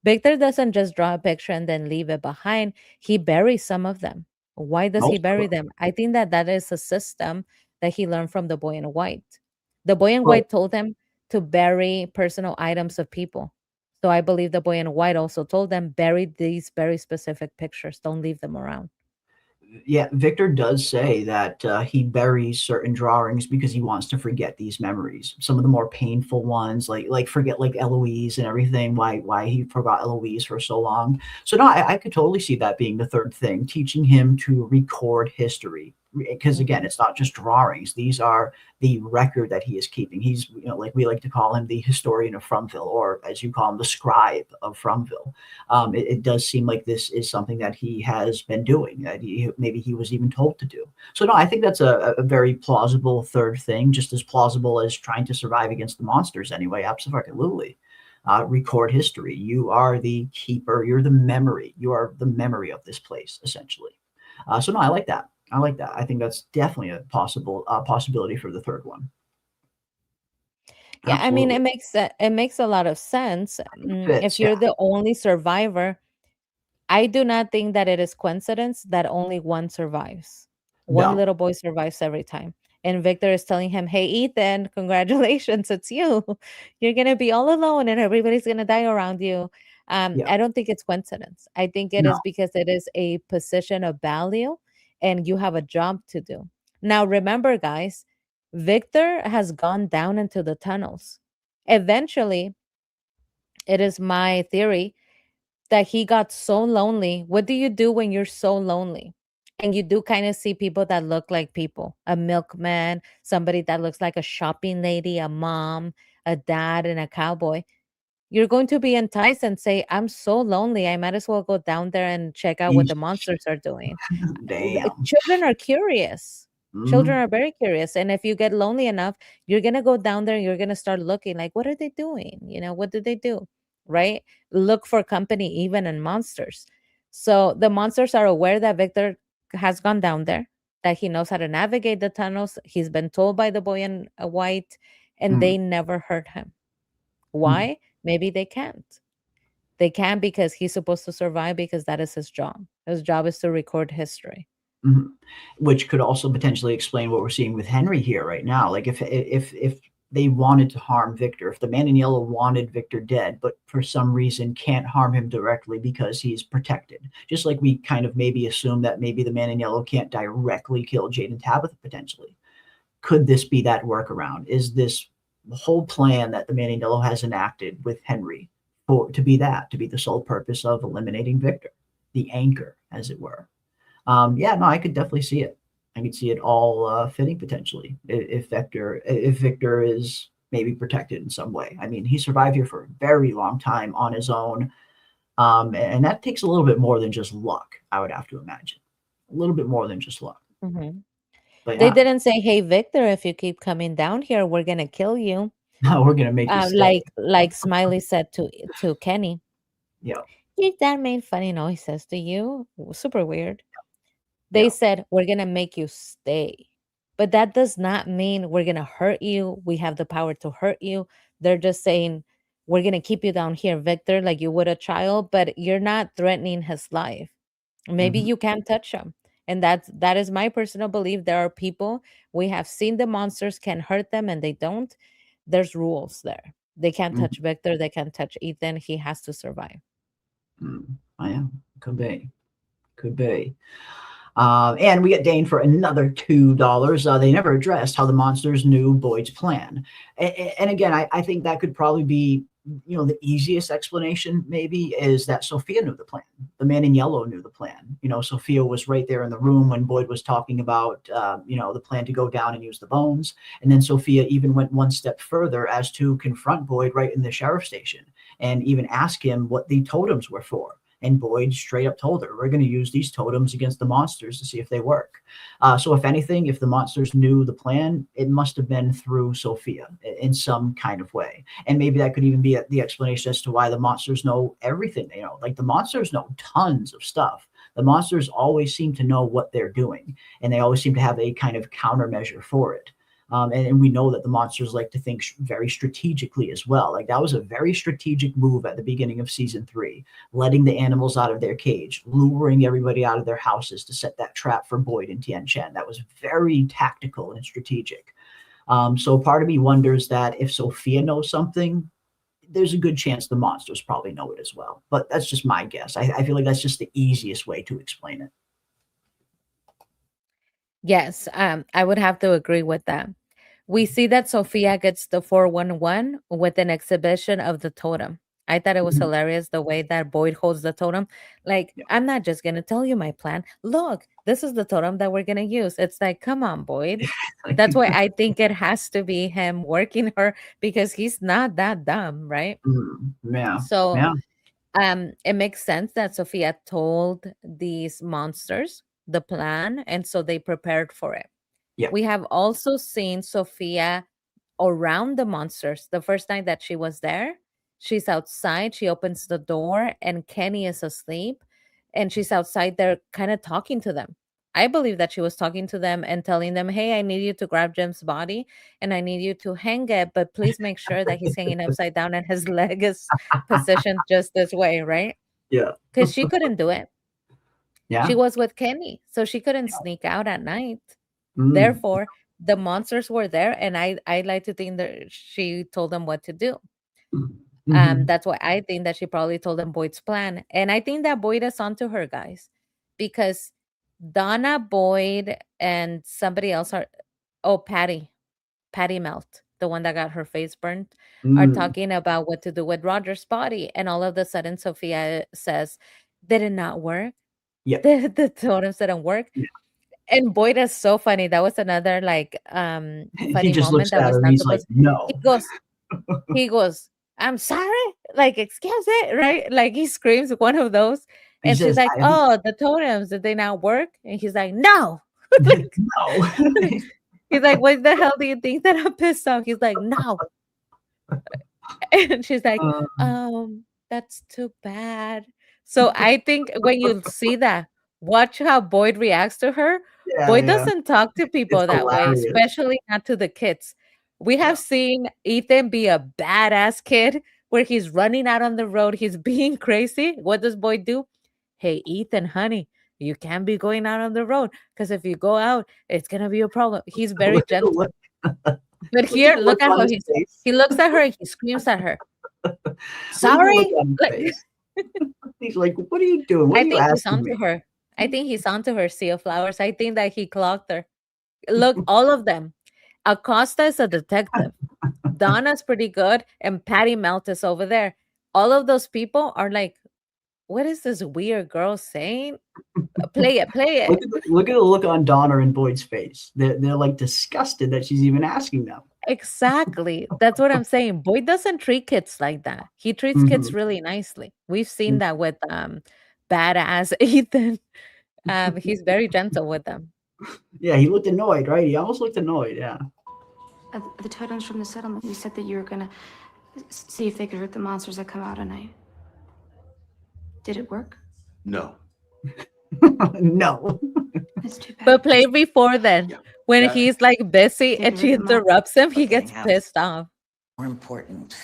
Victor doesn't just draw a picture and then leave it behind. He buries some of them. Why does he Most of bury them. them? I think that that is a system that he learned from the boy in white. The boy in Well, white told him to bury personal items of people. So I believe the boy in white also told them bury these very specific pictures. Don't leave them around. yeah, Victor does say that he buries certain drawings because he wants to forget these memories. Some of the more painful ones, like forget like Eloise and everything. Why he forgot Eloise for so long. So no, I could totally see that being the third thing, teaching him to record history. Because again, Mhm. it's not just drawings; these are the record that he is keeping. He's, like we like to call him, the historian of Fromville, or as you call him, the scribe of Fromville. It does seem like this is something that he has been doing, that maybe he was even told to do. So no, I think that's a very plausible third thing, just as plausible as trying to survive against the monsters anyway. Absolutely. Record history. You are the keeper. You're the memory. You are the memory of this place, essentially. So no, I like that. I like that. I think that's definitely a possibility for the third one. Yeah, I mean, Absolutely. it makes a lot of sense. It If fits. you're Yeah. the only survivor, I do not think that it is coincidence that only one survives. One No. little boy survives every time. And Victor is telling him, "Hey, Ethan, congratulations, it's you. You're gonna be all alone and everybody's gonna die around you." Yeah. I don't think it's coincidence. I think it No. is because it is a position of value and you have a job to do. Now, remember, guys, Victor has gone down into the tunnels. Eventually, it is my theory that he got so lonely. What do you do when you're so lonely? And you do kind of see people that look like people, a milkman, somebody that looks like a shopping lady, a mom, a dad, and a cowboy. You're going to be enticed and say, I'm so lonely. I might as well go down there and check out what the monsters are doing. Damn. Children are curious. Children Mhm. are very curious. And if you get lonely enough, you're going to go down there and you're going to start looking like, what are they doing? What do they do? Right? Look for company, even in monsters. So the monsters are aware that Victor has gone down there, that he knows how to navigate the tunnels. He's been told by the boy in white, and Mhm. they never hurt him. Mhm. Why? Maybe they can't. They can't because he's supposed to survive because that is his job. His job is to record history. Mhm. Which could also potentially explain what we're seeing with Henry here right now. Like if they wanted to harm Victor, if the man in yellow wanted Victor dead, but for some reason can't harm him directly because he's protected. Just like we kind of maybe assume that maybe the man in yellow can't directly kill Jade and Tabitha potentially. Could this be that workaround? Is this the whole plan that the man in yellow has enacted with Henry to be the sole purpose of eliminating Victor, the anchor, as it were? Yeah, no, I could definitely see it. I could see it all fitting potentially if Victor is maybe protected in some way. I mean, he survived here for a very long time on his own, and that takes a little bit more than just luck. I would have to imagine a little bit more than just luck. Mhm. But They yeah, didn't say, "Hey, Victor, if you keep coming down here, we're gonna kill you." no, we're gonna make you stay. Like Smiley said to Kenny, Yeah, "Your dad made funny noises to you." Super weird. They yeah. said, "We're gonna make you stay," but that does not mean we're gonna hurt you. We have the power to hurt you. They're just saying, "We're gonna keep you down here, Victor, like you would a child, but you're not threatening his life." Maybe Hmm. you can't touch him. And that is my personal belief. There are people, we have seen the monsters can hurt them and they don't. There's rules there. They can't Hmm. touch Victor, they can't touch Ethan. He has to survive. Oh, yeah, could be, could be. And we get Dane for another $2. They never addressed how the monsters knew Boyd's plan. And again, I think that could probably be, the easiest explanation maybe is that Sophia knew the plan. The man in yellow knew the plan. Sophia was right there in the room when Boyd was talking about, the plan to go down and use the bones. And then Sophia even went one step further as to confront Boyd right in the sheriff's station and even ask him what the totems were for. And Boyd straight up told her, we're going to use these totems against the monsters to see if they work. So if anything, if the monsters knew the plan, it must have been through Sophia in some kind of way. And maybe that could even be the explanation as to why the monsters know everything they know. Like the monsters know tons of stuff. The monsters always seem to know what they're doing, and they always seem to have a kind of countermeasure for it. And we know that the monsters like to think very strategically as well. Like that was a very strategic move at the beginning of season 3, letting the animals out of their cage, luring everybody out of their houses to set that trap for Boyd and Tien Chen. That was very tactical and strategic. So part of me wonders that if Sophia knows something, there's a good chance the monsters probably know it as well. But that's just my guess. I feel like that's just the easiest way to explain it. Yes, I would have to agree with that. We see that Sophia gets the 411 with an exhibition of the totem. I thought it was hilarious the way that Boyd holds the totem. Like, I'm not just going to tell you my plan. Look, this is the totem that we're going to use. It's like, come on, Boyd. That's why I think it has to be him working her because he's not that dumb, right? Yeah. So it makes sense that Sophia told these monsters the plan, and so they prepared for it. Yeah. We have also seen Sophia around the monsters. The first night that she was there, she's outside. She opens the door and Kenny is asleep. And she's outside there kind of talking to them. I believe that she was talking to them and telling them, hey, I need you to grab Jim's body and I need you to hang it. But please make sure that he's hanging upside down and his leg is positioned just this way, right? Yeah. Because she couldn't do it. Yeah. She was with Kenny. So she couldn't sneak out at night. Therefore, the monsters were there, and I like to think that she told them what to do. That's why I think that she probably told them Boyd's plan. And I think that Boyd is onto her, guys, because Donna, Boyd, and somebody else Patty Melt, the one that got her face burnt, are talking about what to do with Roger's body. And all of a sudden, Sophia says, did it not work? Yeah. The totems didn't work. Yeah. And Boyd is so funny. That was another funny moment that was not supposed. Like, no. He goes, I'm sorry. Like, excuse it, right? Like he screams one of those, and she's like, "Oh, the totems, did they not work?" And he's like, "No." Like, no. He's like, "What the hell do you think that I'm pissed off?" He's like, "No." And she's like, "That's too bad." So I think when you see that, watch how Boyd reacts to her. Boyd doesn't talk to people that way, especially not to the kids. We have seen Ethan be a badass kid where he's running out on the road. He's being crazy. What does Boyd do? Hey, Ethan, honey, you can't be going out on the road because if you go out, it's going to be a problem. He's very gentle. But here, look at how he looks at her and he screams at her. Sorry. He's like, what are you doing? What I think he's onto her. I think he's onto her, Sea of Flowers. I think that he clocked her. Look, all of them. Acosta is a detective. Donna's pretty good. And Patty Melt is over there. All of those people are like, what is this weird girl saying? Play it. Look at the look on Donna and Boyd's face. They're like disgusted that she's even asking them. Exactly. That's what I'm saying. Boyd doesn't treat kids like that. He treats kids really nicely. We've seen that with badass Ethan. He's very gentle with them. Yeah, he looked annoyed, right? He almost looked annoyed, yeah. The totems from the settlement, you said that you were gonna see if they could hurt the monsters that come out at night. Did it work? No. No. That's too bad. But play before then. When he's like busy and she interrupts him, he gets pissed off. More important,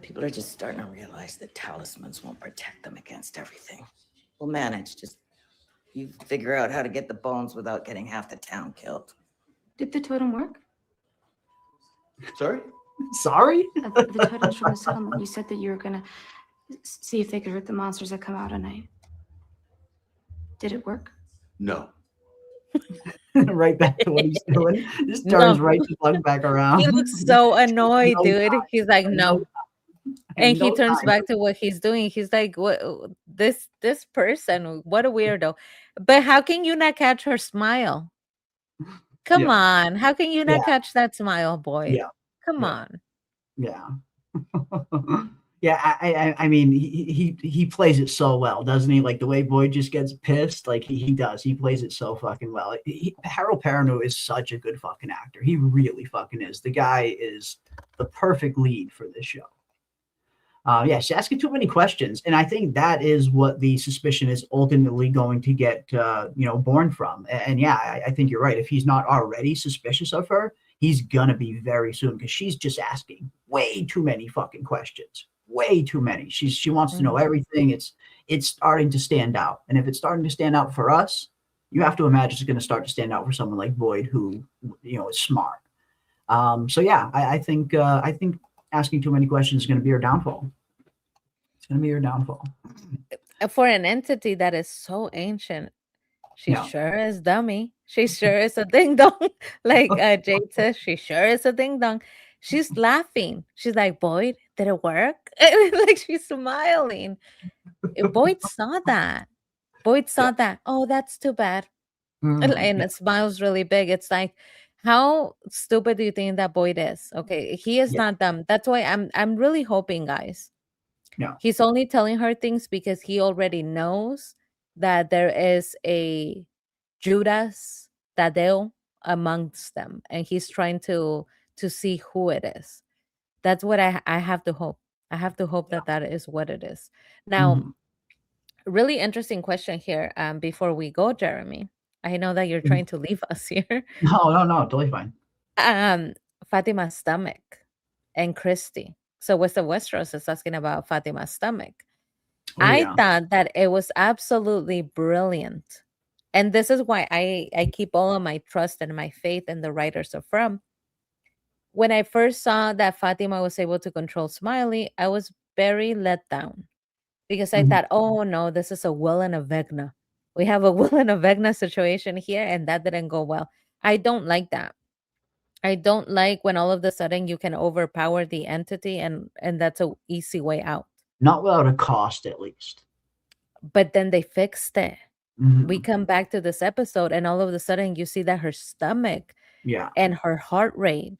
people are just starting to realize that talismans won't protect them against everything. We'll manage. Just you figure out how to get the bones without getting half the town killed. Did the totem work? Sorry? Sorry? The totems from the settlement, you said that you were gonna see if they could hurt the monsters that come out at night. Did it work? No. Right back to what he's doing. Just No. turns right the fuck back around. He looks so annoyed, No dude. time. He's like, No no. And he no turns time. back to what he's doing. He's like, what this person, what a weirdo. But how can you not catch her smile? Come Yeah. on. How can you not Yeah. catch that smile, boy? Yeah. Come Yeah. on. Yeah. Yeah, I mean, he plays it so well, doesn't he? Like the way Boyd just gets pissed, like he does. He plays it so fucking well. Harold Perrineau is such a good fucking actor. He really fucking is. The guy is the perfect lead for this show. Yeah, she's asking too many questions, and I think that is what the suspicion is ultimately going to get, born from. And yeah, I think you're right. If he's not already suspicious of her, he's gonna be very soon because she's just asking way too many fucking questions. Way too many. She wants to know everything. It's starting to stand out, and if it's starting to stand out for us, you have to imagine it's going to start to stand out for someone like Boyd, who is smart. So yeah, I think asking too many questions is going to be her downfall. It's going to be her downfall. For an entity that is so ancient, she Yeah. sure is dummy. She sure is a ding dong. Like Jade says, she sure is a ding dong. She's laughing. She's like, Boyd, did it work? Like she's smiling. Boyd saw that. Boyd saw that. Oh, that's too bad. And it smiles really big. It's like, how stupid do you think that Boyd is? Okay, he is not dumb. That's why I'm really hoping, guys. Yeah. He's only telling her things because he already knows that there is a Judas Tadeo amongst them, and he's trying to see who it is. That's what I have to hope. I have to hope that is what it is. Now, really interesting question here. Before we go, Jeremy, I know that you're trying to leave us here. No, totally fine. Fatima's stomach and Christy. So West of Westeros is asking about Fatima's stomach. I thought that it was absolutely brilliant. And this is why I keep all of my trust and my faith in the writers of From. When I first saw that Fatima was able to control Smiley, I was very let down because I thought, oh no, this is a Will and a Vecna. We have a Will and a Vecna situation here, and that didn't go well. I don't like that. I don't like when all of a sudden you can overpower the entity and that's an easy way out. Not without a cost, at least. But then they fixed it. We come back to this episode, and all of a sudden you see that her stomach and her heart rate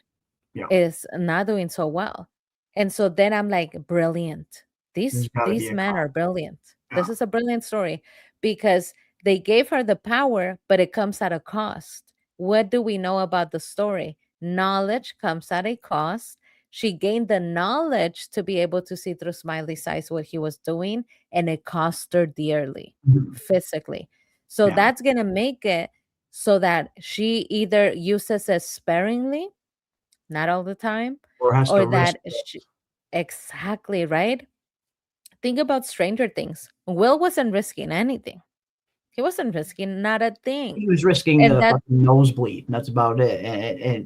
is not doing so well. And so then I'm like, brilliant. These men are brilliant. This is a brilliant story because they gave her the power, but it comes at a cost. What do we know about the story? Knowledge comes at a cost. She gained the knowledge to be able to see through Smiley's eyes what he was doing, and it cost her dearly physically. So that's going to make it so that she either uses it sparingly, not all the time, or that she, exactly right. Think about Stranger Things. Will wasn't risking anything. He wasn't risking not a thing. He was risking the fucking nosebleed. That's about it,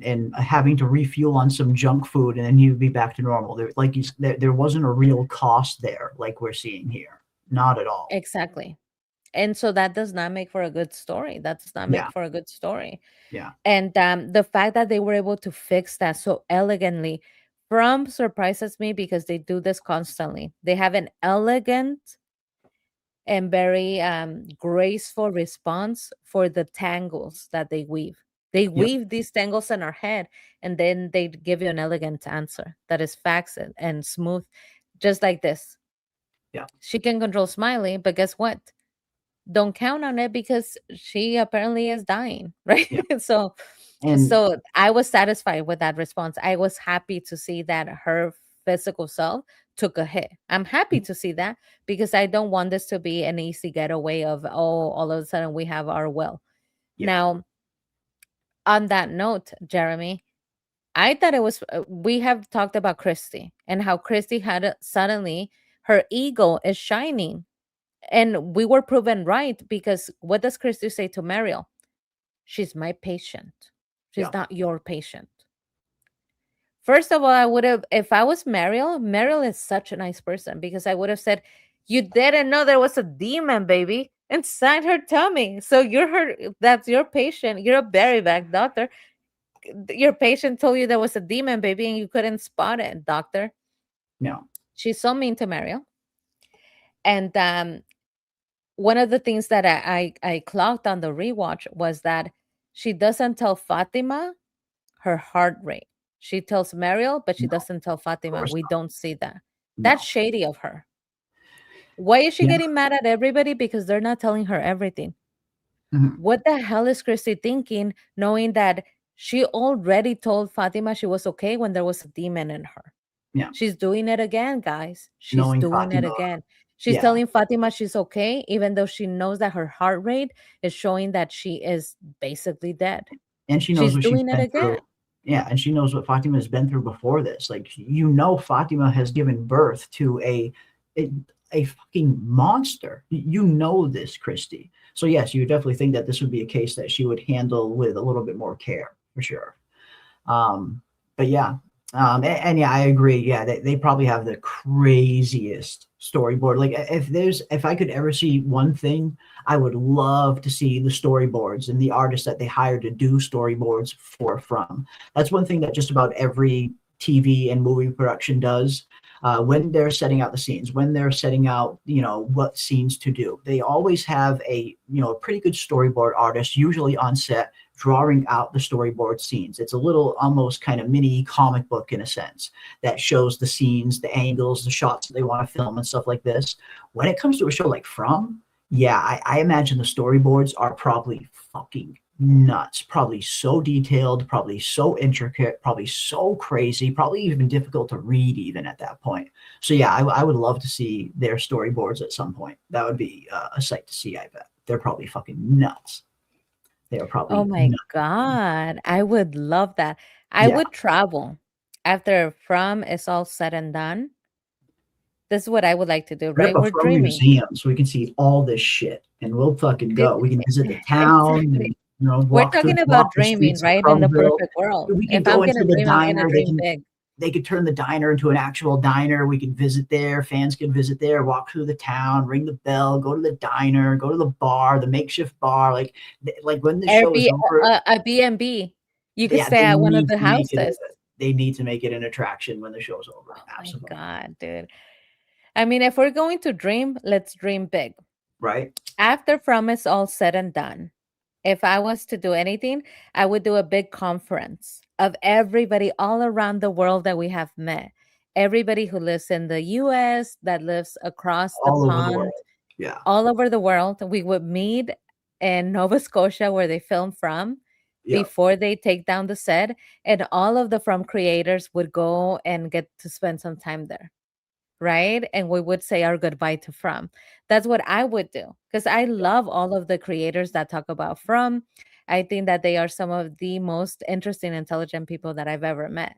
and having to refuel on some junk food, and then he would be back to normal. There wasn't a real cost there, like we're seeing here. Not at all. Exactly. And so that does not make for a good story. That does not make for a good story. Yeah. And the fact that they were able to fix that so elegantly From surprises me because they do this constantly. They have an elegant and very graceful response for the tangles that they weave. They weave these tangles in our head, and then they give you an elegant answer that is facts and smooth, just like this. Yeah. She can control Smiley, but guess what? Don't count on it because she apparently is dying, right? Yeah. So I was satisfied with that response. I was happy to see that her physical self took a hit. I'm happy to see that because I don't want this to be an easy getaway of, all of a sudden we have our Will. Yeah. Now, on that note, Jeremy, I thought it was, we have talked about Christy and how Christy had suddenly her ego is shining. And we were proven right because what does Christy say to Mariel? She's my patient. She's not your patient. First of all, I would have, if I was Mariel is such a nice person because I would have said, you didn't know there was a demon, baby. inside her tummy. So you're her, that's your patient. You're a bareback doctor. Your patient told you there was a demon baby and you couldn't spot it, doctor. No. She's so mean to Mariel. And one of the things that I clocked on the rewatch was that she doesn't tell Fatima her heart rate. She tells Mariel, but she doesn't tell Fatima. We don't see that. That's shady of her. Why is she getting mad at everybody? Because they're not telling her everything. What the hell is Christy thinking, knowing that she already told Fatima she was okay when there was a demon in her? Yeah. She's doing it again, guys. She's Knowing doing it Fatima, again. She's telling Fatima she's okay, even though she knows that her heart rate is showing that she is basically dead. And she knows she's what doing she's it been again. through. Yeah, and she knows what Fatima has been through before this. Like, Fatima has given birth to a fucking monster. You know this, Christy. So yes, you definitely think that this would be a case that she would handle with a little bit more care, for sure. But yeah, and yeah, I agree. Yeah, they probably have the craziest storyboard. Like, if I could ever see one thing, I would love to see the storyboards and the artists that they hired to do storyboards for From. That's one thing that just about every TV and movie production does. When they're setting out the scenes, when they're setting out, what scenes to do, they always have a pretty good storyboard artist, usually on set, drawing out the storyboard scenes. It's a little almost kind of mini comic book in a sense that shows the scenes, the angles, the shots that they want to film and stuff like this. When it comes to a show like From, yeah, I imagine the storyboards are probably fucking nuts, probably so detailed, probably so intricate, probably so crazy, probably even difficult to read even at that point. So yeah, I would love to see their storyboards at some point. That would be a sight to see. I bet they're probably fucking nuts. They are probably Oh my nuts. God, I would love that. I would travel after From is all said and done. This is what I would like to do, right? We're From dreaming. museum, so we can see all this shit, and we'll fucking go. We can visit the town. Exactly. And, We're walk talking through, about walk the dreaming, streets of right? In the Crumville. perfect world. We can If I'm go into gonna the dream, I'm diner. gonna dream big. They could turn the diner into an actual diner. We can visit there. Fans can visit there, walk through the town, ring the bell, go to the diner, go to the bar, the makeshift bar. Like when the show is over, a B&B. You could yeah, stay they at one of need the to make it houses. they need to make it an attraction when the show's over. Oh Absolutely. my God, dude. I mean, if we're going to dream, let's dream big. Right? After From is all said and done, if I was to do anything, I would do a big conference of everybody all around the world that we have met. Everybody who lives in the US, that lives across the All over the pond, world. Yeah. all over the world. We would meet in Nova Scotia, where they film From, Yeah. before they take down the set. And all of the From creators would go and get to spend some time there. Right? And we would say our goodbye to From. That's what I would do, because I love all of the creators that talk about From. I think that they are some of the most interesting, intelligent people that I've ever met.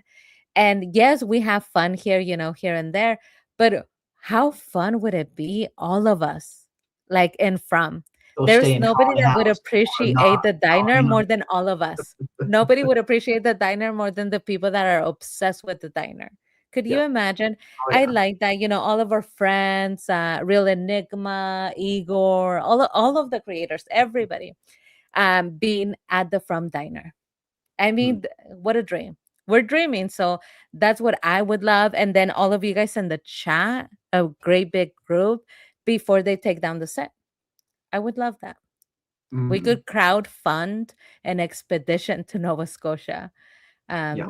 And yes, we have fun here, here and there, but how fun would it be, all of us, like in From? Go There's stay in nobody Colony that would House or appreciate not. the diner Colony more House. than all of us. Nobody would appreciate the diner more than the people that are obsessed with the diner. Could you Yeah. imagine? Oh, I yeah. like that, all of our friends, Real Enigma, Igor, all of the creators, everybody, being at the From Diner. I mean, what a dream. We're dreaming. So that's what I would love. And then all of you guys in the chat, a great big group before they take down the set. I would love that. We Mhm. could crowd fund an expedition to Nova Scotia. Yeah.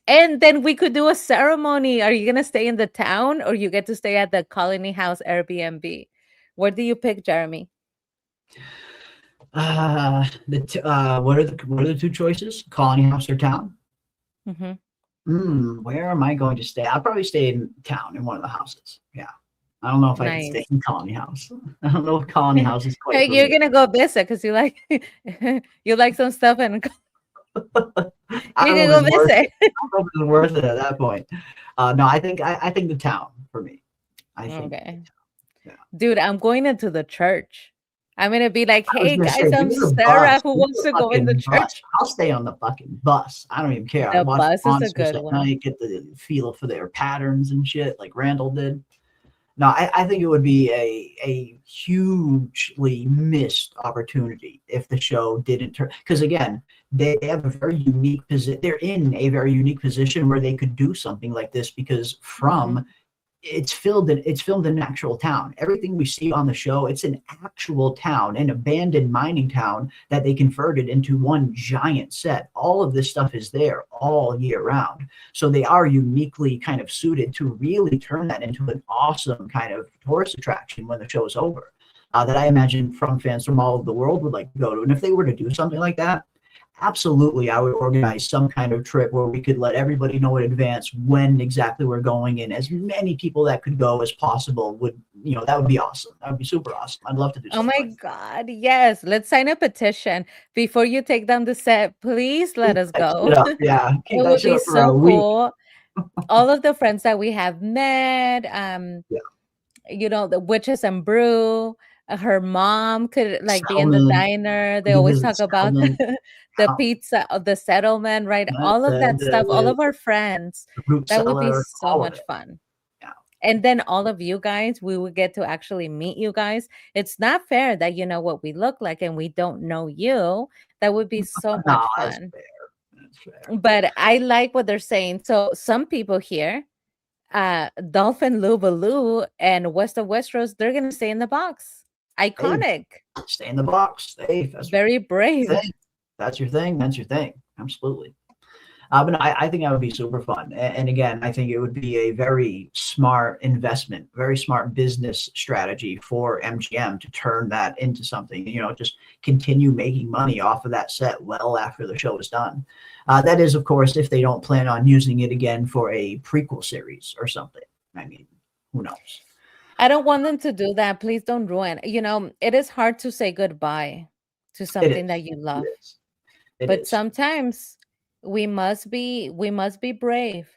And then we could do a ceremony. Are you going to stay in the town, or you get to stay at the Colony House Airbnb? Where do you pick, Jeremy? What are the two choices? Colony House or town? Mm-hmm. Where am I going to stay? I'll probably stay in town in one of the houses. Yeah. I don't know if I can stay Nice. in Colony House. I don't know if Colony House is quite. Hey, for you're me. going to go visit because you like you like some stuff, and you I don't can know go if it's worth visit. it. I don't know if it's worth it at that point. No, I think the town for me. I think. Okay. Yeah. Dude, I'm going into the church. I'm going to be like, I was hey, gonna guys, say, give I'm me the Sarah bus. who Give me wants the to go in the fucking bus. church. I'll stay on the fucking bus. I don't even care. The I watch bus is a monsters good at one. night, get the feel for their patterns and shit, like Randall did. No, I think it would be a hugely missed opportunity if the show didn't turn. Because again, they have a very unique position. They're in a very unique position where they could do something like this because from it's filmed in an actual town. Everything we see on the show, it's an actual town, an abandoned mining town that they converted into one giant set. All of this stuff is there all year round. So they are uniquely kind of suited to really turn that into an awesome kind of tourist attraction when the show is over. That I imagine from fans from all over the world would like to go to. And if they were to do something like that, absolutely, I would organize some kind of trip where we could let everybody know in advance when exactly we're going, and as many people that could go as possible would, that would be awesome. That would be super awesome. I'd love to do Oh something my like God, yes. Let's sign a petition. Before you take down the set, please let us that. go. Keep that shit up. Yeah, keep It that would shit be up for a so week. cool. All of the friends that we have met, Yeah. the Witches and Brew, her mom could like be in the Settlement. diner. They We could always visit talk about Settlement. the How- pizza, the settlement, right? All of that stuff, all of our friends. the root That would be cellar, so all of much it. fun. Yeah. And then all of you guys, we would get to actually meet you guys. It's not fair that you know what we look like and we don't know you. That would be so No, much that's fun. fair. That's fair. But I like what they're saying. So some people here, Dolphin Lubaloo and West of Westeros, they're gonna stay in the box. Iconic. Stay in the box. Stay. That's Very brave. That's your thing. That's your thing. Absolutely. But I think that would be super fun. And again, I think it would be a very smart investment, very smart business strategy for MGM to turn that into something, just continue making money off of that set well after the show is done. That is, of course, if they don't plan on using it again for a prequel series or something. I mean, who knows? I don't want them to do that. Please don't ruin. It is hard to say goodbye to something that you love. But sometimes we must be brave,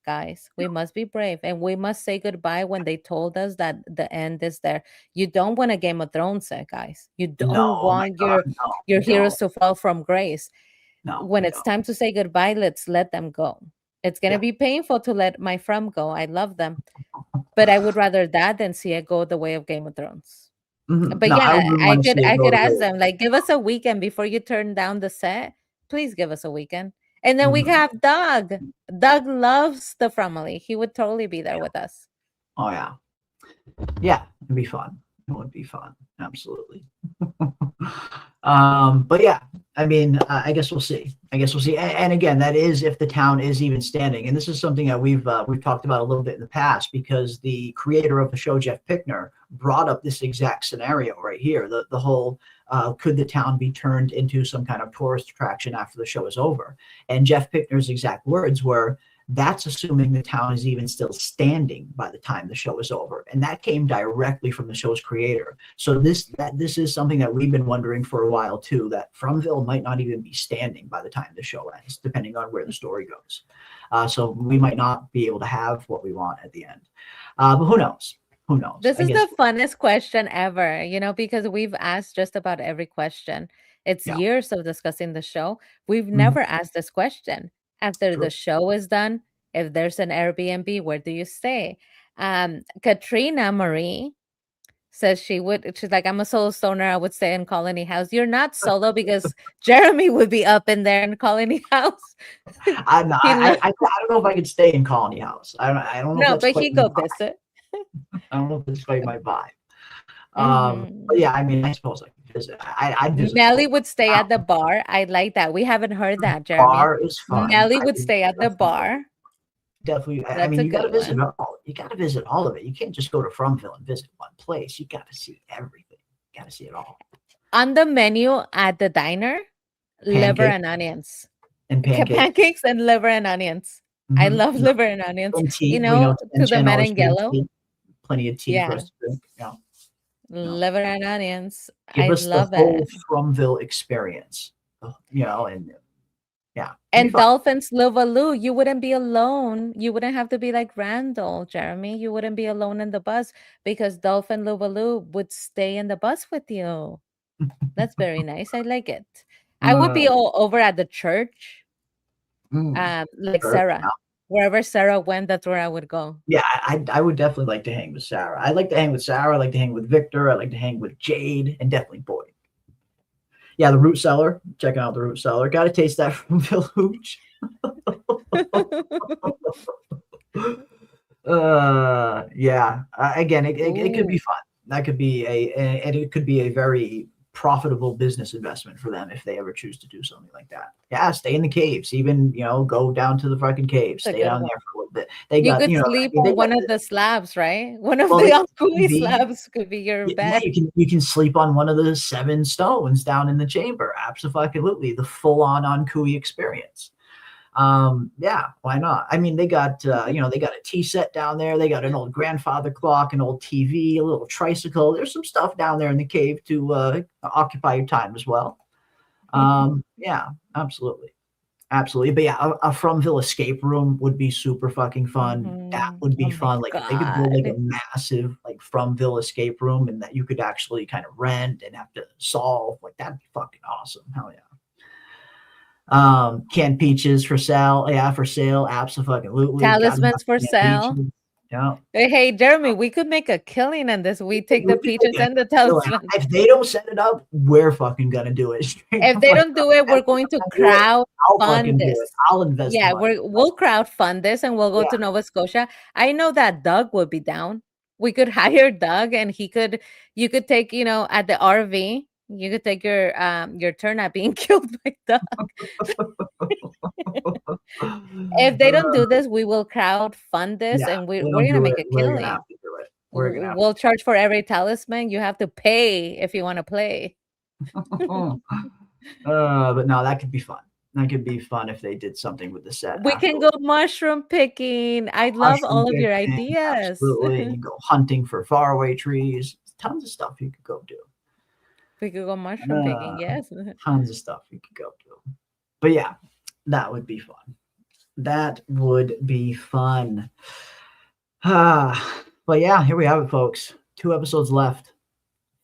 guys. We must be brave, and we must say goodbye when they told us that the end is there. You don't want a Game of Thrones set, guys. You don't want your heroes to fall from grace. No, when it's time to say goodbye, let's let them go. It's gonna be painful to let my friend go. I love them, but I would rather that than see it go the way of Game of Thrones. Mhm. But No, yeah, I see it go could the ask way- them, like, give us a weekend before you turn down the set. Please give us a weekend. And then we can have Doug. Doug loves the family. He would totally be there with us. Oh yeah. Yeah, it'd be fun. It would be fun. Absolutely. But yeah, I mean, I guess we'll see. And again, that is if the town is even standing. And this is something that we've talked about a little bit in the past, because the creator of the show, Jeff Pickner, brought up this exact scenario right here. The whole could the town be turned into some kind of tourist attraction after the show is over? And Jeff Pickner's exact words were, that's assuming the town is even still standing by the time the show is over. And that came directly from the show's creator. So this is something that we've been wondering for a while too, that Fromville might not even be standing by the time the show ends, depending on where the story goes. So we might not be able to have what we want at the end. But who knows? Who knows? This is the funnest question ever, because we've asked just about every question. It's years of discussing the show. We've never asked this question. After the show is done, if there's an Airbnb, where do you stay? Katrina Marie says she's like, I'm a solo stoner. I would stay in Colony House. You're not solo because Jeremy would be up in there in Colony House. I don't know if I could stay in Colony House. I don't know. No, but he go visit. I don't know if it's quite my vibe. But yeah, I mean, I suppose I could visit. I'd visit. Nelly would stay at the bar. I like that. We haven't heard that, Jeremy. Bar is fun. Nelly would stay at the bar. Definitely. I mean, you got to visit all. You got to visit all of it. You can't just go to Fromville and visit one place. You got to see everything. You got to see it all. On the menu at the diner, liver and onions. And pancakes and liver and onions. I love liver and onions. And tea. To the men in yellow. Plenty of tea for us to drink. Yeah. Liver and onions. Give us love the whole it. Fromville experience. And yeah. And Dolphins Luvaloo, you wouldn't be alone. You wouldn't have to be like Randall, Jeremy. You wouldn't be alone in the bus because Dolphin Luvaloo would stay in the bus with you. That's very nice. I like it. I would be all over at the church. Like Sarah. Wherever Sarah went, that's where I would go. Yeah, I would definitely like to hang with Sarah. I'd like to hang with Sarah. I like to hang with Victor. I like to hang with Jade, and definitely Boyd. Yeah, the Root Cellar. Checking out the Root Cellar. Got to taste that from Village. Yeah. Again, it could be fun. That could be and it could be a very profitable business investment for them if they ever choose to do something like that. Yeah, stay in the caves. Even go down to the fucking caves. That's a Stay good down one. there for a little bit. They You got could they sleep on got one of the slabs, right? One of Well, the they- Ankui the- slabs could be your Yeah, bed. you can sleep on one of the 7 stones down in the chamber. Absolutely, the full-on Ankui experience. Yeah, why not? I mean, they got they got a tea set down there. They got an old grandfather clock, an old TV, a little tricycle. There's some stuff down there in the cave to occupy your time as well. Yeah, absolutely. But yeah, a Fromville escape room would be super fucking fun. That would be Oh my fun. Like if they could build like a God. massive like Fromville escape room and that you could actually kind of rent and have to solve, like that'd be fucking awesome. Hell yeah. Canned peaches for sale. Yeah, for sale. Absolutely. Talismans for Canned sale. peaches. Yeah. Hey, Jeremy, we could make a killing on this. We take the We could peaches make and the a killing. talismans. If they don't set it up, we're fucking gonna do it. Straight If up they like don't do it, we're going to I'll do it. I'll crowdfund fucking do it. this. I'll invest Yeah, money. we'll crowdfund this and we'll go Yeah. to Nova Scotia. I know that Doug would be down. We could hire Doug and you could take, at the RV, you could take your turn at being killed by Doug. If they don't do this, we will crowdfund this Yeah, and we're they don't gonna do make it, a we're gonna killing. have to do it. We're gonna have We'll charge for every talisman. You have to pay if you want to play. But no, that could be fun. That could be fun if they did something with the set. We can go mushroom picking. I love Mushroom all of your picking, ideas. Absolutely. You can go hunting for faraway trees. Tons of stuff you could go do. We could go mushroom picking, yes. Tons of stuff you could go do. But yeah, that would be fun. That would be fun. But yeah, here we have it, folks. 2 episodes left.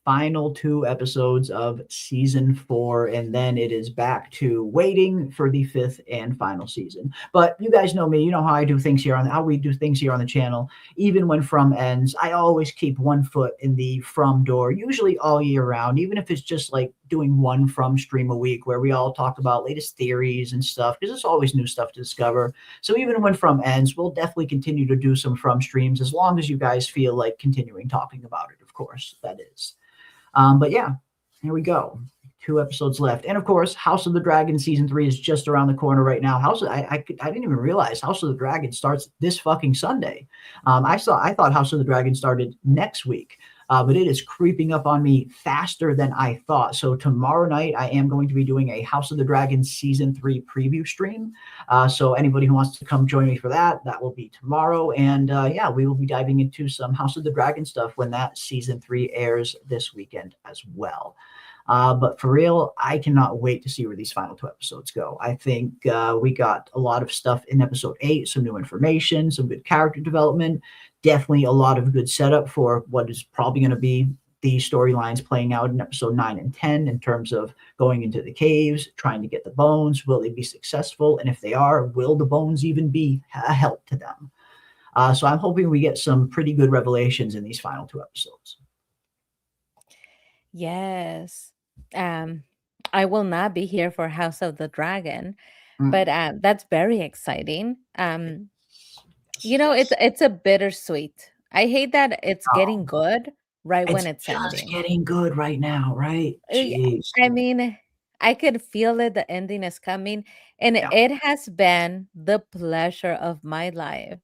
Final 2 episodes of season 4, and then it is back to waiting for the 5th and final season. But you guys know me, you know how I do things here how we do things here on the channel. Even when From ends, I always keep one foot in the From door, usually all year round, even if it's just like doing one From stream a week where we all talk about latest theories and stuff, because there's always new stuff to discover. So even when From ends, we'll definitely continue to do some From streams as long as you guys feel like continuing talking about it, of course, that is. But yeah, here we go. 2 episodes left. And of course, House of the Dragon season 3 is just around the corner right now. I didn't even realize House of the Dragon starts this fucking Sunday. I thought House of the Dragon started next week. But it is creeping up on me faster than I thought. So tomorrow night, I am going to be doing a House of the Dragon Season 3 preview stream. So anybody who wants to come join me for that, that will be tomorrow. And yeah, we will be diving into some House of the Dragon stuff when that Season 3 airs this weekend as well. But for real, I cannot wait to see where these final 2 episodes go. I think we got a lot of stuff in episode 8, some new information, some good character development, definitely a lot of good setup for what is probably going to be the storylines playing out in episode 9 and 10 in terms of going into the caves, trying to get the bones. Will they be successful? And if they are, will the bones even be a help to them? So I'm hoping we get some pretty good revelations in these final 2 episodes. Yes. I will not be here for House of the Dragon, but that's very exciting. It's a bittersweet. I hate that it's getting good right when it's just ending. getting good right now, right? Jeez. I mean, I could feel it. The ending is coming, and it has been the pleasure of my life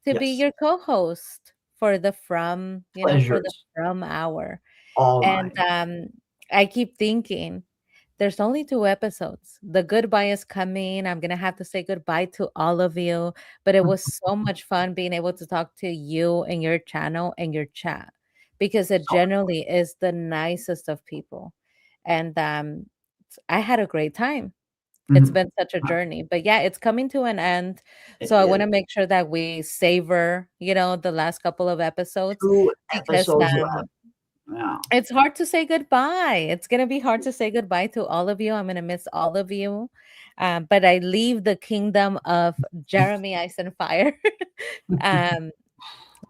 to be Yes. your co-host for the From, for the Pleasures. From Hour. All And mine. I keep thinking, there's only 2 episodes. The goodbye is coming. I'm gonna have to say goodbye to all of you. But it was so much fun being able to talk to you and your channel and your chat, because it generally is the nicest of people. And I had a great time. It's Mhm. been such a journey. But yeah, it's coming to an end. It So I want to is. make sure that we savor, the last couple of episodes, 2 because episodes left. Yeah. It's hard to say goodbye. It's gonna be hard to say goodbye to all of you. I'm gonna miss all of you. But I leave the kingdom of Jeremy Ice and Fire. um,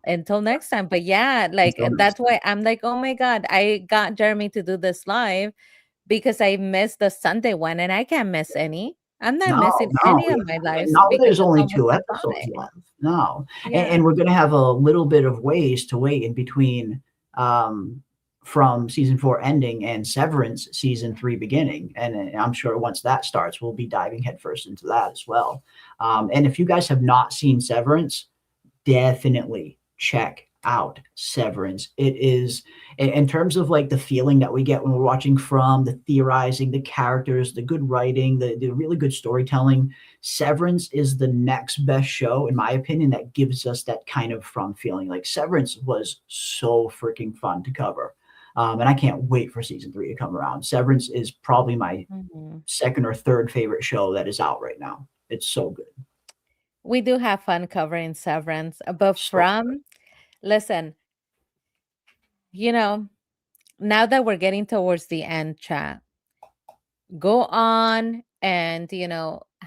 until next time. But yeah, like Until next that's why I'm like, oh my God, I got Jeremy to do this live because I missed the Sunday one and I can't miss any. I'm not No, missing no, any of my lives now because there's it's only almost 2 a episodes Sunday. left. No. Yeah. And we're gonna have a little bit of ways to wait in between, from season 4 ending and Severance season 3 beginning. And I'm sure once that starts, we'll be diving headfirst into that as well. And if you guys have not seen Severance, definitely check out Severance. It is, in terms of like the feeling that we get when we're watching From, the theorizing, the characters, the good writing, the really good storytelling, Severance is the next best show, in my opinion, that gives us that kind of From feeling. Like Severance was so freaking fun to cover. And I can't wait for season 3 to come around. Severance is probably my Mhm. second or third favorite show that is out right now. It's so good. We do have fun covering Severance, but So From, listen, you know, now that we're getting towards the end, chat, go on and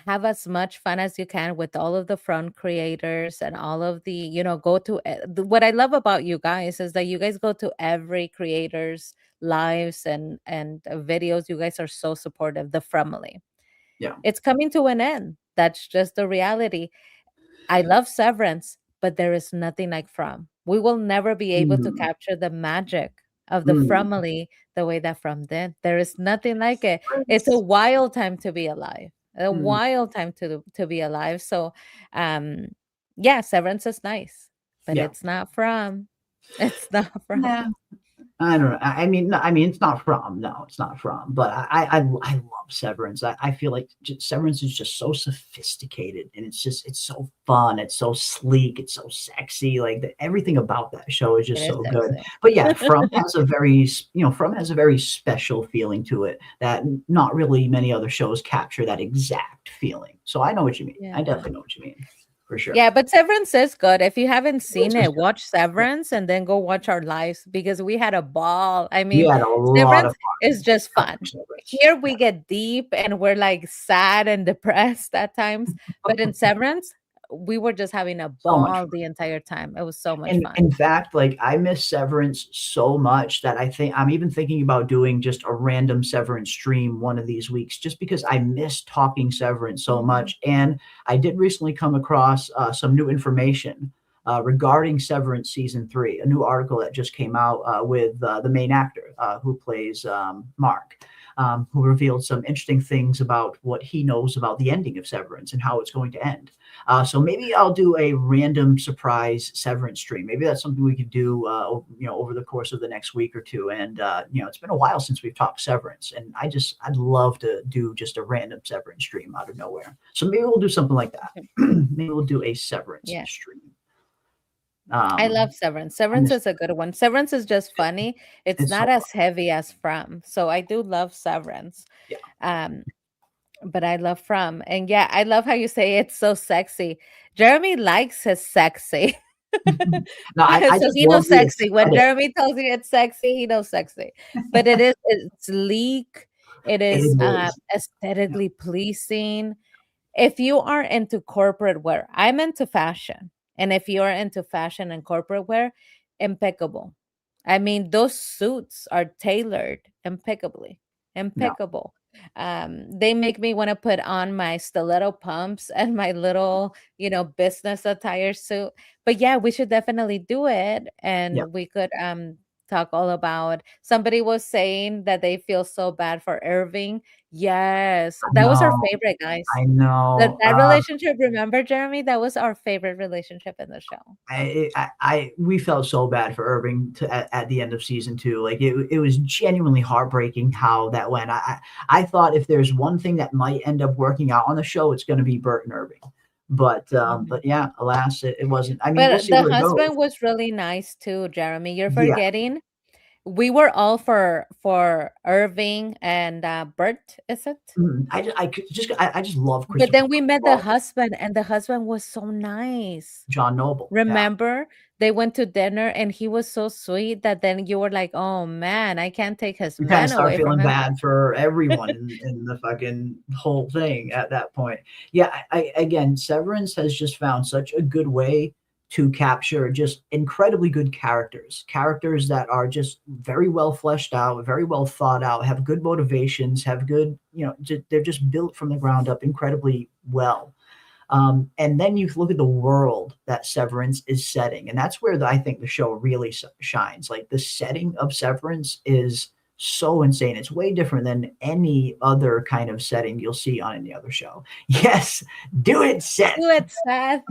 have as much fun as you can with all of the front creators and all of the go to what I love about you guys is that you guys go to every creator's lives and videos. You guys are so supportive. The family, yeah. it's coming to an end. That's just the reality. I love Severance, but there is nothing like From. We will never be able to Mm, capture the magic of the mm. family the way that From did. There is nothing like it. It's a wild time to be alive. A Mm. wild time to be alive. So, um, yeah, Severance is nice, but Yeah. it's not From. It's not From. Nah, I don't know. I mean, no, I mean, it's not From. No, it's not From. But I love Severance. I feel like Severance is just so sophisticated, and it's so fun. It's so sleek. It's so sexy. Like everything about that show is It just is so good. sexy. But yeah, From has a very From has a very special feeling to it that not really many other shows capture that exact feeling. So I know what you mean. I Yeah. definitely know what you mean, for sure. Yeah, but Severance is good. If you haven't seen was it, watch Severance and then go watch our lives because we had a ball. I We mean, had a lot Severance of fun is just fun. covering Severance. Here we get deep and we're like sad and depressed at times, but in Severance, we were just having a So much ball fun. the entire time. It was so much And fun. in fact, like I miss Severance so much that I think I'm even thinking about doing just a random Severance stream one of these weeks, just because I miss talking Severance so much. And I did recently come across some new information regarding Severance season 3, a new article that just came out with the main actor who plays Mark. Who revealed some interesting things about what he knows about the ending of Severance and how it's going to end. So maybe I'll do a random surprise Severance stream. Maybe that's something we could do, over the course of the next week or two. And it's been a while since we've talked Severance, and I'd love to do just a random Severance stream out of nowhere. So maybe we'll do something like that. Maybe we'll do a Severance Yeah. stream. I love Severance. Severance is a good one. Severance is just funny. It's It's not so as heavy as From. So I do love Severance. Yeah. But I love From. And yeah, I love how you say it's so sexy. Jeremy likes his sexy. No, I So just he love knows the sexy. When aesthetic. Jeremy tells you it's sexy, he knows sexy. But it's sleek. It is It is. aesthetically pleasing. If you are into corporate wear, I'm into fashion. And if you are into fashion and corporate wear, impeccable. I mean, those suits are tailored impeccably. Impeccable. They make me want to put on my stiletto pumps and my little, business attire suit. But yeah, we should definitely do it. Yeah. And we could talk all about somebody was saying that they feel so bad for Irving. Yes, that was our No, favorite, guys. I know. That relationship, remember, Jeremy? That was our favorite relationship in the show. We felt so bad for Irving at the end of season 2. Like it was genuinely heartbreaking how that went. I thought if there's one thing that might end up working out on the show, it's going to be Bert and Irving. But yeah, alas, it wasn't. I mean, we'll But see the where it goes. husband was really nice too, Jeremy. You're Yeah. forgetting. We were all for Irving and Bert, is it? I just love Christopher. But then we met the Nolan, husband, and the husband was so nice. John Noble. Yeah. Remember? they went to dinner and he was so sweet that then you were like, oh man, I can't take his You kind man of start away from feeling him. bad for everyone in the fucking whole thing at that point. Yeah, I again, Severance has just found such a good way to capture just incredibly good characters that are just very well fleshed out, very well thought out, have good motivations, have good, they're just built from the ground up incredibly well. And then you look at the world that Severance is setting, and that's where I think the show really shines. Like the setting of Severance is so insane. It's way different than any other kind of setting you'll see on any other show. Yes, do it, Seth. Do it, Seth.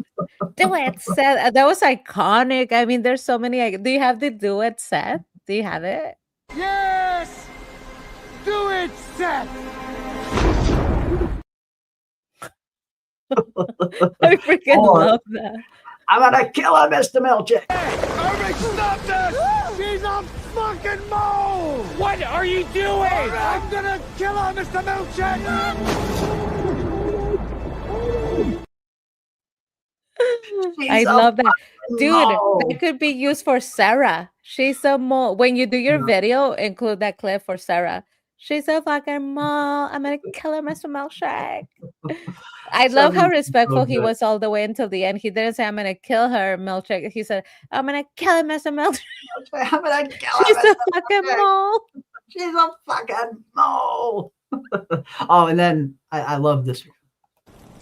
Do it, Seth. That was iconic. I mean, there's so many. Do you have the do it, Seth? Do you have it? Yes! Do it, Seth! I freaking Or- love that. I'm gonna kill him, Mr. Milchick. Irving, stop this! She's a fucking mole! What are you doing? I'm gonna kill her, Mr. Milchick! I She's a love that. fucking Dude, mole. that could be used for Sarah. She's a mole. When you do your Yeah. video, include that clip for Sarah. She's a fucking mole. I'm gonna kill her, Mr. Milkshake. I love how Severance is so respectful he good. was all the way until the end. He didn't say, I'm gonna kill her, Milkshake. He said, I'm gonna kill her, Mr. Milkshake. I'm gonna kill She's him, a Mr. fucking Milchick. mole. She's a fucking mole. Oh, and then I love this.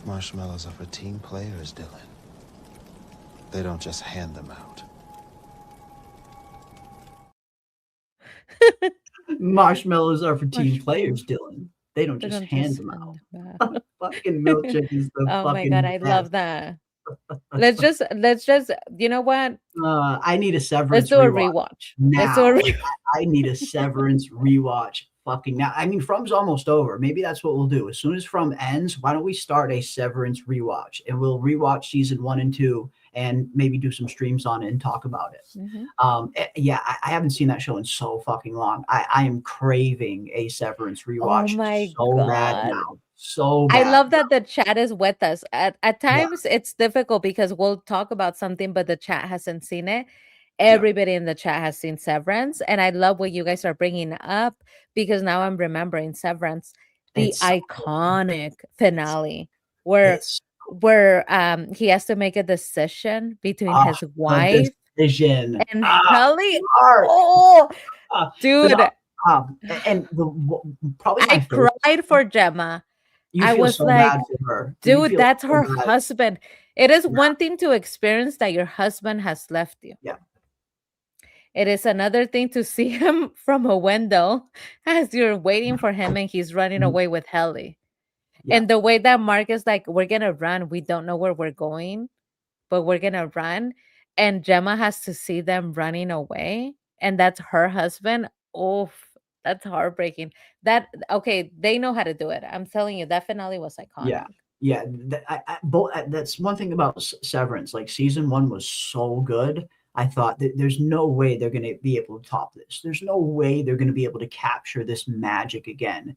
Marshmallows are for team players, Dylan. They don't just hand them out. Marshmallows are for team Marshmallows. players, Dylan. They don't They just don't hand just them out. hand them out. Fucking Milkshake is the Oh my fucking god, I love best. that. Let's just you know what? I need a Let's Severance do a rewatch. rewatch. Let's do a Now. rewatch. I need a Severance rewatch fucking now. I mean, From's almost over. Maybe that's what we'll do. As soon as From ends, why don't we start a Severance rewatch and we'll rewatch season 1 and 2 and maybe do some streams on it and talk about it. Yeah, I haven't seen that show in so fucking long. I am craving a Severance rewatch my so bad God. now. So bad. I love that the chat is with us. At times it's difficult because we'll talk about something, but the chat hasn't seen it. Everybody in the chat has seen Severance, and I love what you guys are bringing up because now I'm remembering Severance, the It's so good. iconic finale where It's he has to make a decision between his the wife decision. and Helly. Art. Oh, Ah, dude, and probably my I favorite- cried for Gemma. You I feel was so like, bad for her. You Dude, feel that's so her bad. husband. It is one thing to experience that your husband has left you. Yeah. It is another thing to see him from a window as you're waiting for him and he's running away with Helly. Yeah. And the way that Mark is like, we're going to run. We don't know where we're going, but we're going to run. And Gemma has to see them running away. And that's her husband. Oh, that's heartbreaking. Okay, they know how to do it. I'm telling you, that finale was iconic. Yeah, that's one thing about Severance. Like season 1 was so good. I thought that there's no way they're going to be able to top this. There's no way they're going to be able to capture this magic again.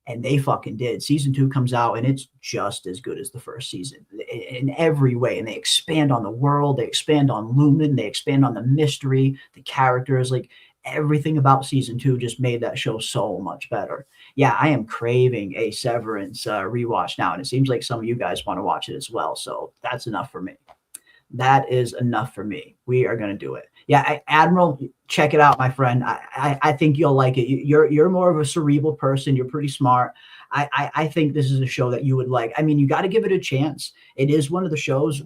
And they fucking did. Season 2 comes out and it's just as good as the first season in every way. And they expand on the world, they expand on Lumen, they expand on the mystery, the characters, like everything about season 2 just made that show so much better. Yeah, I am craving a Severance rewatch now. And it seems like some of you guys want to watch it as well. So that's enough for me. That is enough for me. We are going to do it. Yeah, Admiral, check it out, my friend. I think you'll like it. You're more of a cerebral person. You're pretty smart. I think this is a show that you would like. I mean, you got to give it a chance. It is one of those shows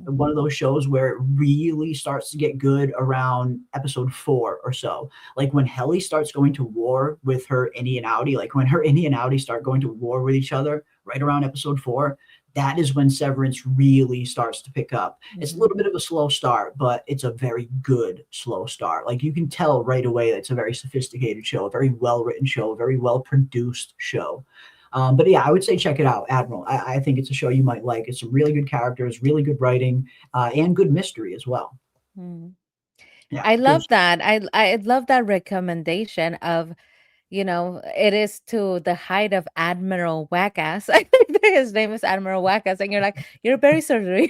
where it really starts to get good around episode 4 or so. Like when Helly starts going to war with her Indy and Audi, like when her Indy and Audi start going to war with each other right around episode 4, that is when Severance really starts to pick up. It's a little bit of a slow start, but it's a very good slow start. Like you can tell right away that it's a very sophisticated show, a very well-written show, a very well-produced show. But yeah, I would say check it out, Admiral. I think it's a show you might like. It's some really good characters, really good writing, and good mystery as well. Yeah, I love good. that. I love that recommendation of, it is to the height of Admiral Wackass. I think that his name is Admiral Wackass, and you're like, you're very cerebral.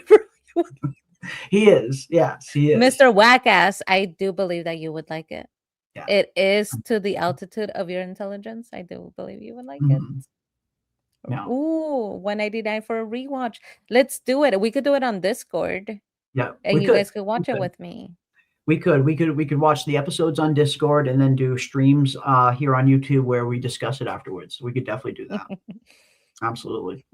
He is. Yes, he is. Mr. Wackass, I do believe that you would like it. Yeah. It is to the altitude of your intelligence. I do believe you would like it. Mhm. Yeah. Ooh, 199 for a rewatch. Let's do it. We could do it on Discord, Yeah. and you guys could watch it with me. We could watch the episodes on Discord and then do streams here on YouTube where we discuss it afterwards. We could definitely do that. Absolutely.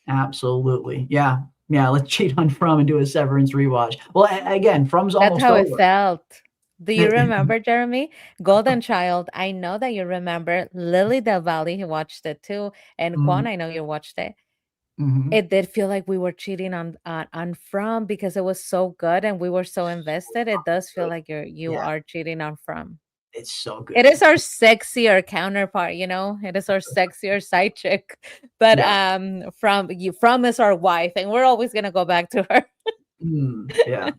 Absolutely. Yeah. Yeah. Let's cheat on From and do a Severance rewatch. Well, again, From's That's almost how over. it felt. Do you remember, Jeremy? Golden Child. I know that you remember. Lily Del Valle, he watched it too. And Juan, I know you watched it. Mhm. It did feel like we were cheating on From because it was so good and we were so invested. It does feel like you Yeah. are cheating on From. It's so good. It is our sexier counterpart, you know. It is our sexier side chick. But Yeah. From is our wife, and we're always gonna go back to her. Yeah.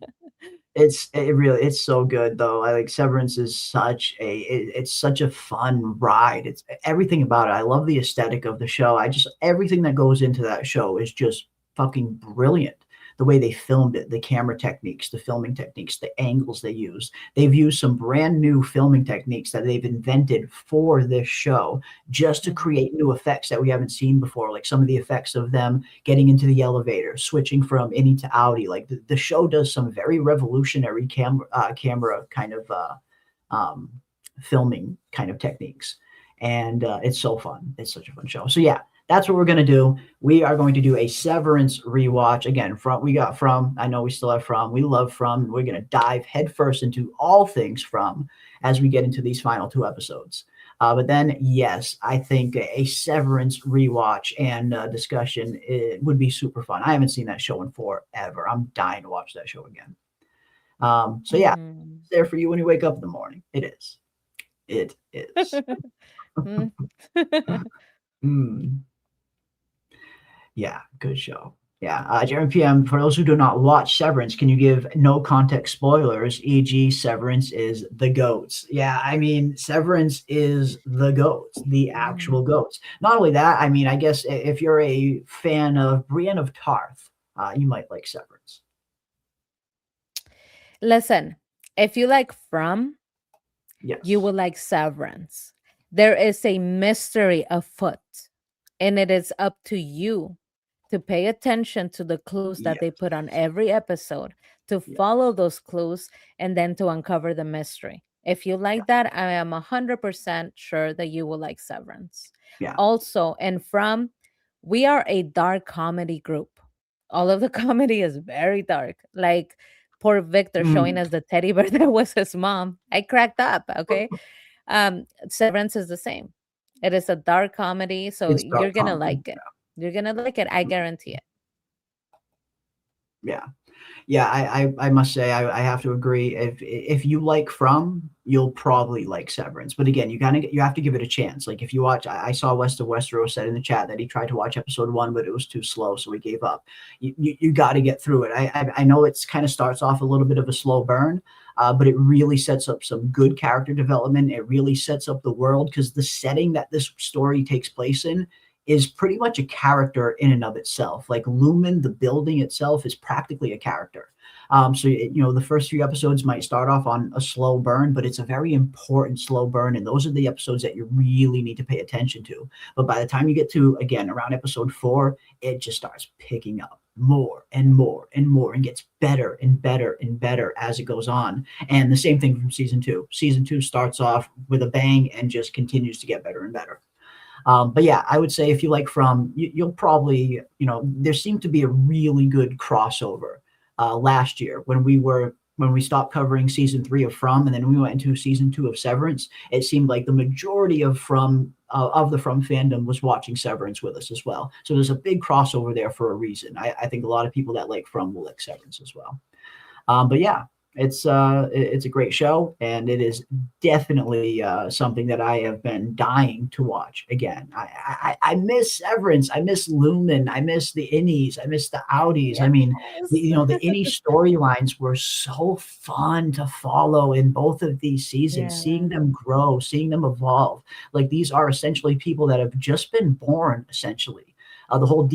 It's so good though. I like Severance is it's such a fun ride. It's everything about it. I love the aesthetic of the show. Everything that goes into that show is just fucking brilliant. The way they filmed it, the camera techniques, the filming techniques, the angles they use. They've used some brand new filming techniques that they've invented for this show just to create new effects that we haven't seen before. Like some of the effects of them getting into the elevator, switching from innie to outie. Like the show does some very revolutionary camera kind of filming kind of techniques. And it's so fun. It's such a fun show. So yeah, that's what we're going to do. We are going to do a Severance rewatch. Again, I know we still have From. We love From. We're going to dive headfirst into all things From as we get into these final 2 episodes. But then, yes, I think a Severance rewatch and discussion would be super fun. I haven't seen that show in forever. I'm dying to watch that show again. So yeah, it's there for you when you wake up in the morning. It is. It is. Yeah, good show. Yeah, Jeremy PM, for those who do not watch Severance, can you give no context spoilers, e.g. Severance is the goats? Yeah, I mean, Severance is the goats, the actual goats. Not only that, I mean, I guess if you're a fan of Brienne of Tarth, you might like Severance. Listen, if you like From, yes, you will like Severance. There is a mystery afoot, and it is up to you to pay attention to the clues that they put on every episode, to follow those clues, and then to uncover the mystery. If you like that, I am 100% sure that you will like Severance. Yeah. Also, and From, we are a dark comedy group. All of the comedy is very dark. Like poor Victor showing us the teddy bear that was his mom. I cracked up, okay? Severance is the same. It is a dark comedy, so you're going to like it. You're going to like it. I guarantee it. Yeah. Yeah, I must say I have to agree. If you like From, you'll probably like Severance. But again, you have to give it a chance. Like if you watch, I saw West of Westeros said in the chat that he tried to watch episode 1, but it was too slow, so he gave up. You got to get through it. I know it's kind of starts off a little bit of a slow burn, but it really sets up some good character development. It really sets up the world because the setting that this story takes place in is pretty much a character in and of itself. Like Lumen, the building itself, is practically a character. So, the first few episodes might start off on a slow burn, but it's a very important slow burn. And those are the episodes that you really need to pay attention to. But by the time you get to, again, around episode 4, it just starts picking up more and more and more and gets better and better and better as it goes on. And the same thing from season 2. Season 2 starts off with a bang and just continues to get better and better. But yeah, I would say if you like From, you'll probably, there seemed to be a really good crossover last year when we stopped covering season 3 of From, and then we went into season 2 of Severance. It seemed like the majority of the From fandom was watching Severance with us as well. So there's a big crossover there for a reason. I think a lot of people that like From will like Severance as well. But yeah, it's a great show, and it is definitely something that I have been dying to watch again. I miss Severance. I miss Lumen. I miss the innies. I miss the outies. Yes. I mean, the innie storylines were so fun to follow in both of these seasons. Seeing them grow, seeing them evolve. Like these are essentially people that have just been born. Essentially, the whole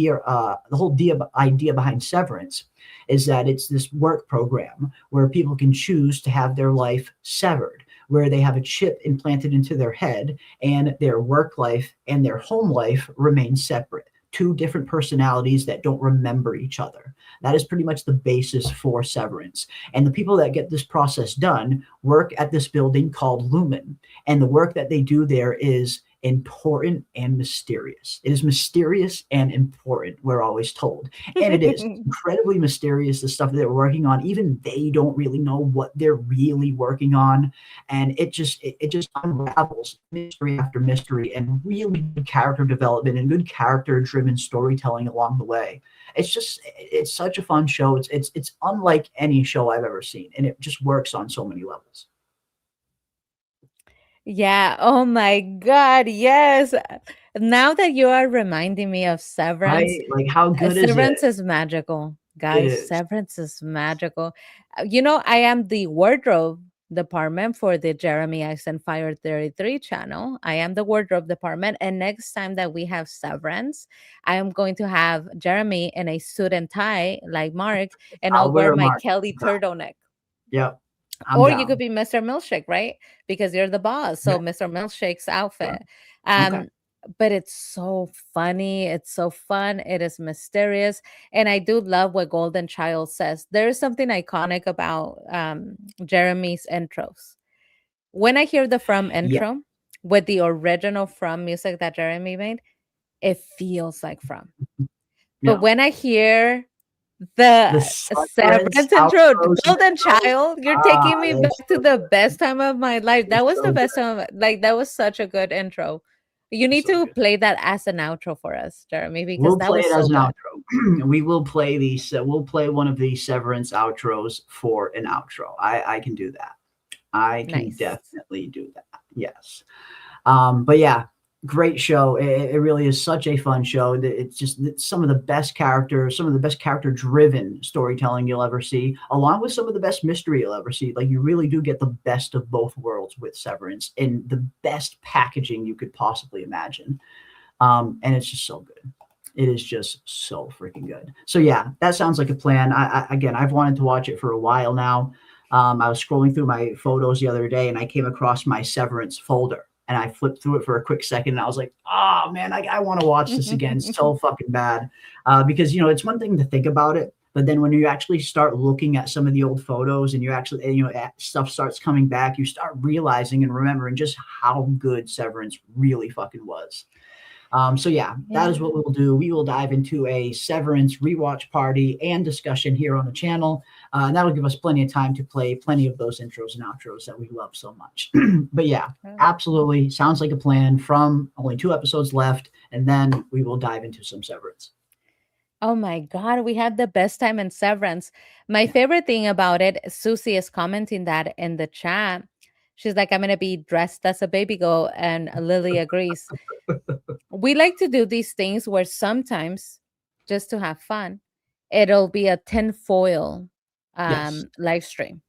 idea behind Severance is that it's this work program where people can choose to have their life severed, where they have a chip implanted into their head and their work life and their home life remain separate. Two different personalities that don't remember each other. That is pretty much the basis for Severance. And the people that get this process done work at this building called Lumen. And the work that they do there is important and mysterious. It is mysterious and important, we're always told. And it is incredibly mysterious, the stuff that they're working on. Even they don't really know what they're really working on. And it just unravels mystery after mystery and really good character development and good character-driven storytelling along the way. It's such a fun show. It's unlike any show I've ever seen, and it just works on so many levels. Yeah. Oh my God. Yes. Now that you are reminding me of Severance, Right? Like, how good is Severance it? is magical, It guys. is. Severance is magical. You know, I am the wardrobe department for the Jeremy Ice and Fire 33 channel. I am the wardrobe department. And next time that we have Severance, I am going to have Jeremy in a suit and tie like Mark, and I'll wear wear a my Mark. Kelly turtleneck. Yep. I'm Or down. you could be Mr. Milkshake, right? Because you're the boss. So Mr. Milkshake's outfit. Okay. But it's so funny. It's so fun. It is mysterious. And I do love what Golden Child says. There is something iconic about Jeremy's intros. When I hear the From intro with the original From music that Jeremy made, it feels like From. But Yeah. when I hear the Severance intro, Golden Child, you're taking me back to the best time of my life. That was the best time of that was such a good intro. You need to play that as an outro for us, Jeremy, because We'll that play was it so as an good. outro. We will play these. We'll play one of the Severance outros for an outro. I can do that. I can definitely do that. Yes. But yeah, great show. It really is such a fun show. It's just some of the best characters, some of the best character-driven storytelling you'll ever see, along with some of the best mystery you'll ever see. Like, you really do get the best of both worlds with Severance and the best packaging you could possibly imagine. And it's just so good. It is just so freaking good. So yeah, that sounds like a plan. Again, I've wanted to watch it for a while now. I was scrolling through my photos the other day and I came across my Severance folder. And I flipped through it for a quick second and I was like, oh man, I want to watch this again. It's so fucking bad. Because, you know, it's one thing to think about it, but then when you actually start looking at some of the old photos and you actually, you know, stuff starts coming back, you start realizing and remembering just how good Severance really fucking was. So yeah, that is what we'll do. We will dive into a Severance rewatch party and discussion here on the channel. And that'll give us plenty of time to play plenty of those intros and outros that we love so much. But yeah, absolutely. Sounds like a plan. From only 2 episodes left, and then we will dive into some Severance. Oh my God, we had the best time in Severance. My favorite thing about it, Susie is commenting that in the chat. She's like, I'm going to be dressed as a baby goat. And Lily agrees. We like to do these things where sometimes, just to have fun, it'll be a tinfoil live stream.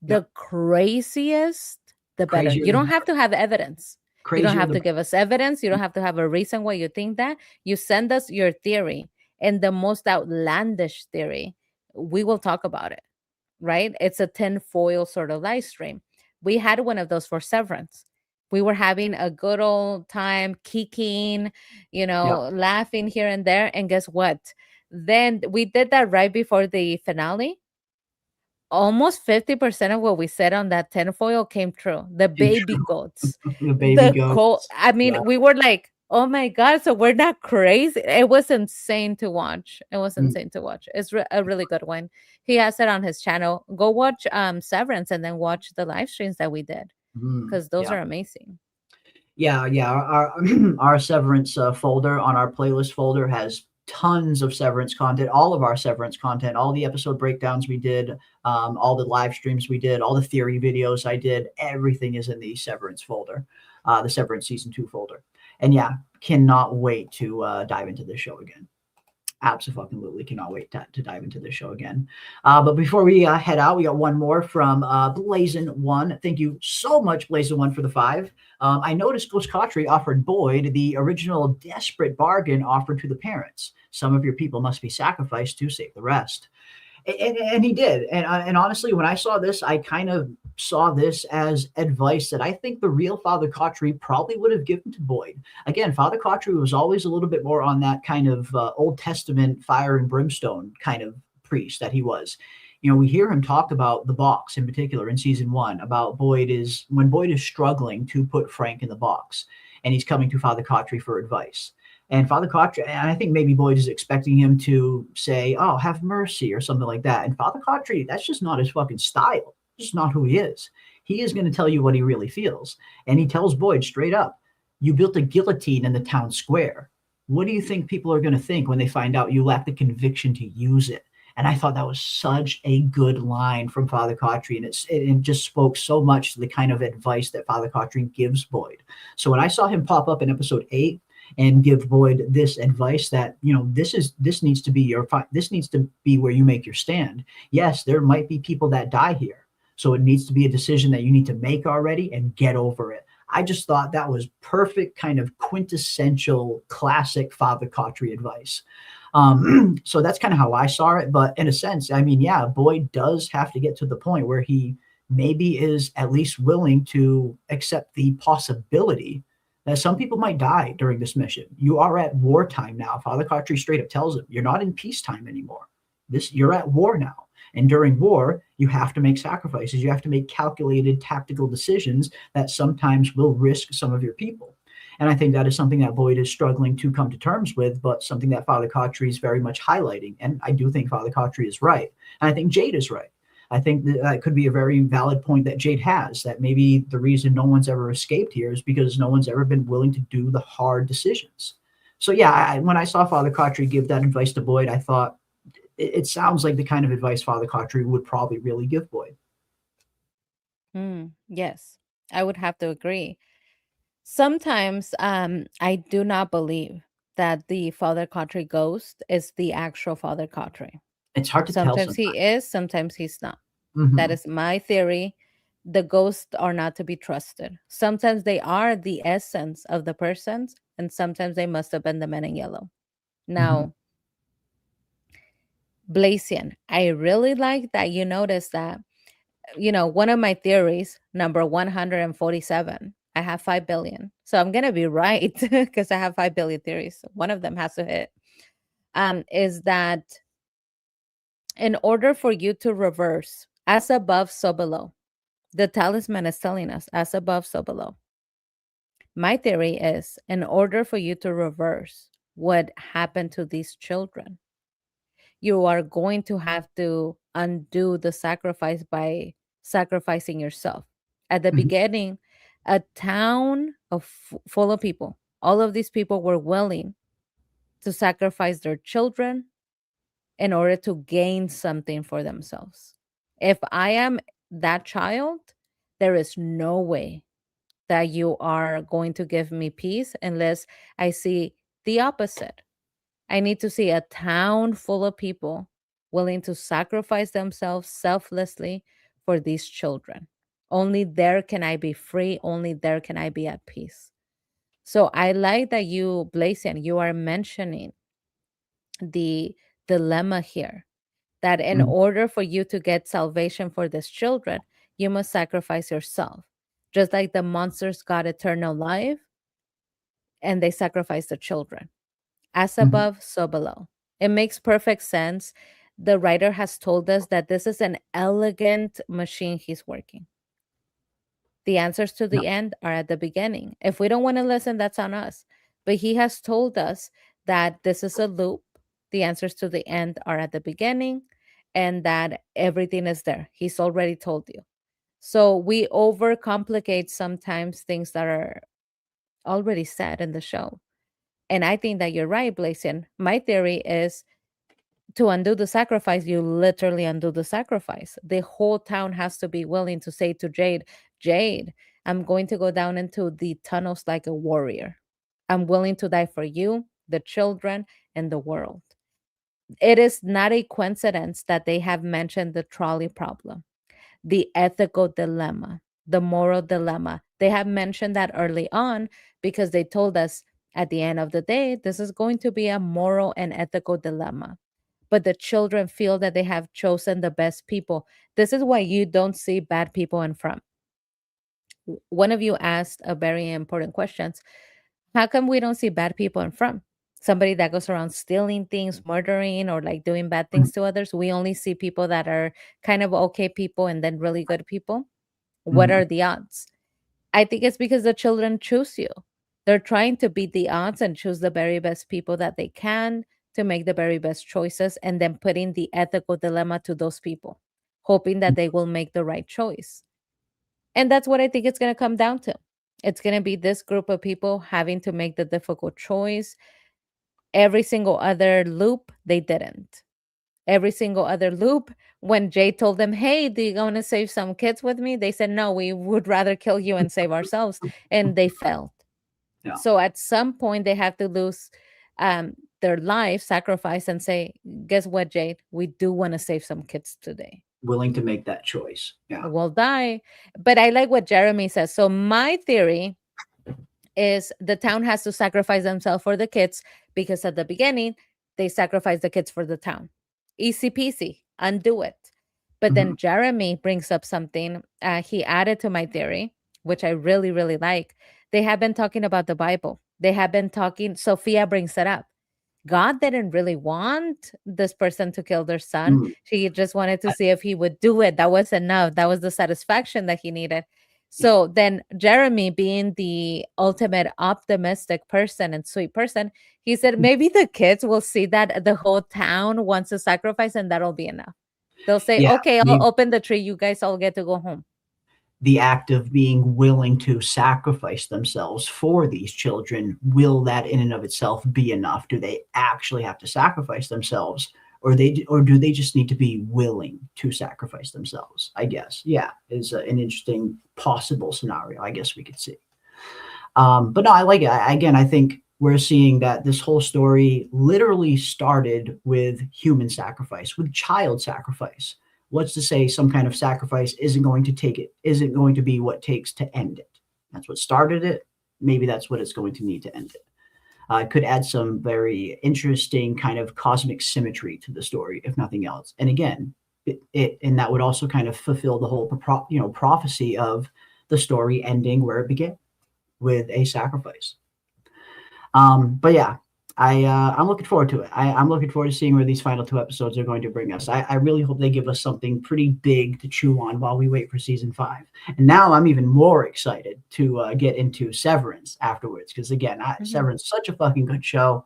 The craziest, the better. Crazier You the don't have to have evidence. You Crazier don't have the to give us evidence. You don't have to have a reason why you think that. You send us your theory and the most outlandish theory. We will talk about it, right? It's a tinfoil sort of live stream. We had one of those for Severance. We were having a good old time, kicking, you know, laughing here and there. And guess what? Then we did that right before the finale. Almost 50% of what we said on that tinfoil came true. The baby goats. The baby goats. I mean, we were like, oh my God, so we're not crazy. It was insane to watch. It was insane to watch. It's a really good one. He has it on his channel. Go watch Severance and then watch the live streams that we did, because those are amazing. Yeah. Our Severance folder on our playlist folder has tons of Severance content, all of our Severance content, all the episode breakdowns we did, all the live streams we did, all the theory videos I did, everything is in the Severance folder, the Severance season 2 folder. And yeah, cannot wait to dive into this show again. Absolutely cannot wait to dive into this show again. But before we head out, we got one more from Blazin1. Thank you so much, Blazin1, for the 5. I noticed Ghost Cautry offered Boyd the original desperate bargain offered to the parents. Some of your people must be sacrificed to save the rest. And he did. And honestly, when I saw this, I kind of saw this as advice that I think the real Father Cautry probably would have given to Boyd. Again, Father Cautry was always a little bit more on that kind of Old Testament fire and brimstone kind of priest that he was. You know, we hear him talk about the box in particular in season 1, about when Boyd is struggling to put Frank in the box, and he's coming to Father Cautry for advice. And Father Cautry, and I think maybe Boyd is expecting him to say, "Oh, have mercy," or something like that. And Father Cautry, that's just not his fucking style. It's just not who he is. He is going to tell you what he really feels. And he tells Boyd straight up, "You built a guillotine in the town square. What do you think people are going to think when they find out you lack the conviction to use it?" And I thought that was such a good line from Father Cautry, and it just spoke so much to the kind of advice that Father Cautry gives Boyd. So when I saw him pop up in episode 8 and give Boyd this advice that, you know, this needs to be where you make your stand. Yes, there might be people that die here, so it needs to be a decision that you need to make already and get over it. I just thought that was perfect, kind of quintessential classic Father Cautry advice. So that's kind of how I saw it. But in a sense, I mean, yeah, Boyd does have to get to the point where he maybe is at least willing to accept the possibility that some people might die during this mission. You are at wartime now. Father Cautry straight up tells him, you're not in peacetime anymore. You're at war now. And during war, you have to make sacrifices. You have to make calculated tactical decisions that sometimes will risk some of your people. And I think that is something that Boyd is struggling to come to terms with, but something that Father Cautry is very much highlighting. And I do think Father Cautry is right. And I think Jade is right. I think that could be a very valid point that Jade has, that maybe the reason no one's ever escaped here is because no one's ever been willing to do the hard decisions. So yeah, when I saw Father Cautry give that advice to Boyd, I thought it sounds like the kind of advice Father Cautry would probably really give Boyd. Yes, I would have to agree. Sometimes I do not believe that the Father Cautry ghost is the actual Father Cautry. It's hard to tell Sometimes sometimes. he is, sometimes he's not. Mhm. That is my theory. The ghosts are not to be trusted. Sometimes they are the essence of the persons, and sometimes they must have been the men in yellow. Now, Blazian, I really like that you noticed that, you know, one of my theories, number 147, I have 5 billion. So I'm going to be right because I have 5 billion theories. One of them has to hit. Is that in order for you to reverse as above, so below, the talisman is telling us as above, so below. My theory is in order for you to reverse what happened to these children, you are going to have to undo the sacrifice by sacrificing yourself. At the beginning, a town full of people, all of these people were willing to sacrifice their children in order to gain something for themselves. If I am that child, there is no way that you are going to give me peace unless I see the opposite. I need to see a town full of people willing to sacrifice themselves selflessly for these children. Only there can I be free. Only there can I be at peace. So I like that you, Blazian, you are mentioning the dilemma here, that in order for you to get salvation for these children, you must sacrifice yourself. Just like the monsters got eternal life and they sacrificed the children. As above, so below. It makes perfect sense. The writer has told us that this is an elegant machine he's working. The answers to the end are at the beginning. If we don't want to listen, that's on us. But he has told us that this is a loop. The answers to the end are at the beginning, and that everything is there. He's already told you. So we overcomplicate sometimes things that are already said in the show. And I think that you're right, Blazian. My theory is to undo the sacrifice, you literally undo the sacrifice. The whole town has to be willing to say to Jade, Jade, I'm going to go down into the tunnels like a warrior. I'm willing to die for you, the children, and the world. It is not a coincidence that they have mentioned the trolley problem, the ethical dilemma, the moral dilemma. They have mentioned that early on because they told us at the end of the day, this is going to be a moral and ethical dilemma. but the children feel that they have chosen the best people. This is why you don't see bad people in From. One of you asked a very important question. How come we don't see bad people in From? Somebody that goes around stealing things, murdering, or like doing bad things to others. We only see people that are kind of okay people and then really good people. What Mhm. are the odds? I think it's because the children choose you. They're trying to beat the odds and choose the very best people that they can to make the very best choices, and then putting the ethical dilemma to those people, hoping that they will make the right choice. And that's what I think it's going to come down to. It's going to be this group of people having to make the difficult choice. Every single other loop, they didn't. Every single other loop, when Jay told them, "Hey, do you want to save some kids with me?" They said, "No, we would rather kill you and save ourselves." And they failed. Yeah. So at some point, they have to lose their life, sacrifice, and say, "Guess what, Jade? We do want to save some kids today. Willing to make that choice. Yeah. We'll die." But I like what Jeremy says. So my theory is the town has to sacrifice themselves for the kids, because at the beginning, they sacrificed the kids for the town. Easy peasy, undo it. But then Jeremy brings up something he added to my theory, which I really, really like. They have been talking about the Bible. They have been talking, Sophia brings it up. God didn't really want this person to kill their son. Mm. She just wanted to see if he would do it. That was enough. That was the satisfaction that he needed. So then Jeremy, being the ultimate optimistic person and sweet person, he said maybe the kids will see that the whole town wants to sacrifice, and that'll be enough. They'll say, Yeah, "Okay, I'll open the tree. You guys all get to go home." the act of being willing to sacrifice themselves for these children, will that in and of itself be enough? Do they actually have to sacrifice themselves, or do they just need to be willing to sacrifice themselves? I guess, yeah, is an interesting possible scenario, I guess we could see. But no, I like it. I think we're seeing that this whole story literally started with human sacrifice, with child sacrifice. What's to say some kind of sacrifice isn't going to be what takes to end it? That's what started it. Maybe that's what it's going to need to end it. It could add some very interesting kind of cosmic symmetry to the story, if nothing else. And again, and that would also kind of fulfill the whole prophecy of the story ending where it began, with a sacrifice. But yeah, I'm looking forward to it. I'm looking forward to seeing where these final 2 episodes are going to bring us. I really hope they give us something pretty big to chew on while we wait for season 5. And now I'm even more excited to get into Severance afterwards, because again, Severance is such a fucking good show.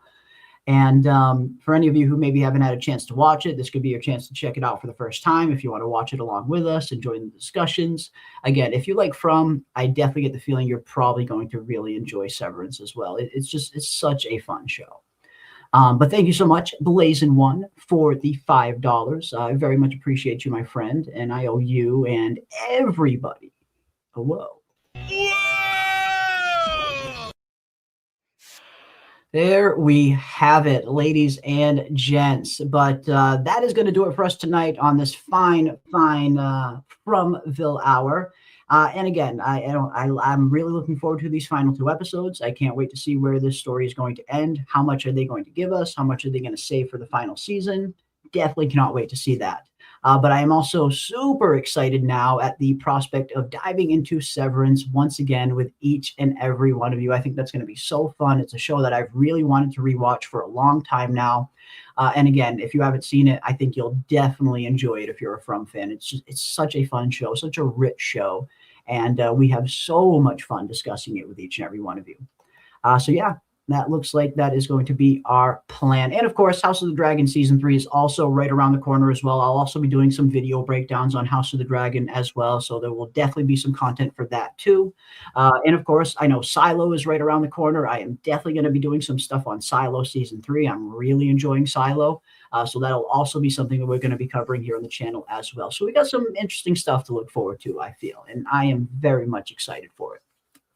And for any of you who maybe haven't had a chance to watch it, this could be your chance to check it out for the first time. If you want to watch it along with us and join the discussions. Again, if you like From, I definitely get the feeling you're probably going to really enjoy Severance as well. It's such a fun show. But thank you so much, Blazin1, for the $5. I very much appreciate you, my friend. And I owe you and everybody a whoa. There we have it, ladies and gents. But that is going to do it for us tonight on this fine Fromville hour. And again, I'm really looking forward to these final 2 episodes. I can't wait to see where this story is going to end. How much are they going to give us? How much are they going to save for the final season? Definitely cannot wait to see that. But I am also super excited now at the prospect of diving into Severance once again with each and every one of you. I think that's going to be so fun. It's a show that I've really wanted to rewatch for a long time now. And again, if you haven't seen it, I think you'll definitely enjoy it if you're a From fan. It's such a fun show, such a rich show. And we have so much fun discussing it with each and every one of you. So yeah, that looks like that is going to be our plan. And of course, House of the Dragon Season 3 is also right around the corner as well. I'll also be doing some video breakdowns on House of the Dragon as well. So there will definitely be some content for that too. And of course, I know Silo is right around the corner. I am definitely going to be doing some stuff on Silo Season 3. I'm really enjoying Silo. So that'll also be something that we're going to be covering here on the channel as well. So we got some interesting stuff to look forward to, I feel. And I am very much excited for it.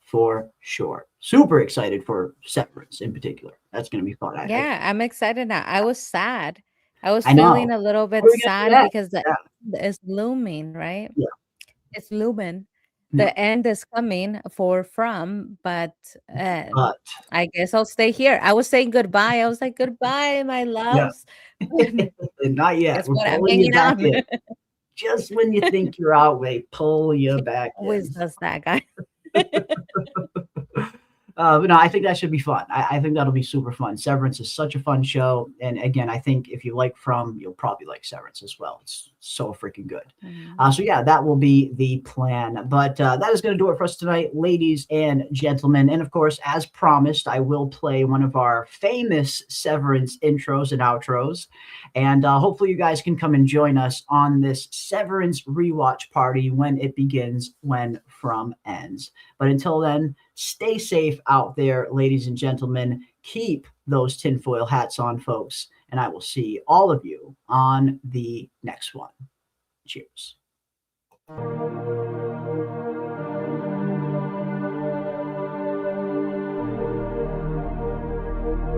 For sure. Super excited for Severance in particular. That's going to be fun. I'm excited now. I was sad. I was I know. feeling a little bit How are we gonna do sad that? because it's looming, right? Yeah. It's looming. the end is coming for From, but But I guess I'll stay here. I was saying goodbye. I was like, goodbye, my yeah, loves. not yet. Guess We're what? I'm pulling you hanging back on. in. Just when you think you're out, they pull you back Always in. does that, guy. But no, I think that should be fun. I think that'll be super fun. Severance is such a fun show. And again, I think if you like From, you'll probably like Severance as well. It's so freaking good. So yeah, that will be the plan. But that is going to do it for us tonight, ladies and gentlemen. And of course, as promised, I will play one of our famous Severance intros and outros. And hopefully you guys can come and join us on this Severance rewatch party when it begins, when From ends. But until then, stay safe out there, ladies and gentlemen. Keep those tinfoil hats on, folks. And I will see all of you on the next one. Cheers.